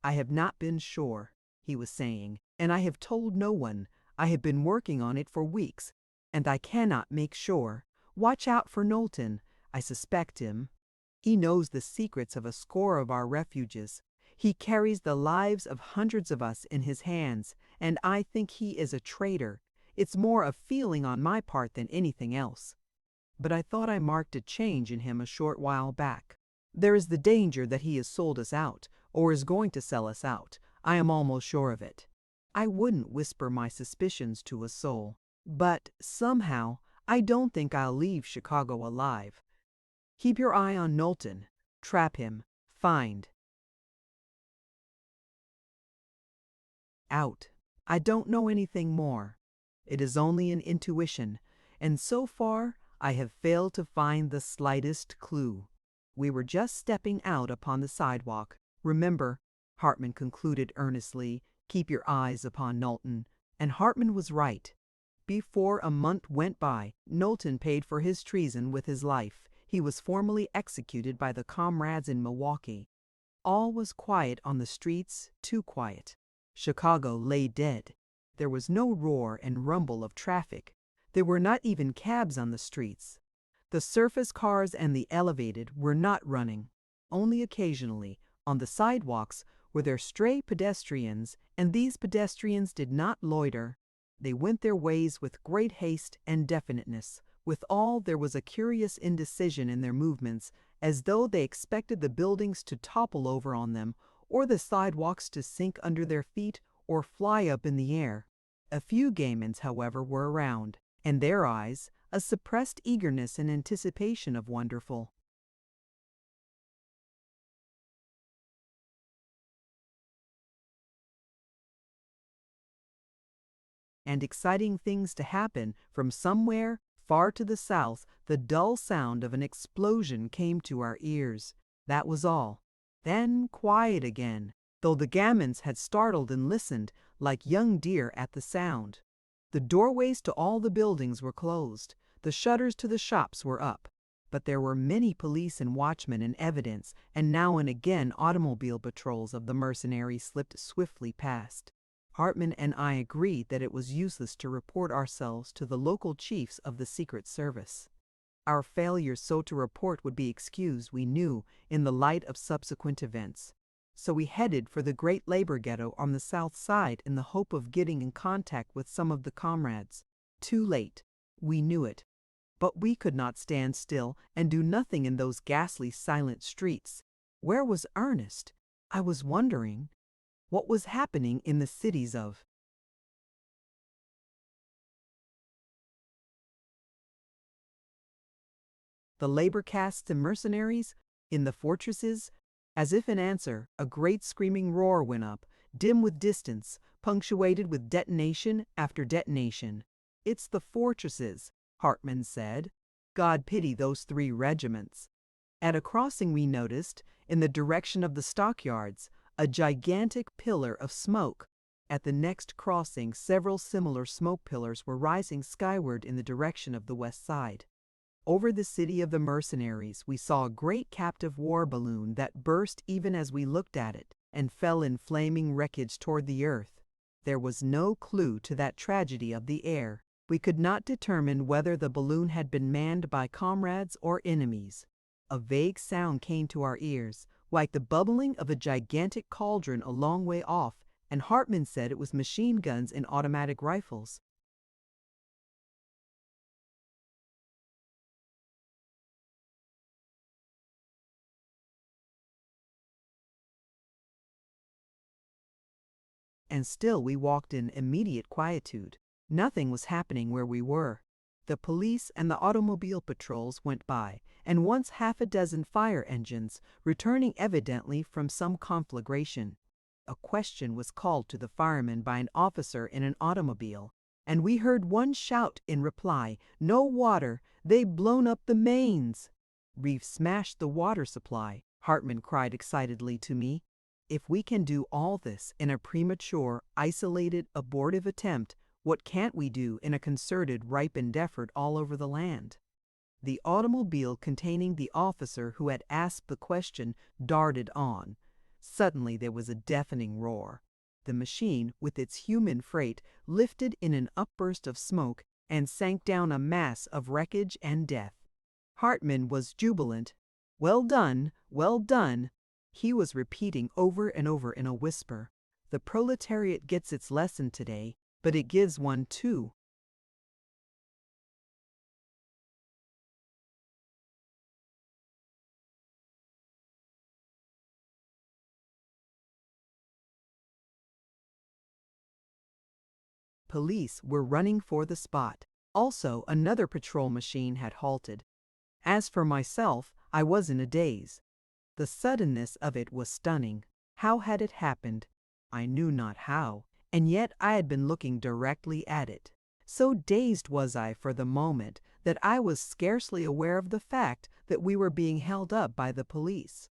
A: "I have not been sure," he was saying, "and I have told no one. I have been working on it for weeks, and I cannot make sure. Watch out for Knowlton. I suspect him. He knows the secrets of a score of our refuges. He carries the lives of hundreds of us in his hands, and I think he is a traitor. It's more a feeling on my part than anything else. But I thought I marked a change in him a short while back. There is the danger that he has sold us out, or is going to sell us out. I am almost sure of it. I wouldn't whisper my suspicions to a soul, but somehow I don't think I'll leave Chicago alive. Keep your eye on Knowlton. Trap him. Find out. I don't know anything more. It is only an intuition, and so far I have failed to find the slightest clue." We were just stepping out upon the sidewalk. "Remember," Hartman concluded earnestly, "keep your eyes upon Knowlton." And Hartman was right. Before a month went by, Knowlton paid for his treason with his life. He was formally executed by the comrades in Milwaukee. All was quiet on the streets, too quiet. Chicago lay dead. There was no roar and rumble of traffic. There were not even cabs on the streets. The surface cars and the elevated were not running. Only occasionally, on the sidewalks, were there stray pedestrians, and these pedestrians did not loiter. They went their ways with great haste and definiteness. Withal, there was a curious indecision in their movements, as though they expected the buildings to topple over on them, or the sidewalks to sink under their feet or fly up in the air. A few Gaymans, however, were around, and their eyes, a suppressed eagerness and anticipation of wonderful and exciting things to happen. From somewhere far to the south, the dull sound of an explosion came to our ears. That was all. Then quiet again, though the gamins had startled and listened like young deer at the sound. The doorways to all the buildings were closed. The shutters to the shops were up. But there were many police and watchmen in evidence, and now and again automobile patrols of the mercenaries slipped swiftly past. Hartman and I agreed that it was useless to report ourselves to the local chiefs of the Secret Service. Our failure so to report would be excused, we knew, in the light of subsequent events. So we headed for the great labor ghetto on the south side in the hope of getting in contact with some of the comrades. Too late. We knew it. But we could not stand still and do nothing in those ghastly silent streets. Where was Ernest? I was wondering. What was happening in the cities of the labor castes and mercenaries? In the fortresses? As if in answer, a great screaming roar went up, dim with distance, punctuated with detonation after detonation. "It's the fortresses," Hartman said. "God pity those 3 regiments." At a crossing we noticed, in the direction of the stockyards, a gigantic pillar of smoke. At the next crossing, several similar smoke pillars were rising skyward in the direction of the west side. Over the city of the mercenaries, we saw a great captive war balloon that burst even as we looked at it, and fell in flaming wreckage toward the earth. There was no clue to that tragedy of the air. We could not determine whether the balloon had been manned by comrades or enemies. A vague sound came to our ears, like the bubbling of a gigantic cauldron a long way off, and Hartman said it was machine guns and automatic rifles. And still we walked in immediate quietude. Nothing was happening where we were. The police and the automobile patrols went by, and once half a dozen fire engines, returning evidently from some conflagration. A question was called to the firemen by an officer in an automobile, and we heard one shout in reply, "No water, they've blown up the mains." We've smashed the water supply, Hartman cried excitedly to me. If we can do all this in a premature, isolated, abortive attempt, what can't we do in a concerted, ripened effort all over the land? The automobile containing the officer who had asked the question darted on. Suddenly there was a deafening roar. The machine, with its human freight, lifted in an upburst of smoke and sank down a mass of wreckage and death. Hartman was jubilant. "Well done, well done," he was repeating over and over in a whisper. "The proletariat gets its lesson today, but it gives one too." Police were running for the spot. Also, another patrol machine had halted. As for myself, I was in a daze. The suddenness of it was stunning. How had it happened? I knew not how, and yet I had been looking directly at it. So dazed was I for the moment that I was scarcely aware of the fact that we were being held up by the police.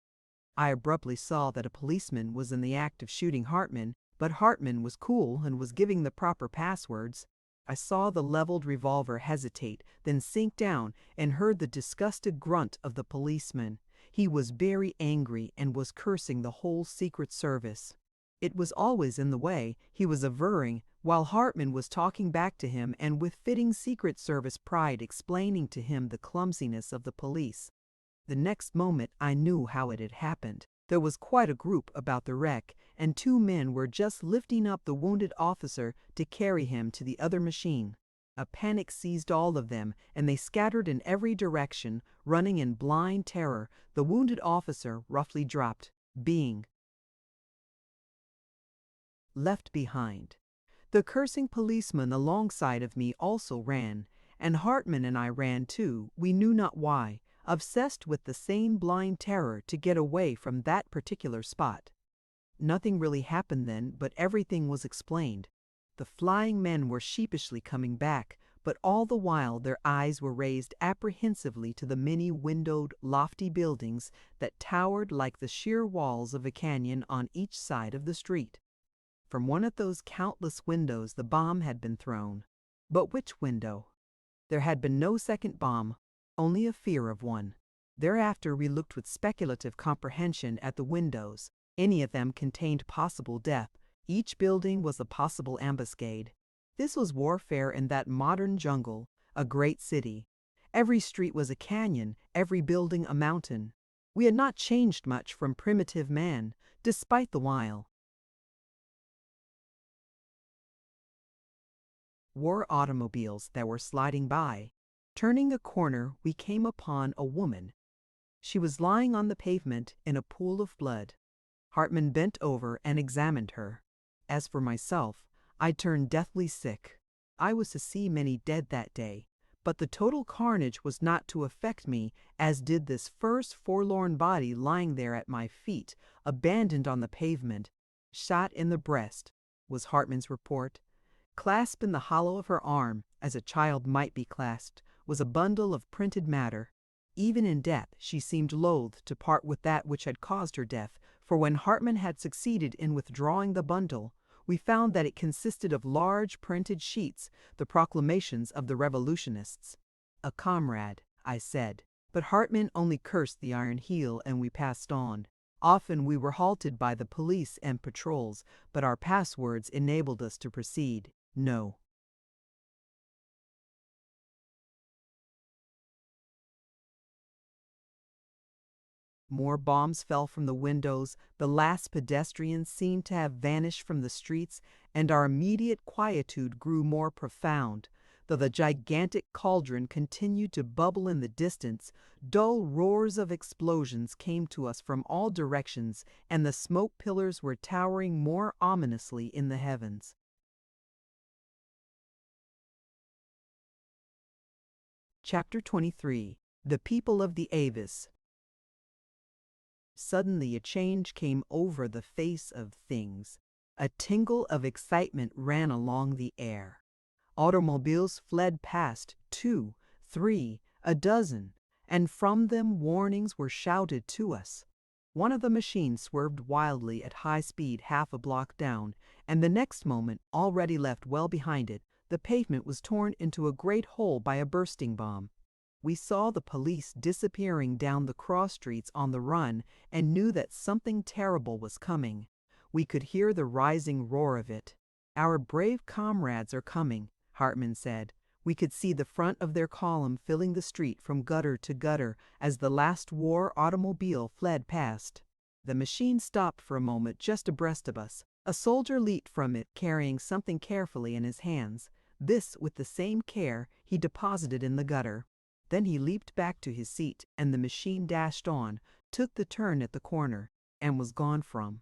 A: I abruptly saw that a policeman was in the act of shooting Hartman, but Hartman was cool and was giving the proper passwords. I saw the leveled revolver hesitate, then sink down, and heard the disgusted grunt of the policeman. He was very angry and was cursing the whole Secret Service. It was always in the way, he was averring, while Hartman was talking back to him and with fitting Secret Service pride explaining to him the clumsiness of the police. The next moment I knew how it had happened. There was quite a group about the wreck, and two men were just lifting up the wounded officer to carry him to the other machine. A panic seized all of them, and they scattered in every direction, running in blind terror. The wounded officer roughly dropped, being left behind. The cursing policeman alongside of me also ran, and Hartman and I ran too, we knew not why, obsessed with the same blind terror to get away from that particular spot. Nothing really happened then, but everything was explained. The flying men were sheepishly coming back, but all the while their eyes were raised apprehensively to the many-windowed, lofty buildings that towered like the sheer walls of a canyon on each side of the street. From one of those countless windows the bomb had been thrown. But which window? There had been no second bomb, only a fear of one. Thereafter we looked with speculative comprehension at the windows. Any of them contained possible death. Each building was a possible ambuscade. This was warfare in that modern jungle, a great city. Every street was a canyon, every building a mountain. We had not changed much from primitive man, despite the while. War automobiles that were sliding by. Turning a corner, we came upon a woman. She was lying on the pavement in a pool of blood. Hartman bent over and examined her. As for myself, I turned deathly sick. I was to see many dead that day, but the total carnage was not to affect me, as did this first forlorn body lying there at my feet, abandoned on the pavement. "Shot in the breast," was Hartman's report. Clasped in the hollow of her arm, as a child might be clasped, was a bundle of printed matter. Even in death she seemed loath to part with that which had caused her death, for when Hartman had succeeded in withdrawing the bundle, we found that it consisted of large printed sheets, the proclamations of the revolutionists. "A comrade," I said, but Hartman only cursed the iron heel, and we passed on. Often we were halted by the police and patrols, but our passwords enabled us to proceed. No. More bombs fell from the windows, the last pedestrians seemed to have vanished from the streets, and our immediate quietude grew more profound. Though the gigantic cauldron continued to bubble in the distance, dull roars of explosions came to us from all directions, and the smoke pillars were towering more ominously in the heavens. Chapter 23. The People of the Avis. Suddenly a change came over the face of things. A tingle of excitement ran along the air. Automobiles fled past, 2, 3, a dozen, and from them warnings were shouted to us. One of the machines swerved wildly at high speed half a block down, and the next moment, already left well behind it, the pavement was torn into a great hole by a bursting bomb. We saw the police disappearing down the cross streets on the run and knew that something terrible was coming. We could hear the rising roar of it. "Our brave comrades are coming," Hartman said. We could see the front of their column filling the street from gutter to gutter as the last war automobile fled past. The machine stopped for a moment just abreast of us. A soldier leaped from it carrying something carefully in his hands. This, with the same care, he deposited in the gutter. Then he leaped back to his seat, and the machine dashed on, took the turn at the corner, and was gone from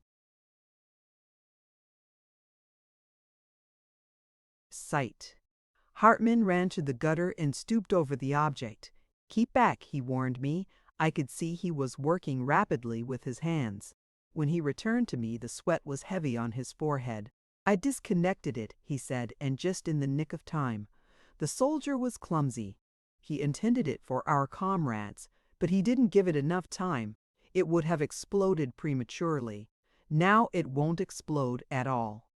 A: sight. Hartman ran to the gutter and stooped over the object. "Keep back," he warned me. I could see he was working rapidly with his hands. When he returned to me, the sweat was heavy on his forehead. "I disconnected it," he said, and just in the nick of time. The soldier was clumsy. He intended it for our comrades, but he didn't give it enough time. It would have exploded prematurely. Now it won't explode at all.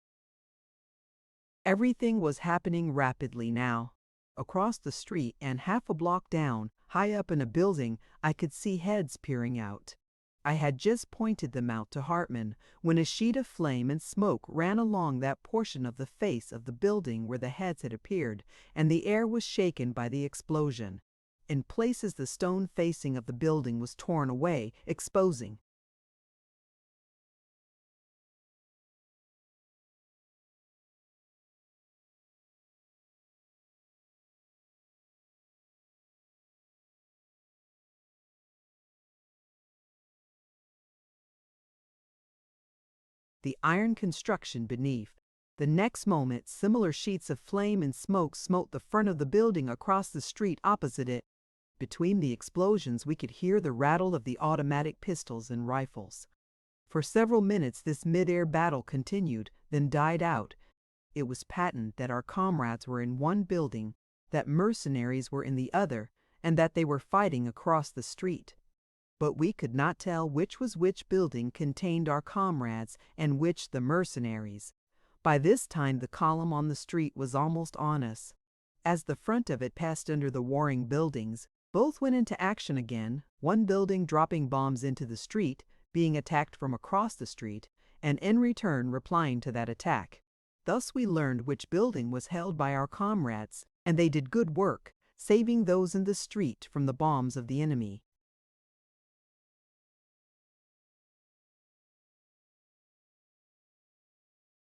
A: Everything was happening rapidly now. Across the street and half a block down, high up in a building, I could see heads peering out. I had just pointed them out to Hartman when a sheet of flame and smoke ran along that portion of the face of the building where the heads had appeared, and the air was shaken by the explosion. In places, the stone facing of the building was torn away, exposing the iron construction beneath. The next moment, similar sheets of flame and smoke smote the front of the building across the street opposite it. Between the explosions, we could hear the rattle of the automatic pistols and rifles. For several minutes, this mid-air battle continued, then died out. It was patent that our comrades were in one building, that mercenaries were in the other, and that they were fighting across the street. But we could not tell which was which building contained our comrades and which the mercenaries. By this time the column on the street was almost on us. As the front of it passed under the warring buildings, both went into action again, one building dropping bombs into the street, being attacked from across the street, and in return replying to that attack. Thus we learned which building was held by our comrades, and they did good work, saving those in the street from the bombs of the enemy.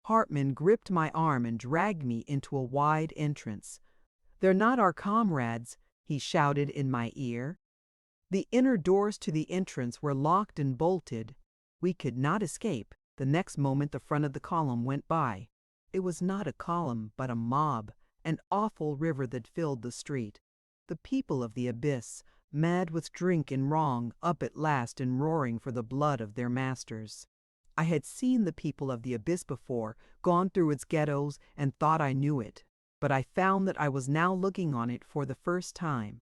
A: Hartman gripped my arm and dragged me into a wide entrance. "They're not our comrades," he shouted in my ear. The inner doors to the entrance were locked and bolted. We could not escape. The next moment the front of the column went by. It was not a column, but a mob, an awful river that filled the street. The people of the abyss, mad with drink and wrong, up at last and roaring for the blood of their masters. I had seen the people of the abyss before, gone through its ghettos, and thought I knew it. But I found that I was now looking on it for the first time.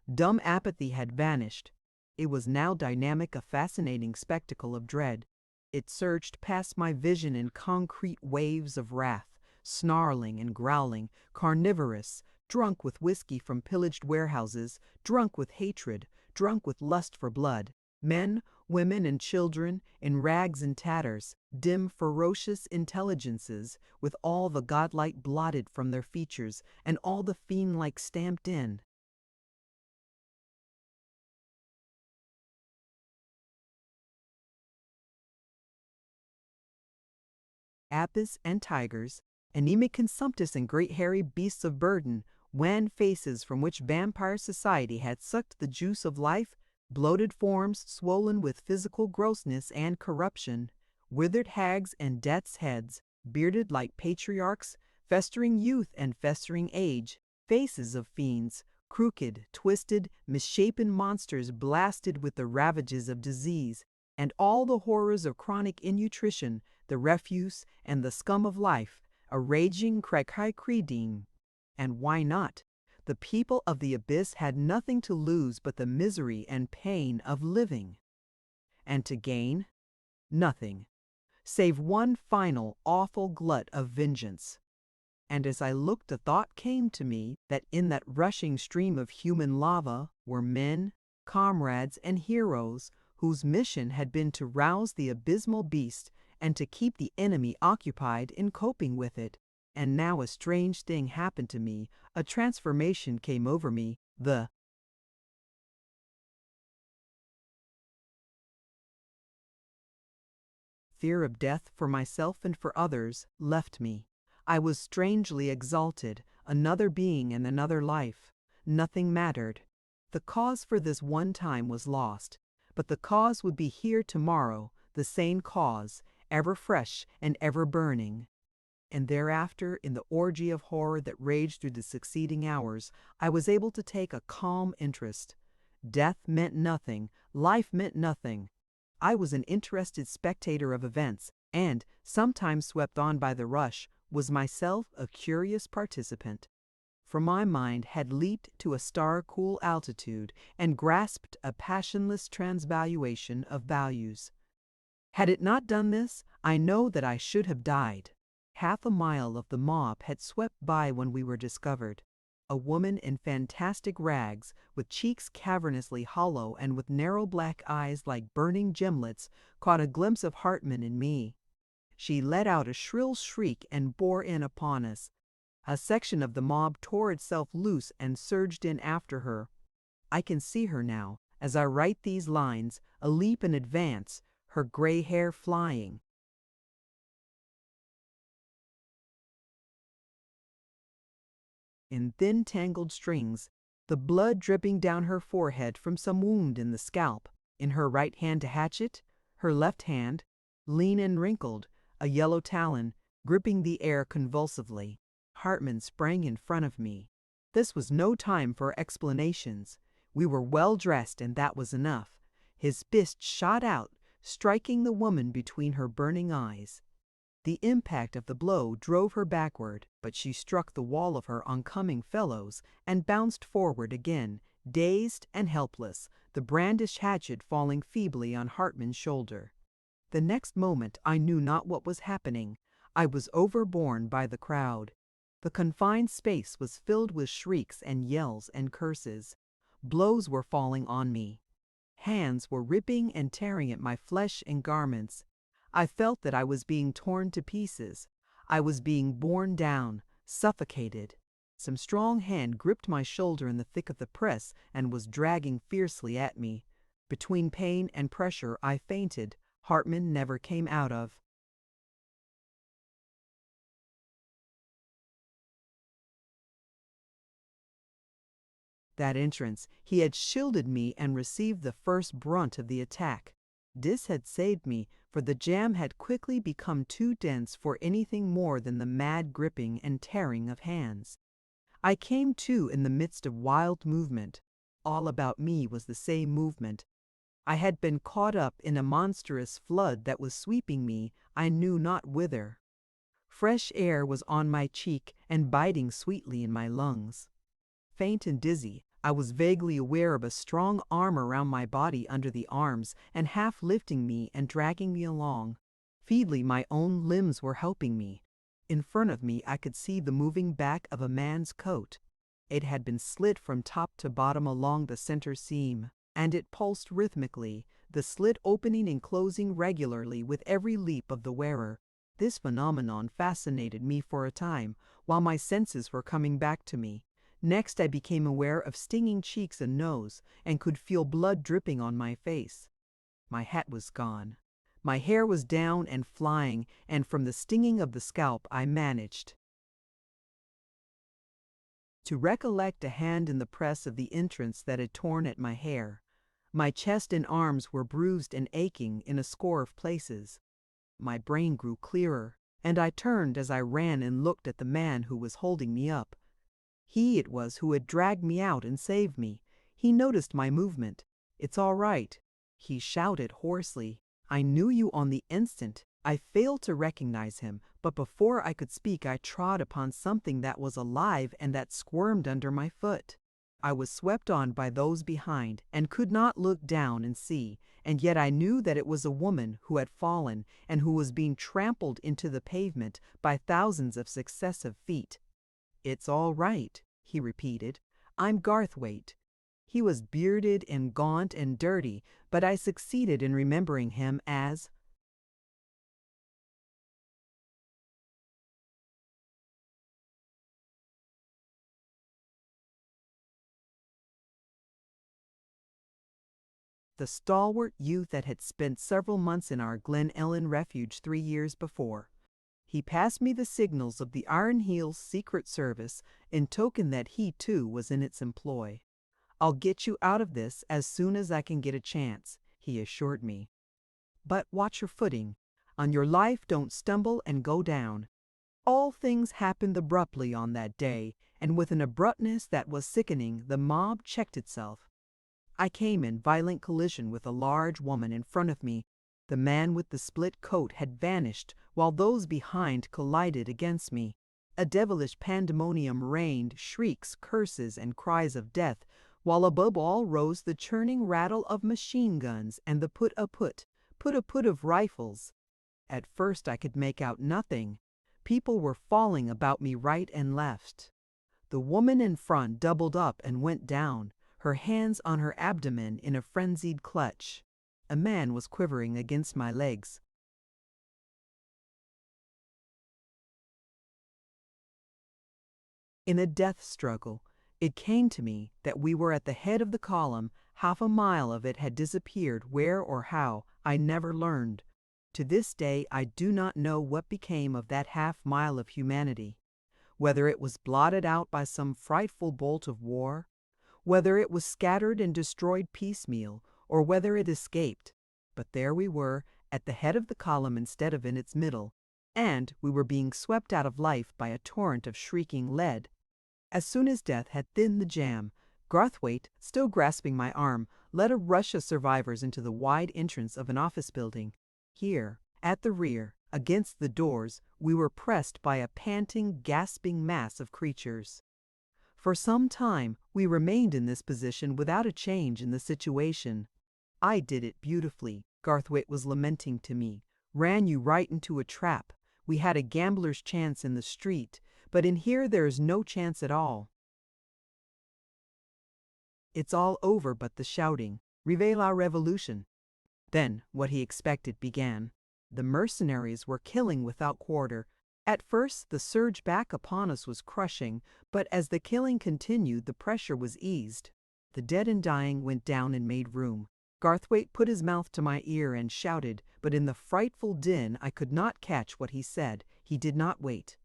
A: Dumb apathy had vanished. It was now dynamic, a fascinating spectacle of dread. It surged past my vision in concrete waves of wrath, snarling and growling, carnivorous, drunk with whiskey from pillaged warehouses, drunk with hatred, drunk with lust for blood. Men, women, and children, in rags and tatters, dim, ferocious intelligences, with all the godlike blotted from their features, and all the fiend-like stamped in. Apis and tigers, anemic consumptus and great hairy beasts of burden, wan faces from which vampire society had sucked the juice of life, bloated forms swollen with physical grossness and corruption, withered hags and death's heads, bearded like patriarchs, festering youth and festering age, faces of fiends, crooked, twisted, misshapen monsters blasted with the ravages of disease, and all the horrors of chronic innutrition, the refuse and the scum of life, a raging predating. And why not? The people of the abyss had nothing to lose but the misery and pain of living. And to gain? Nothing, save one final awful glut of vengeance. And as I looked, the thought came to me that in that rushing stream of human lava were men, comrades, and heroes whose mission had been to rouse the abysmal beast and to keep the enemy occupied in coping with it. And now a strange thing happened to me, a transformation came over me, the fear of death for myself and for others left me. I was strangely exalted, another being and another life. Nothing mattered. The cause for this one time was lost, but the cause would be here tomorrow, the same cause, ever fresh and ever burning. And thereafter, in the orgy of horror that raged through the succeeding hours, I was able to take a calm interest. Death meant nothing, life meant nothing. I was an interested spectator of events, and, sometimes swept on by the rush, was myself a curious participant. For my mind had leaped to a star-cool altitude and grasped a passionless transvaluation of values. Had it not done this, I know that I should have died. Half a mile of the mob had swept by when we were discovered. A woman in fantastic rags, with cheeks cavernously hollow and with narrow black eyes like burning gimlets, caught a glimpse of Hartman and me. She let out a shrill shriek and bore in upon us. A section of the mob tore itself loose and surged in after her. I can see her now, as I write these lines, a leap in advance, her gray hair flying. In thin tangled strings, the blood dripping down her forehead from some wound in the scalp. In her right hand a hatchet, her left hand, lean and wrinkled, a yellow talon, gripping the air convulsively. Hartman sprang in front of me. This was no time for explanations. We were well dressed, and that was enough. His fist shot out, striking the woman between her burning eyes. The impact of the blow drove her backward, but she struck the wall of her oncoming fellows and bounced forward again, dazed and helpless, the brandished hatchet falling feebly on Hartman's shoulder. The next moment I knew not what was happening. I was overborne by the crowd. The confined space was filled with shrieks and yells and curses. Blows were falling on me. Hands were ripping and tearing at my flesh and garments. I felt that I was being torn to pieces. I was being borne down, suffocated. Some strong hand gripped my shoulder in the thick of the press and was dragging fiercely at me. Between pain and pressure I fainted. Hartman never came out of. That entrance, he had shielded me and received the first brunt of the attack. This had saved me, for the jam had quickly become too dense for anything more than the mad gripping and tearing of hands. I came to in the midst of wild movement. All about me was the same movement. I had been caught up in a monstrous flood that was sweeping me, I knew not whither. Fresh air was on my cheek and biting sweetly in my lungs. Faint and dizzy, I was vaguely aware of a strong arm around my body under the arms and half lifting me and dragging me along. Feebly my own limbs were helping me. In front of me I could see the moving back of a man's coat. It had been slit from top to bottom along the center seam, and it pulsed rhythmically, the slit opening and closing regularly with every leap of the wearer. This phenomenon fascinated me for a time, while my senses were coming back to me. Next I became aware of stinging cheeks and nose, and could feel blood dripping on my face. My hat was gone. My hair was down and flying, and from the stinging of the scalp I managed to recollect a hand in the press of the entrance that had torn at my hair. My chest and arms were bruised and aching in a score of places. My brain grew clearer, and I turned as I ran and looked at the man who was holding me up. He it was who had dragged me out and saved me. He noticed my movement. "It's all right," he shouted hoarsely. "I knew you on the instant." I failed to recognize him, But before I could speak, I trod upon something that was alive and that squirmed under my foot. I was swept on by those behind and could not look down and see, and yet I knew that it was a woman who had fallen and who was being trampled into the pavement by thousands of successive feet. "It's all right," he repeated. "I'm Garthwaite." He was bearded and gaunt and dirty, but I succeeded in remembering him as the stalwart youth that had spent several months in our Glen Ellen refuge 3 years before. He passed me the signals of the Iron Heel's Secret Service in token that he too was in its employ. "I'll get you out of this as soon as I can get a chance," he assured me. "But watch your footing. On your life, don't stumble and go down." All things happened abruptly on that day, and with an abruptness that was sickening, the mob checked itself. I came in violent collision with a large woman in front of me. The man with the split coat had vanished, while those behind collided against me. A devilish pandemonium reigned, shrieks, curses, and cries of death, while above all rose the churning rattle of machine guns and the put-a-put of rifles. At first I could make out nothing. People were falling about me right and left. The woman in front doubled up and went down, her hands on her abdomen in a frenzied clutch. A man was quivering against my legs. In a death struggle, it came to me that we were at the head of the column. Half a mile of it had disappeared, where or how, I never learned. To this day I do not know what became of that half-mile of humanity. Whether it was blotted out by some frightful bolt of war, whether it was scattered and destroyed piecemeal, or whether it escaped. But there we were, at the head of the column instead of in its middle, and we were being swept out of life by a torrent of shrieking lead. As soon as death had thinned the jam, Garthwaite, still grasping my arm, led a rush of survivors into the wide entrance of an office building. Here, at the rear, against the doors, we were pressed by a panting, gasping mass of creatures. For some time, we remained in this position without a change in the situation. "I did it beautifully," Garthwaite was lamenting to me. "Ran you right into a trap. We had a gambler's chance in the street, but in here there is no chance at all. It's all over but the shouting. Vive la Revolution." Then what he expected began. The mercenaries were killing without quarter. At first the surge back upon us was crushing, but as the killing continued the pressure was eased. The dead and dying went down and made room. Garthwaite put his mouth to my ear and shouted, but in the frightful din I could not catch what he said. He did not wait.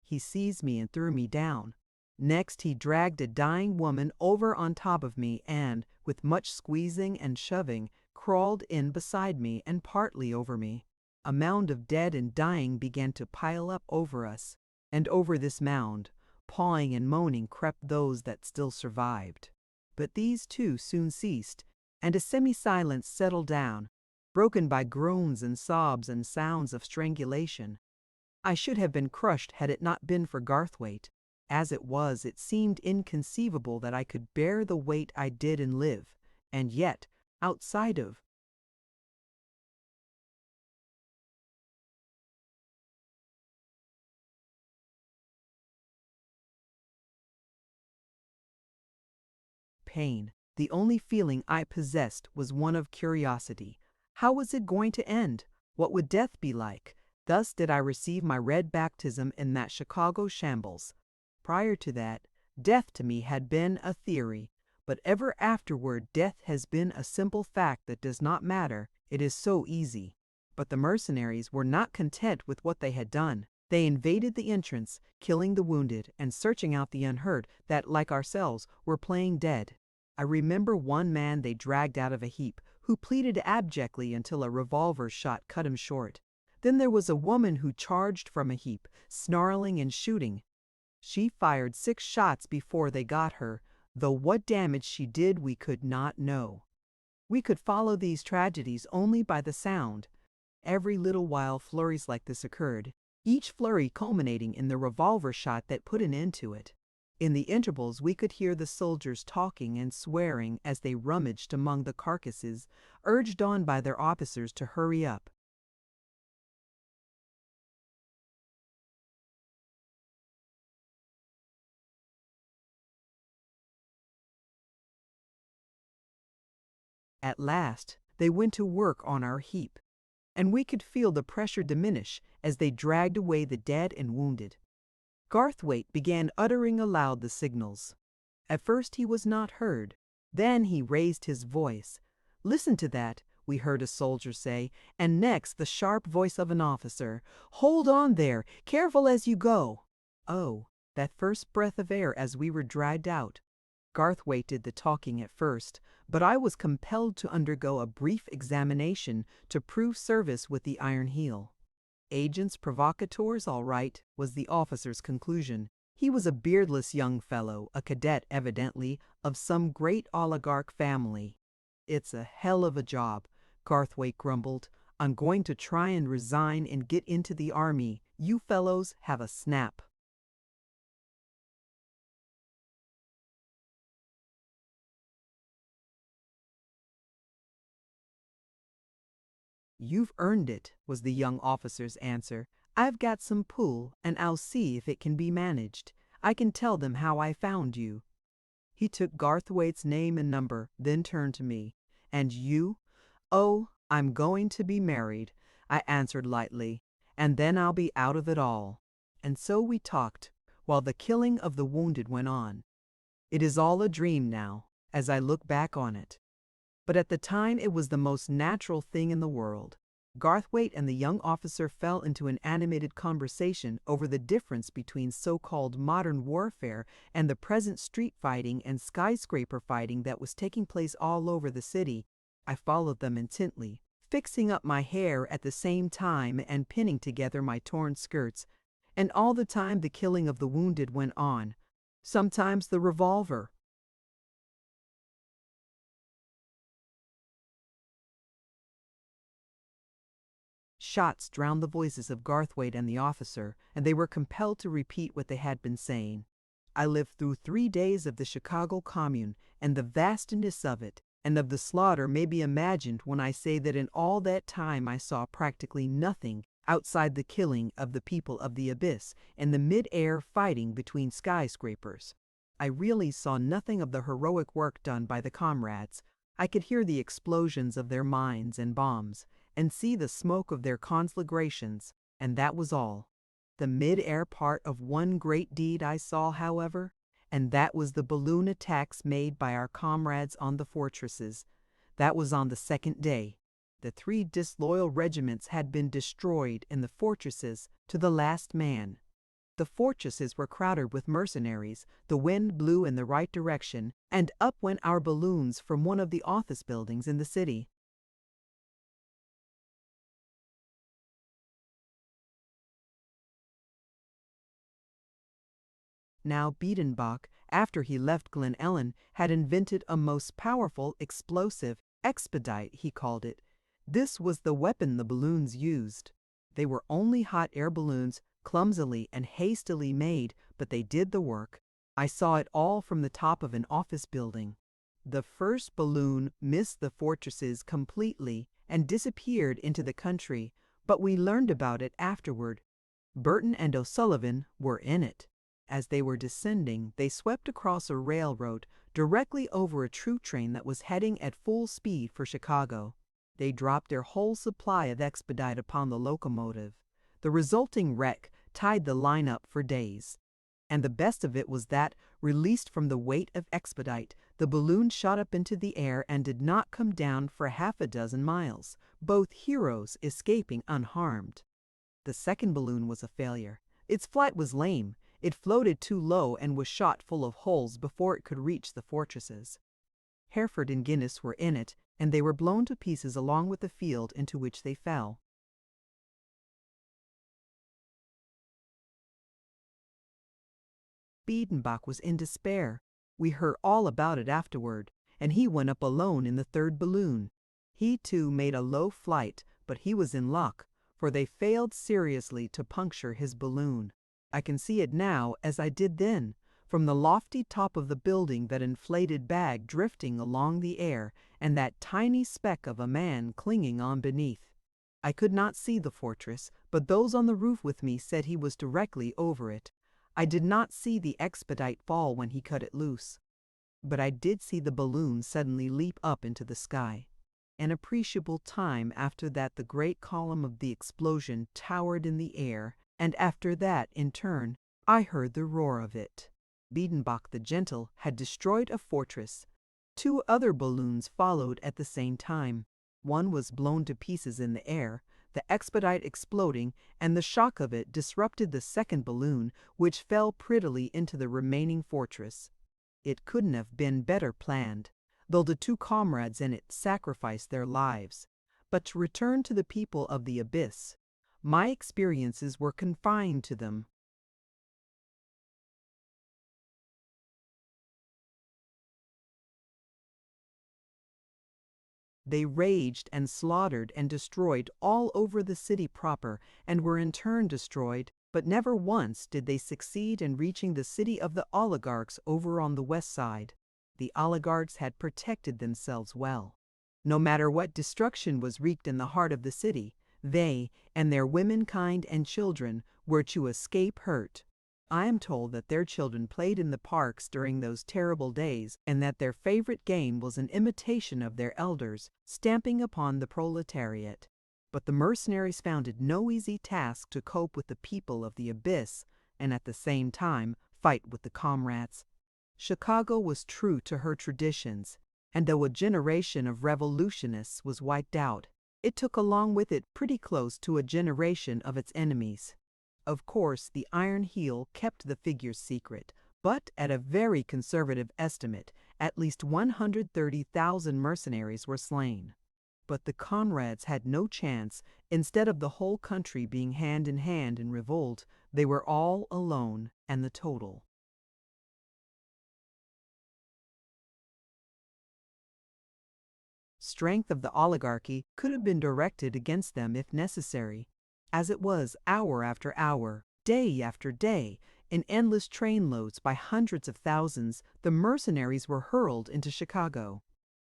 A: He seized me and threw me down. Next he dragged a dying woman over on top of me and, with much squeezing and shoving, crawled in beside me and partly over me. A mound of dead and dying began to pile up over us, and over this mound, pawing and moaning, crept those that still survived. But these too soon ceased, and a semi-silence settled down, broken by groans and sobs and sounds of strangulation. I should have been crushed had it not been for Garthwaite. As it was, it seemed inconceivable that I could bear the weight I did and live, and yet, outside of pain, the only feeling I possessed was one of curiosity. How was it going to end? What would death be like? Thus did I receive my red baptism in that Chicago shambles. Prior to that, death to me had been a theory, but ever afterward death has been a simple fact that does not matter. It is so easy. But the mercenaries were not content with what they had done. They invaded the entrance, killing the wounded and searching out the unhurt that, like ourselves, were playing dead. I remember one man they dragged out of a heap, who pleaded abjectly until a revolver shot cut him short. Then there was a woman who charged from a heap, snarling and shooting. She fired 6 shots before they got her, though what damage she did we could not know. We could follow these tragedies only by the sound. Every little while flurries like this occurred. each flurry culminating in the revolver shot that put an end to it. In the intervals, we could hear the soldiers talking and swearing as they rummaged among the carcasses, urged on by their officers to hurry up. At last, they went to work on our heap, and we could feel the pressure diminish as they dragged away the dead and wounded. Garthwaite began uttering aloud the signals. At first he was not heard. Then he raised his voice. "Listen to that," we heard a soldier say, and next the sharp voice of an officer. "Hold on there, careful as you go." Oh, that first breath of air as we were dragged out. Garthwaite did the talking at first, but I was compelled to undergo a brief examination to prove service with the Iron Heel. Agents provocateurs, all right, was the officer's conclusion. He was a beardless young fellow, a cadet evidently, of some great oligarch family. "It's a hell of a job," Garthwaite grumbled. "I'm going to try and resign and get into the army. You fellows have a snap." "You've earned it," was the young officer's answer. "I've got some pull, and I'll see if it can be managed. I can tell them how I found you." He took Garthwaite's name and number, then turned to me. "And you?" "Oh, I'm going to be married," I answered lightly, "and then I'll be out of it all." And so we talked, while the killing of the wounded went on. It is all a dream now, as I look back on it. But at the time it was the most natural thing in the world. Garthwaite and the young officer fell into an animated conversation over the difference between so-called modern warfare and the present street fighting and skyscraper fighting that was taking place all over the city. I followed them intently, fixing up my hair at the same time and pinning together my torn skirts. And all the time the killing of the wounded went on. Sometimes the revolver. Shots drowned the voices of Garthwaite and the officer, and they were compelled to repeat what they had been saying. I lived through 3 days of the Chicago Commune, and the vastness of it, and of the slaughter may be imagined when I say that in all that time I saw practically nothing outside the killing of the people of the abyss and the mid-air fighting between skyscrapers. I really saw nothing of the heroic work done by the comrades. I could hear the explosions of their mines and bombs, and see the smoke of their conflagrations, and that was all. The mid-air part of one great deed I saw, however, and that was the balloon attacks made by our comrades on the fortresses. That was on the second day. The 3 disloyal regiments had been destroyed in the fortresses to the last man. The fortresses were crowded with mercenaries, the wind blew in the right direction, and up went our balloons from one of the office buildings in the city. Now Biedenbach, after he left Glen Ellen, had invented a most powerful explosive, expedite he called it. This was the weapon the balloons used. They were only hot air balloons, clumsily and hastily made, but they did the work. I saw it all from the top of an office building. The first balloon missed the fortresses completely and disappeared into the country, but we learned about it afterward. Burton and O'Sullivan were in it. As they were descending, they swept across a railroad directly over a troop train that was heading at full speed for Chicago. They dropped their whole supply of expedite upon the locomotive. The resulting wreck tied the line up for days. And the best of it was that, released from the weight of expedite, the balloon shot up into the air and did not come down for half a dozen miles, both heroes escaping unharmed. The second balloon was a failure. Its flight was lame. It floated too low and was shot full of holes before it could reach the fortresses. Hereford and Guinness were in it, and they were blown to pieces along with the field into which they fell. Biedenbach was in despair. We heard all about it afterward, and he went up alone in the third balloon. He too made a low flight, but he was in luck, for they failed seriously to puncture his balloon. I can see it now as I did then, from the lofty top of the building, that inflated bag drifting along the air, and that tiny speck of a man clinging on beneath. I could not see the fortress, but those on the roof with me said he was directly over it. I did not see the expedite fall when he cut it loose, but I did see the balloon suddenly leap up into the sky. An appreciable time after that the great column of the explosion towered in the air, and after that, in turn, I heard the roar of it. Biedenbach the Gentle had destroyed a fortress. 2 other balloons followed at the same time. One was blown to pieces in the air, the expedite exploding, and the shock of it disrupted the second balloon, which fell prettily into the remaining fortress. It couldn't have been better planned, though the 2 comrades in it sacrificed their lives. But to return to the people of the abyss, my experiences were confined to them. They raged and slaughtered and destroyed all over the city proper, and were in turn destroyed, but never once did they succeed in reaching the city of the oligarchs over on the west side. The oligarchs had protected themselves well. No matter what destruction was wreaked in the heart of the city, they, and their womenkind and children, were to escape hurt. I am told that their children played in the parks during those terrible days, and that their favorite game was an imitation of their elders, stamping upon the proletariat. But the mercenaries found it no easy task to cope with the people of the abyss, and at the same time fight with the comrades. Chicago was true to her traditions, and though a generation of revolutionists was wiped out, it took along with it pretty close to a generation of its enemies. Of course, the Iron Heel kept the figures secret, but at a very conservative estimate, at least 130,000 mercenaries were slain. But the comrades had no chance. Instead of the whole country being hand in revolt, they were all alone, and the total. Strength of the oligarchy could have been directed against them if necessary. As it was, hour after hour, day after day, in endless trainloads by hundreds of thousands, the mercenaries were hurled into Chicago.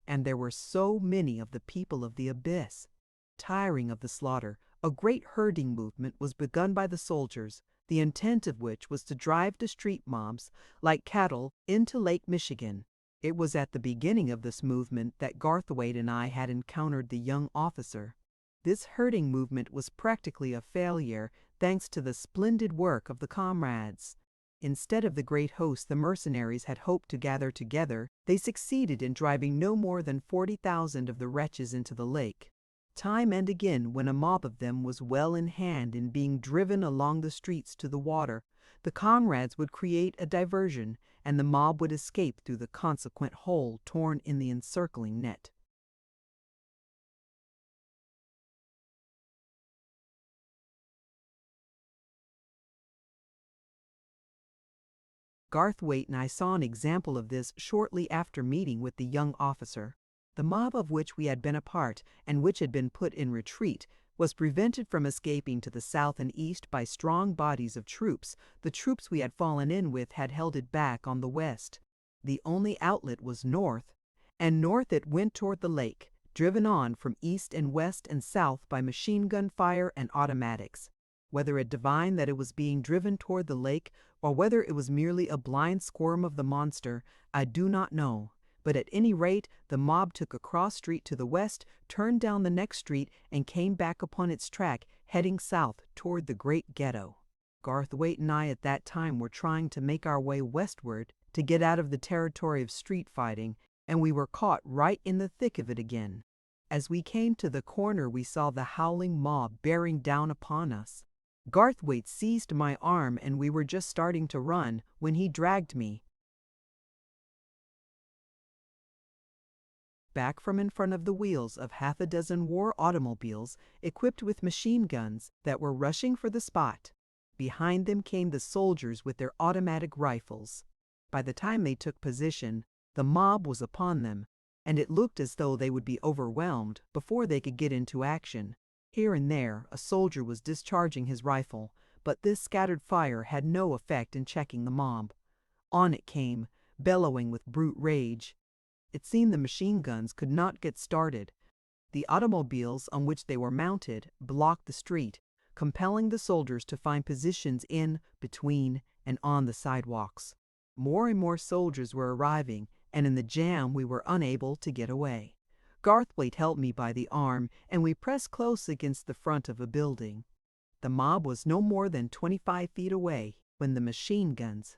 A: And there were so many of the people of the abyss. Tiring of the slaughter, a great herding movement was begun by the soldiers, the intent of which was to drive the street mobs, like cattle, into Lake Michigan. It was at the beginning of this movement that Garthwaite and I had encountered the young officer. This herding movement was practically a failure, thanks to the splendid work of the comrades. Instead of the great host the mercenaries had hoped to gather together, they succeeded in driving no more than 40,000 of the wretches into the lake. Time and again, when a mob of them was well in hand in being driven along the streets to the water, the comrades would create a diversion, and the mob would escape through the consequent hole torn in the encircling net. Garthwaite and I saw an example of this shortly after meeting with the young officer. The mob of which we had been a part, and which had been put in retreat, was prevented from escaping to the south and east by strong bodies of troops. The troops we had fallen in with had held it back on the west. The only outlet was north, and north it went toward the lake, driven on from east and west and south by machine gun fire and automatics. Whether it divined that it was being driven toward the lake, or whether it was merely a blind squirm of the monster, I do not know. But at any rate, the mob took a cross street to the west, turned down the next street, and came back upon its track, heading south toward the great ghetto. Garthwaite and I at that time were trying to make our way westward to get out of the territory of street fighting, and we were caught right in the thick of it again. As we came to the corner, we saw the howling mob bearing down upon us. Garthwaite seized my arm, and we were just starting to run when he dragged me back from in front of the wheels of half a dozen war automobiles equipped with machine guns that were rushing for the spot. Behind them came the soldiers with their automatic rifles. By the time they took position, the mob was upon them, and it looked as though they would be overwhelmed before they could get into action. Here and there, a soldier was discharging his rifle, but this scattered fire had no effect in checking the mob. On it came, bellowing with brute rage. It seemed the machine guns could not get started. The automobiles on which they were mounted blocked the street, compelling the soldiers to find positions in, between, and on the sidewalks. More and more soldiers were arriving, and in the jam we were unable to get away. Garthwaite held me by the arm, and we pressed close against the front of a building. The mob was no more than 25 feet away when the machine guns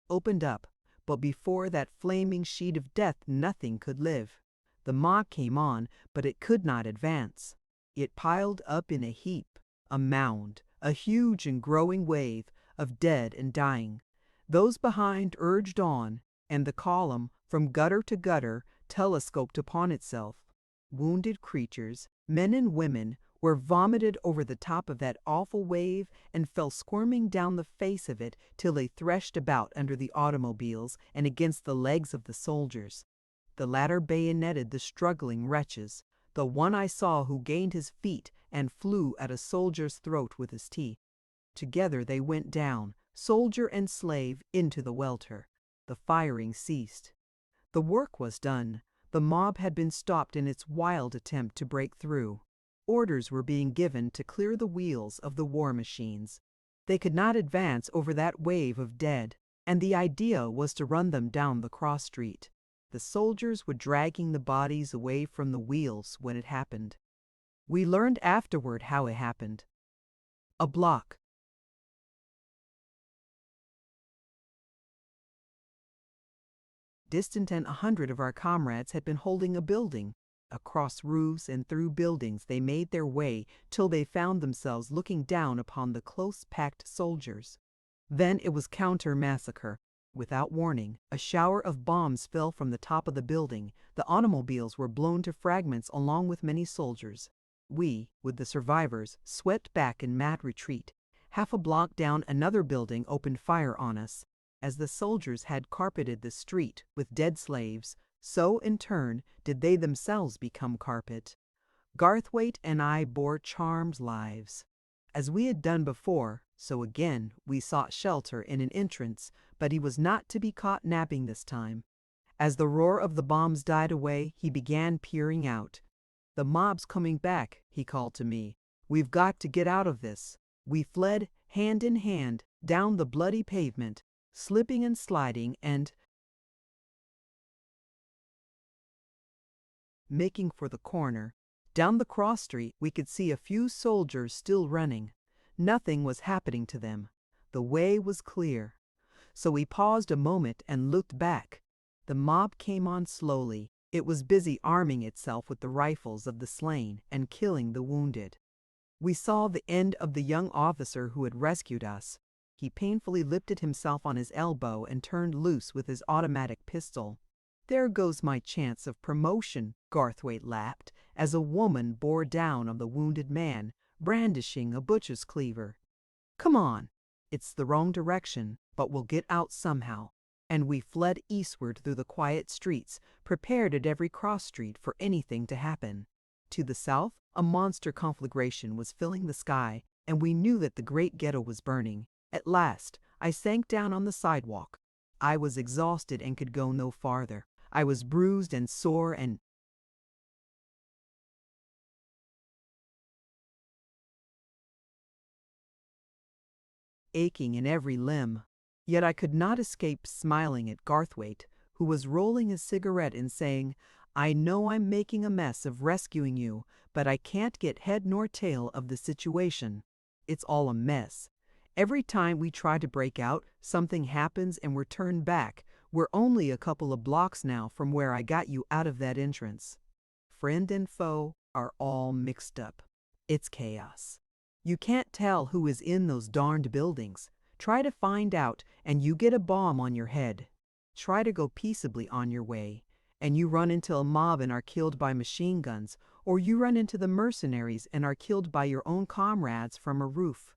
A: opened up, but before that flaming sheet of death nothing could live. The mob came on, but it could not advance. It piled up in a heap, a mound, a huge and growing wave of dead and dying. Those behind urged on, and the column, from gutter to gutter, telescoped upon itself. Wounded creatures, men and women, were vomited over the top of that awful wave and fell squirming down the face of it till they threshed about under the automobiles and against the legs of the soldiers. The latter bayoneted the struggling wretches. The one I saw who gained his feet and flew at a soldier's throat with his teeth. Together they went down, soldier and slave, into the welter. The firing ceased. The work was done. The mob had been stopped in its wild attempt to break through. Orders were being given to clear the wheels of the war machines. They could not advance over that wave of dead, and the idea was to run them down the cross street. The soldiers were dragging the bodies away from the wheels when it happened. We learned afterward how it happened. A block distant and 100 of our comrades had been holding a building. Across roofs and through buildings they made their way till they found themselves looking down upon the close-packed soldiers. Then it was counter-massacre. Without warning, a shower of bombs fell from the top of the building. The automobiles were blown to fragments along with many soldiers. We, with the survivors, swept back in mad retreat. Half a block down another building opened fire on us. As the soldiers had carpeted the street with dead slaves, so in turn did they themselves become carpet. Garthwaite and I bore charmed lives. As we had done before, so again we sought shelter in an entrance, but he was not to be caught napping this time. As the roar of the bombs died away, he began peering out. "The mob's coming back," he called to me. "We've got to get out of this." We fled hand in hand down the bloody pavement, slipping and sliding and making for the corner. Down the cross street we could see a few soldiers still running. Nothing was happening to them. The way was clear. So we paused a moment and looked back. The mob came on slowly. It was busy arming itself with the rifles of the slain and killing the wounded. We saw the end of the young officer who had rescued us. He painfully lifted himself on his elbow and turned loose with his automatic pistol. "There goes my chance of promotion," Garthwaite laughed, as a woman bore down on the wounded man, brandishing a butcher's cleaver. "Come on. It's the wrong direction, but we'll get out somehow." And we fled eastward through the quiet streets, prepared at every cross street for anything to happen. To the south, a monster conflagration was filling the sky, and we knew that the great ghetto was burning. At last, I sank down on the sidewalk. I was exhausted and could go no farther. I was bruised and sore and aching in every limb. Yet I could not escape smiling at Garthwaite, who was rolling his cigarette and saying, "I know I'm making a mess of rescuing you, but I can't get head nor tail of the situation. It's all a mess. Every time we try to break out, something happens and we're turned back. We're only a couple of blocks now from where I got you out of that entrance. Friend and foe are all mixed up. It's chaos. You can't tell who is in those darned buildings. Try to find out, and you get a bomb on your head. Try to go peaceably on your way, and you run into a mob and are killed by machine guns, or you run into the mercenaries and are killed by your own comrades from a roof.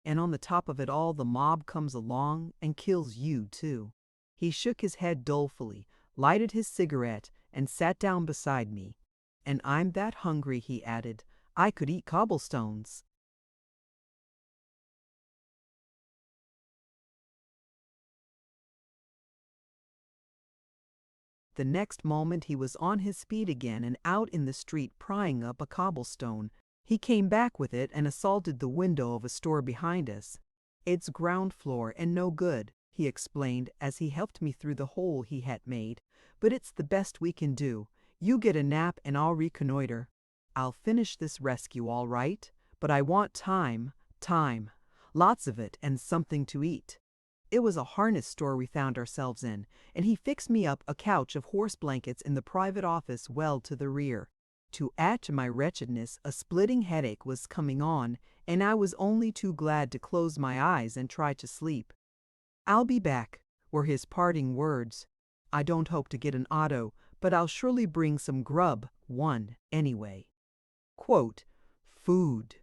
A: And on the top of it all, the mob comes along and kills you too. He shook his head dolefully, lighted his cigarette, and sat down beside me. "And I'm that hungry," he added, "I could eat cobblestones." The next moment he was on his feet again and out in the street prying up a cobblestone. He came back with it and assaulted the window of a store behind us. "It's ground floor and no good," he explained as he helped me through the hole he had made, "but it's the best we can do. You get a nap and I'll reconnoiter. I'll finish this rescue all right, but I want time. Lots of it and something to eat." It was a harness store we found ourselves in, and he fixed me up a couch of horse blankets in the private office well to the rear. To add to my wretchedness, a splitting headache was coming on, and I was only too glad to close my eyes and try to sleep. "I'll be back," were his parting words. "I don't hope to get an auto, but I'll surely bring some grub, one, anyway." Quote, "Food."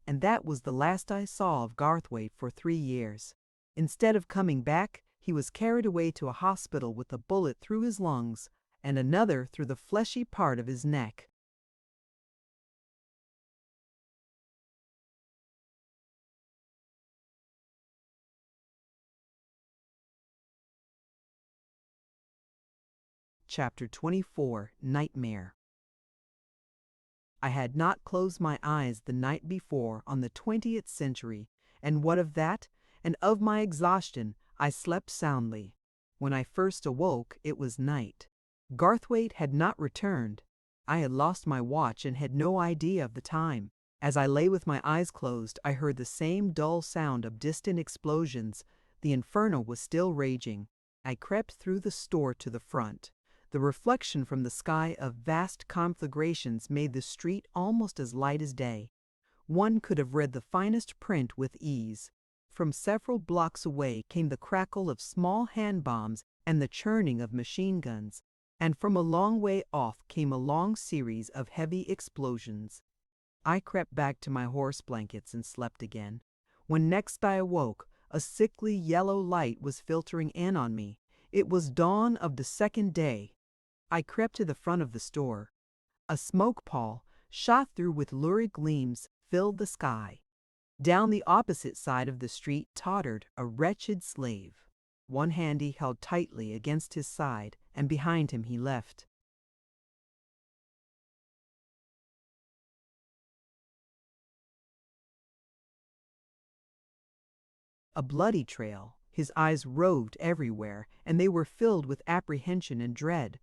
A: And that was the last I saw of Garthwaite for 3 years. Instead of coming back, he was carried away to a hospital with a bullet through his lungs and another through the fleshy part of his neck. Chapter 24, Nightmare. I had not closed my eyes the night before on the 20th century, and what of that? And of my exhaustion, I slept soundly. When I first awoke, it was night. Garthwaite had not returned. I had lost my watch and had no idea of the time. As I lay with my eyes closed, I heard the same dull sound of distant explosions. The inferno was still raging. I crept through the store to the front. The reflection from the sky of vast conflagrations made the street almost as light as day. One could have read the finest print with ease. From several blocks away came the crackle of small hand bombs and the churning of machine guns, and from a long way off came a long series of heavy explosions. I crept back to my horse blankets and slept again. When next I awoke, a sickly yellow light was filtering in on me. It was dawn of the second day. I crept to the front of the store. A smoke pall, shot through with lurid gleams, filled the sky. Down the opposite side of the street tottered a wretched slave. One hand he held tightly against his side, and behind him he left a bloody trail. His eyes roved everywhere, and they were filled with apprehension and dread.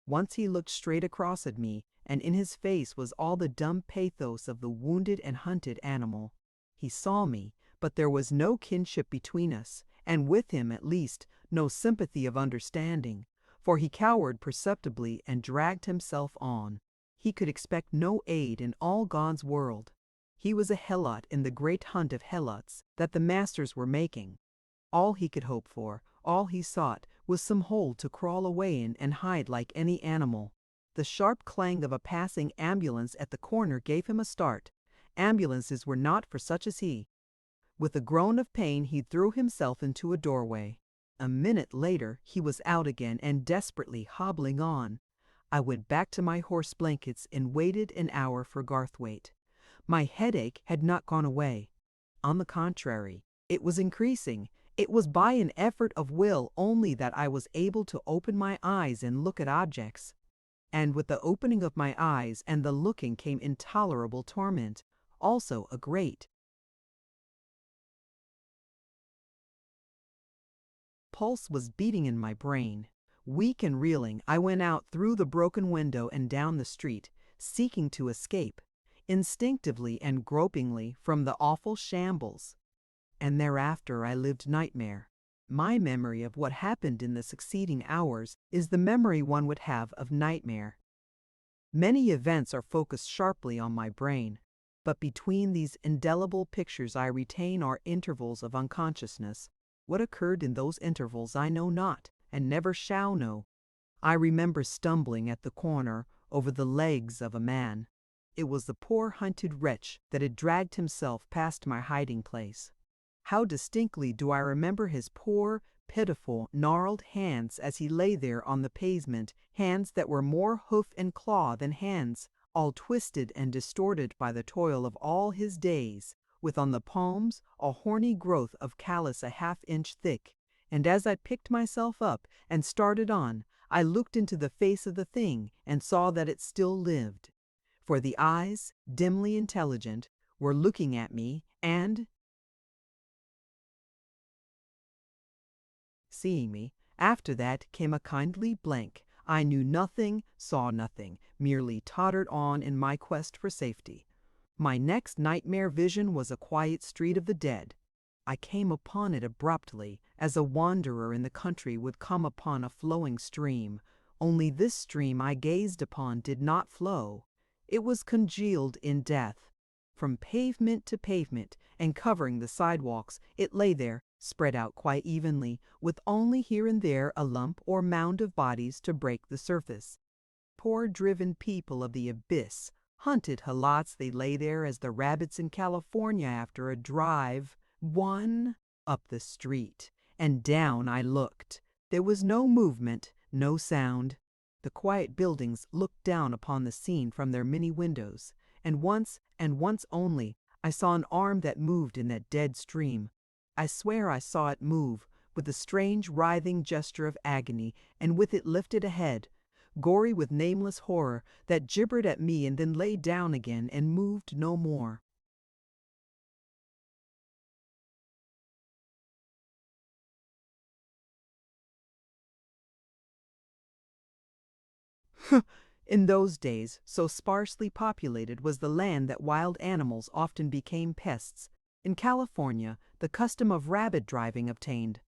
A: Once he looked straight across at me, and in his face was all the dumb pathos of the wounded and hunted animal. He saw me, but there was no kinship between us, and with him, at least, no sympathy of understanding, for he cowered perceptibly and dragged himself on. He could expect no aid in all God's world. He was a helot in the great hunt of helots that the masters were making. All he could hope for, all he sought, was some hole to crawl away in and hide like any animal. The sharp clang of a passing ambulance at the corner gave him a start. Ambulances were not for such as he. With a groan of pain, he threw himself into a doorway. A minute later, he was out again and desperately hobbling on. I went back to my horse blankets and waited an hour for Garthwaite. My headache had not gone away. On the contrary, it was increasing. It was by an effort of will only that I was able to open my eyes and look at objects. And with the opening of my eyes and the looking came intolerable torment, also a great pulse was beating in my brain. Weak and reeling, I went out through the broken window and down the street, seeking to escape, instinctively and gropingly, from the awful shambles. And thereafter I lived nightmare. My memory of what happened in the succeeding hours is the memory one would have of nightmare. Many events are focused sharply on my brain, but between these indelible pictures I retain are intervals of unconsciousness. What occurred in those intervals I know not, and never shall know. I remember stumbling at the corner over the legs of a man, It was the poor hunted wretch that had dragged himself past my hiding place. How distinctly do I remember his poor, pitiful, gnarled hands as he lay there on the pavement, hands that were more hoof and claw than hands, all twisted and distorted by the toil of all his days, with on the palms a horny growth of callus a half-inch thick. And as I picked myself up and started on, I looked into the face of the thing and saw that it still lived. For the eyes, dimly intelligent, were looking at me, and, seeing me, after that came a kindly blank. I knew nothing, saw nothing, merely tottered on in my quest for safety. My next nightmare vision was a quiet street of the dead. I came upon it abruptly, as a wanderer in the country would come upon a flowing stream, only this stream I gazed upon did not flow. It was congealed in death. From pavement to pavement, and covering the sidewalks, it lay there, spread out quite evenly, with only here and there a lump or mound of bodies to break the surface. Poor driven people of the abyss, hunted helots, they lay there as the rabbits in California after a drive. One, up the street, and down I looked. There was no movement, no sound. The quiet buildings looked down upon the scene from their many windows, and once only, I saw an arm that moved in that dead stream. I swear I saw it move, with a strange writhing gesture of agony, and with it lifted a head, gory with nameless horror, that gibbered at me and then lay down again and moved no more. In those days, so sparsely populated was the land that wild animals often became pests. In California, the custom of rabbit driving obtained.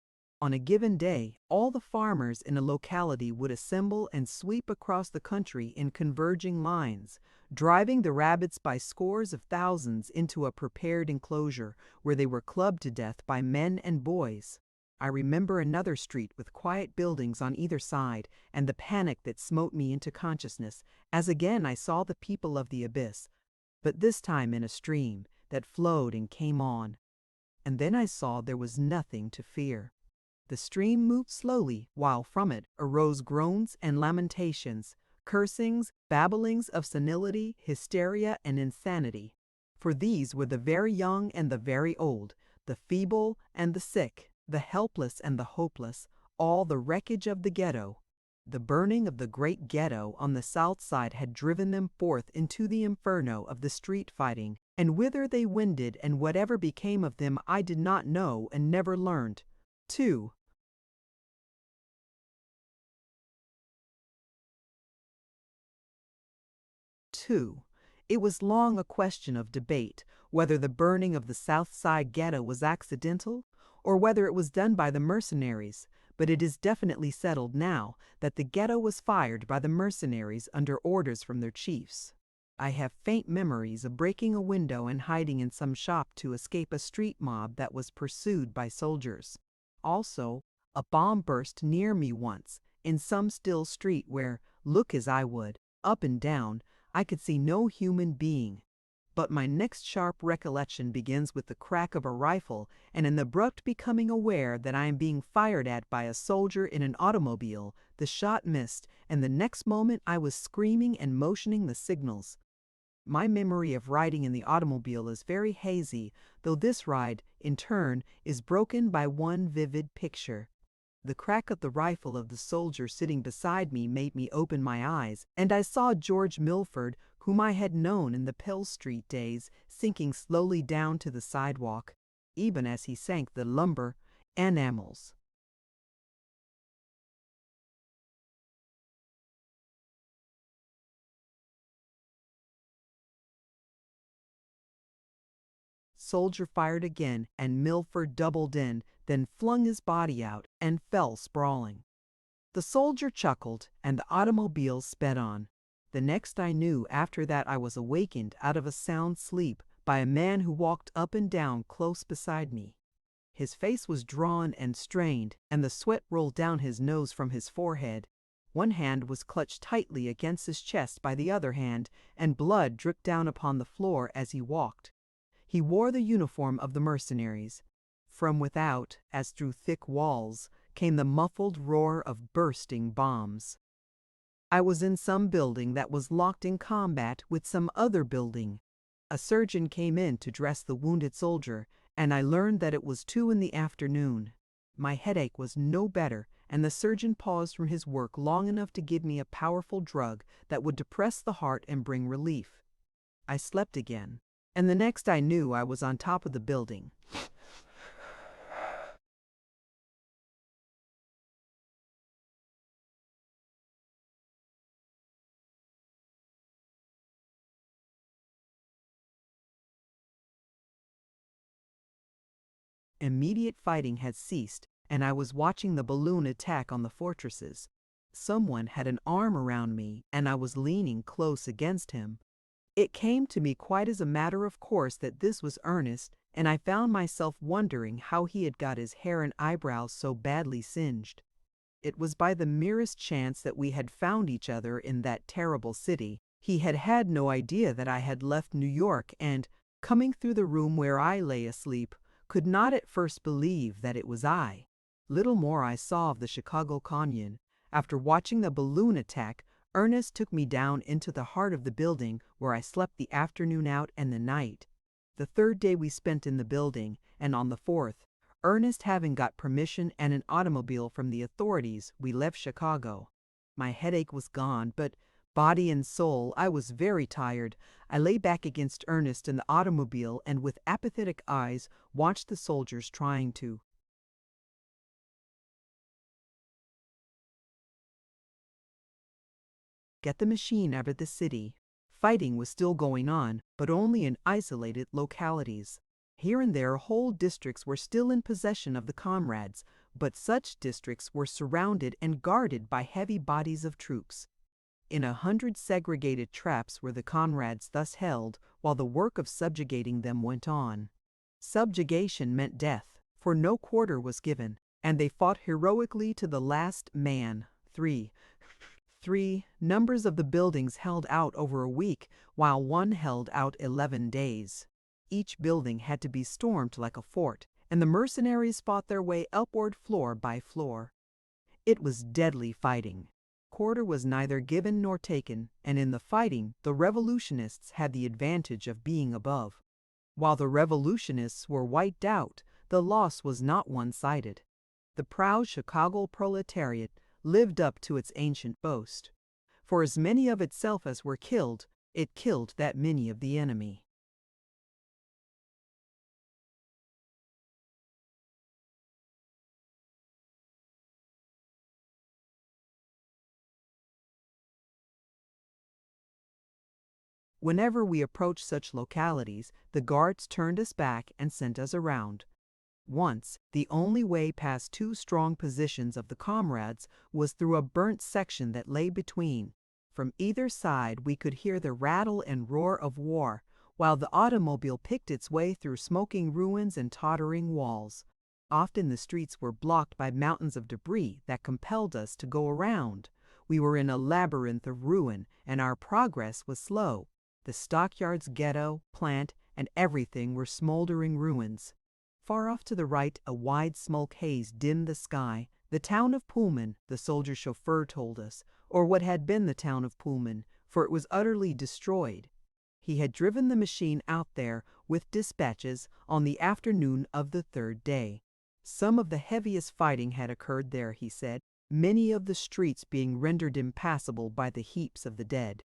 A: On a given day, all the farmers in a locality would assemble and sweep across the country in converging lines, driving the rabbits by scores of thousands into a prepared enclosure where they were clubbed to death by men and boys. I remember another street with quiet buildings on either side, and the panic that smote me into consciousness, as again I saw the people of the abyss, but this time in a stream that flowed and came on. And then I saw there was nothing to fear. The stream moved slowly, while from it arose groans and lamentations, cursings, babblings of senility, hysteria, and insanity. For these were the very young and the very old, the feeble and the sick, the helpless and the hopeless, all the wreckage of the ghetto. The burning of the great ghetto on the south side had driven them forth into the inferno of the street fighting, and whither they wended and whatever became of them I did not know and never learned. 2. It was long a question of debate whether the burning of the South Side ghetto was accidental or whether it was done by the mercenaries, but it is definitely settled now that the ghetto was fired by the mercenaries under orders from their chiefs. I have faint memories of breaking a window and hiding in some shop to escape a street mob that was pursued by soldiers. Also, a bomb burst near me once, in some still street where, look as I would, up and down, I could see no human being. But my next sharp recollection begins with the crack of a rifle and an abrupt becoming aware that I am being fired at by a soldier in an automobile. The shot missed, and the next moment I was screaming and motioning the signals. My memory of riding in the automobile is very hazy, though this ride, in turn, is broken by one vivid picture. The crack of the rifle of the soldier sitting beside me made me open my eyes, and I saw George Milford, whom I had known in the Pell Street days, sinking slowly down to the sidewalk, even as he sank the lumber enamels. Soldier fired again, and Milford doubled in, then flung his body out and fell sprawling. The soldier chuckled, and the automobile sped on. The next I knew after that I was awakened out of a sound sleep by a man who walked up and down close beside me. His face was drawn and strained, and the sweat rolled down his nose from his forehead. One hand was clutched tightly against his chest by the other hand, and blood dripped down upon the floor as he walked. He wore the uniform of the mercenaries. From without, as through thick walls, came the muffled roar of bursting bombs. I was in some building that was locked in combat with some other building. A surgeon came in to dress the wounded soldier, and I learned that it was 2 in the afternoon. My headache was no better, and the surgeon paused from his work long enough to give me a powerful drug that would depress the heart and bring relief. I slept again, and the next I knew I was on top of the building. Immediate fighting had ceased, and I was watching the balloon attack on the fortresses. Someone had an arm around me, and I was leaning close against him. It came to me quite as a matter of course that this was Ernest, and I found myself wondering how he had got his hair and eyebrows so badly singed. It was by the merest chance that we had found each other in that terrible city. He had had no idea that I had left New York and, coming through the room where I lay asleep, could not at first believe that it was I. Little more I saw of the Chicago Canyon. After watching the balloon attack, Ernest took me down into the heart of the building where I slept the afternoon out and the night. The 3rd day we spent in the building, and on the 4th, Ernest having got permission and an automobile from the authorities, we left Chicago. My headache was gone, but body and soul, I was very tired. I lay back against Ernest in the automobile and with apathetic eyes watched the soldiers trying to get the machine out of the city. Fighting was still going on, but only in isolated localities. Here and there whole districts were still in possession of the comrades, but such districts were surrounded and guarded by heavy bodies of troops. In 100 segregated traps were the comrades thus held, while the work of subjugating them went on. Subjugation meant death, for no quarter was given, and they fought heroically to the last man. 3. Numbers of the buildings held out over a week, while one held out 11 days. Each building had to be stormed like a fort, and the mercenaries fought their way upward floor by floor. It was deadly fighting. Quarter was neither given nor taken, and in the fighting the revolutionists had the advantage of being above. While the revolutionists were wiped out, the loss was not one-sided. The proud Chicago proletariat lived up to its ancient boast. For as many of itself as were killed, it killed that many of the enemy. Whenever we approached such localities, the guards turned us back and sent us around. Once, the only way past 2 strong positions of the comrades was through a burnt section that lay between. From either side we could hear the rattle and roar of war, while the automobile picked its way through smoking ruins and tottering walls. Often the streets were blocked by mountains of debris that compelled us to go around. We were in a labyrinth of ruin, and our progress was slow. The stockyards, ghetto, plant, and everything were smoldering ruins. Far off to the right, a wide smoke haze dimmed the sky. The town of Pullman, the soldier chauffeur told us, or what had been the town of Pullman, for it was utterly destroyed. He had driven the machine out there with dispatches on the afternoon of the 3rd day. Some of the heaviest fighting had occurred there, he said, many of the streets being rendered impassable by the heaps of the dead.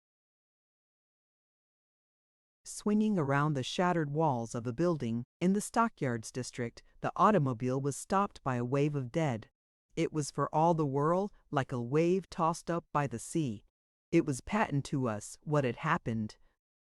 A: Swinging around the shattered walls of a building in the Stockyards district, the automobile was stopped by a wave of dead. It was for all the world like a wave tossed up by the sea. It was patent to us what had happened.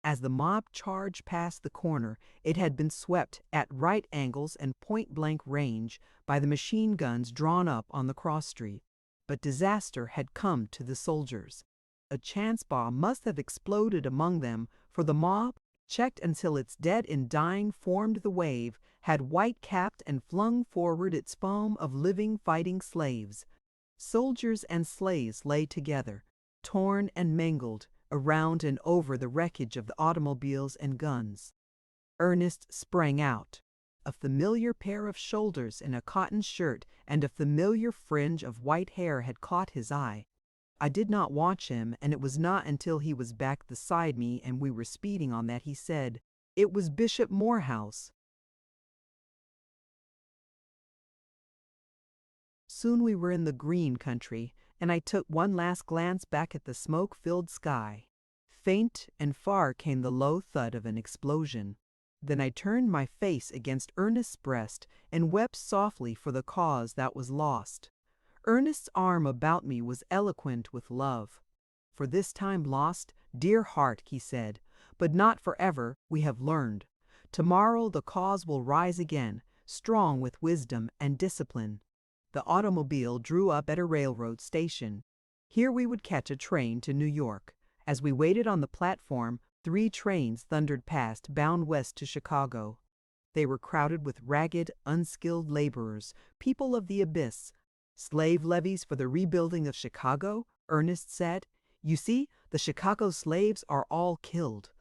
A: As the mob charged past the corner, it had been swept at right angles and point-blank range by the machine guns drawn up on the cross street. But disaster had come to the soldiers. A chance bomb must have exploded among them, for the mob, checked until its dead and dying formed the wave, had white-capped and flung forward its foam of living fighting slaves. Soldiers and slaves lay together, torn and mangled, around and over the wreckage of the automobiles and guns. Ernest sprang out. A familiar pair of shoulders in a cotton shirt and a familiar fringe of white hair had caught his eye. I did not watch him, and it was not until he was back beside me and we were speeding on that he said, "It was Bishop Morehouse." Soon we were in the green country, and I took one last glance back at the smoke-filled sky. Faint and far came the low thud of an explosion. Then I turned my face against Ernest's breast and wept softly for the cause that was lost. Ernest's arm about me was eloquent with love. "For this time lost, dear heart," he said, "but not forever, we have learned. Tomorrow the cause will rise again, strong with wisdom and discipline." The automobile drew up at a railroad station. Here we would catch a train to New York. As we waited on the platform, 3 trains thundered past, bound west to Chicago. They were crowded with ragged, unskilled laborers, people of the abyss. "Slave levies for the rebuilding of Chicago?" Ernest said. "You see, the Chicago slaves are all killed."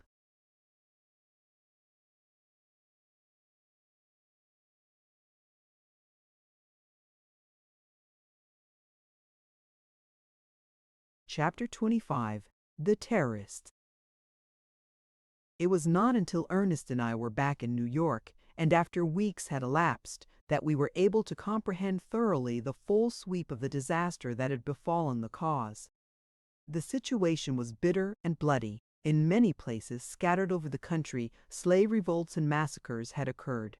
A: Chapter 25. The Terrorists. It was not until Ernest and I were back in New York, and after weeks had elapsed, that we were able to comprehend thoroughly the full sweep of the disaster that had befallen the cause. The situation was bitter and bloody. In many places scattered over the country, slave revolts and massacres had occurred.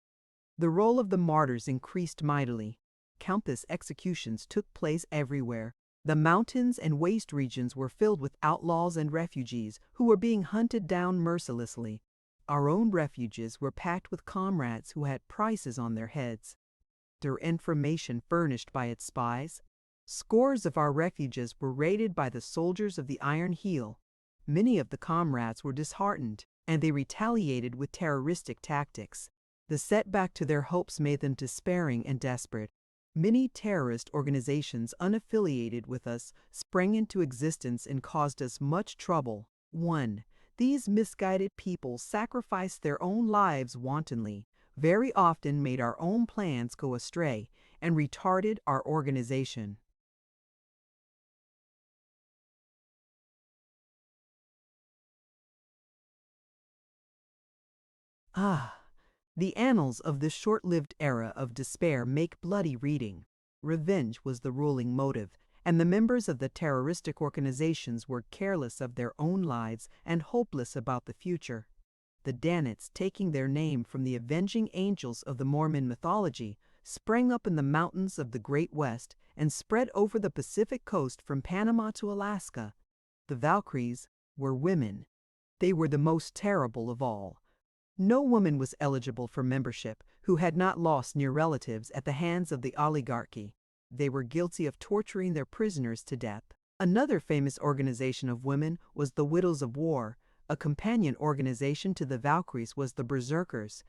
A: The roll of the martyrs increased mightily. Countless executions took place everywhere. The mountains and waste regions were filled with outlaws and refugees who were being hunted down mercilessly. Our own refuges were packed with comrades who had prices on their heads. Their information furnished by its spies. Scores of our refuges were raided by the soldiers of the Iron Heel. Many of the comrades were disheartened, and they retaliated with terroristic tactics. The setback to their hopes made them despairing and desperate. Many terrorist organizations unaffiliated with us sprang into existence and caused us much trouble. 1. These misguided people sacrificed their own lives wantonly, very often made our own plans go astray, and retarded our organization. The annals of this short-lived era of despair make bloody reading. Revenge was the ruling motive, and the members of the terroristic organizations were careless of their own lives and hopeless about the future. The Danites, taking their name from the avenging angels of the Mormon mythology, sprang up in the mountains of the Great West and spread over the Pacific coast from Panama to Alaska. The Valkyries were women. They were the most terrible of all. No woman was eligible for membership who had not lost near relatives at the hands of the oligarchy. They were guilty of torturing their prisoners to death. Another famous organization of women was the Widows of War. A companion organization to the Valkyries was the Berserkers.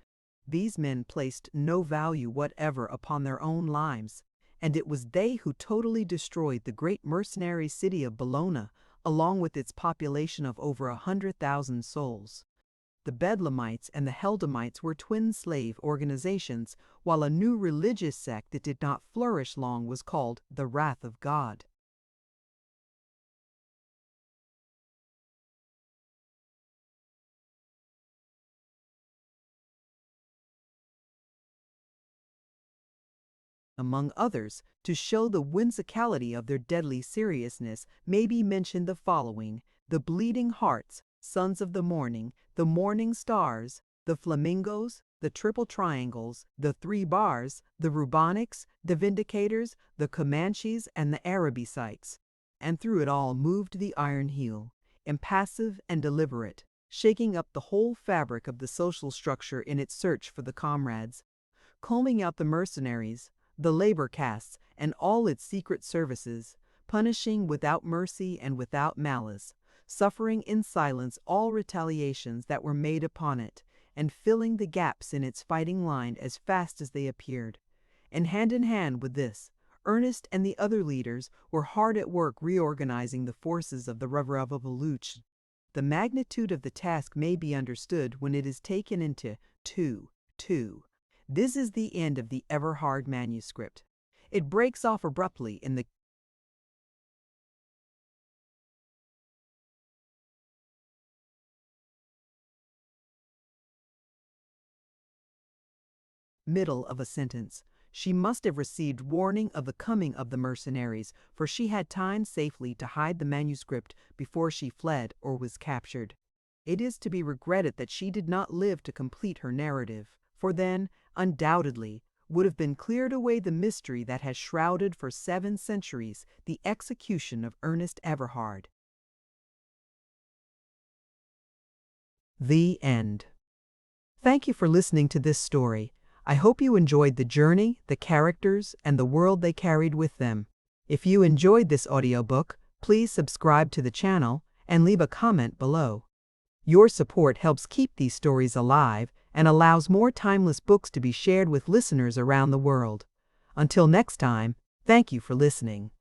A: These men placed no value whatever upon their own lives, and it was they who totally destroyed the great mercenary city of Bologna, along with its population of over 100,000 souls. The Bedlamites and the Helldamites were twin slave organizations, while a new religious sect that did not flourish long was called the Wrath of God. Among others, to show the whimsicality of their deadly seriousness, may be mentioned the following: the Bleeding Hearts, Sons of the Morning Stars, the Flamingos, the Triple Triangles, the 3 Bars, the Rubonics, the Vindicators, the Comanches, and the Arabiesites. And through it all moved the Iron Heel, impassive and deliberate, shaking up the whole fabric of the social structure in its search for the comrades, combing out the mercenaries, the labor castes, and all its secret services, punishing without mercy and without malice, suffering in silence all retaliations that were made upon it, and filling the gaps in its fighting line as fast as they appeared. And hand in hand with this, Ernest and the other leaders were hard at work reorganizing the forces of the revolution. The magnitude of the task may be understood when it is taken into 2. This is the end of the Everhard manuscript. It breaks off abruptly in the middle of a sentence. She must have received warning of the coming of the mercenaries, for she had time safely to hide the manuscript before she fled or was captured. It is to be regretted that she did not live to complete her narrative, for then, undoubtedly, would have been cleared away the mystery that has shrouded for 7 centuries the execution of Ernest Everhard. The end. Thank you for listening to this story. I hope you enjoyed the journey, the characters, and the world they carried with them. If you enjoyed this audiobook, please subscribe to the channel and leave a comment below. Your support helps keep these stories alive and allows more timeless books to be shared with listeners around the world. Until next time, thank you for listening.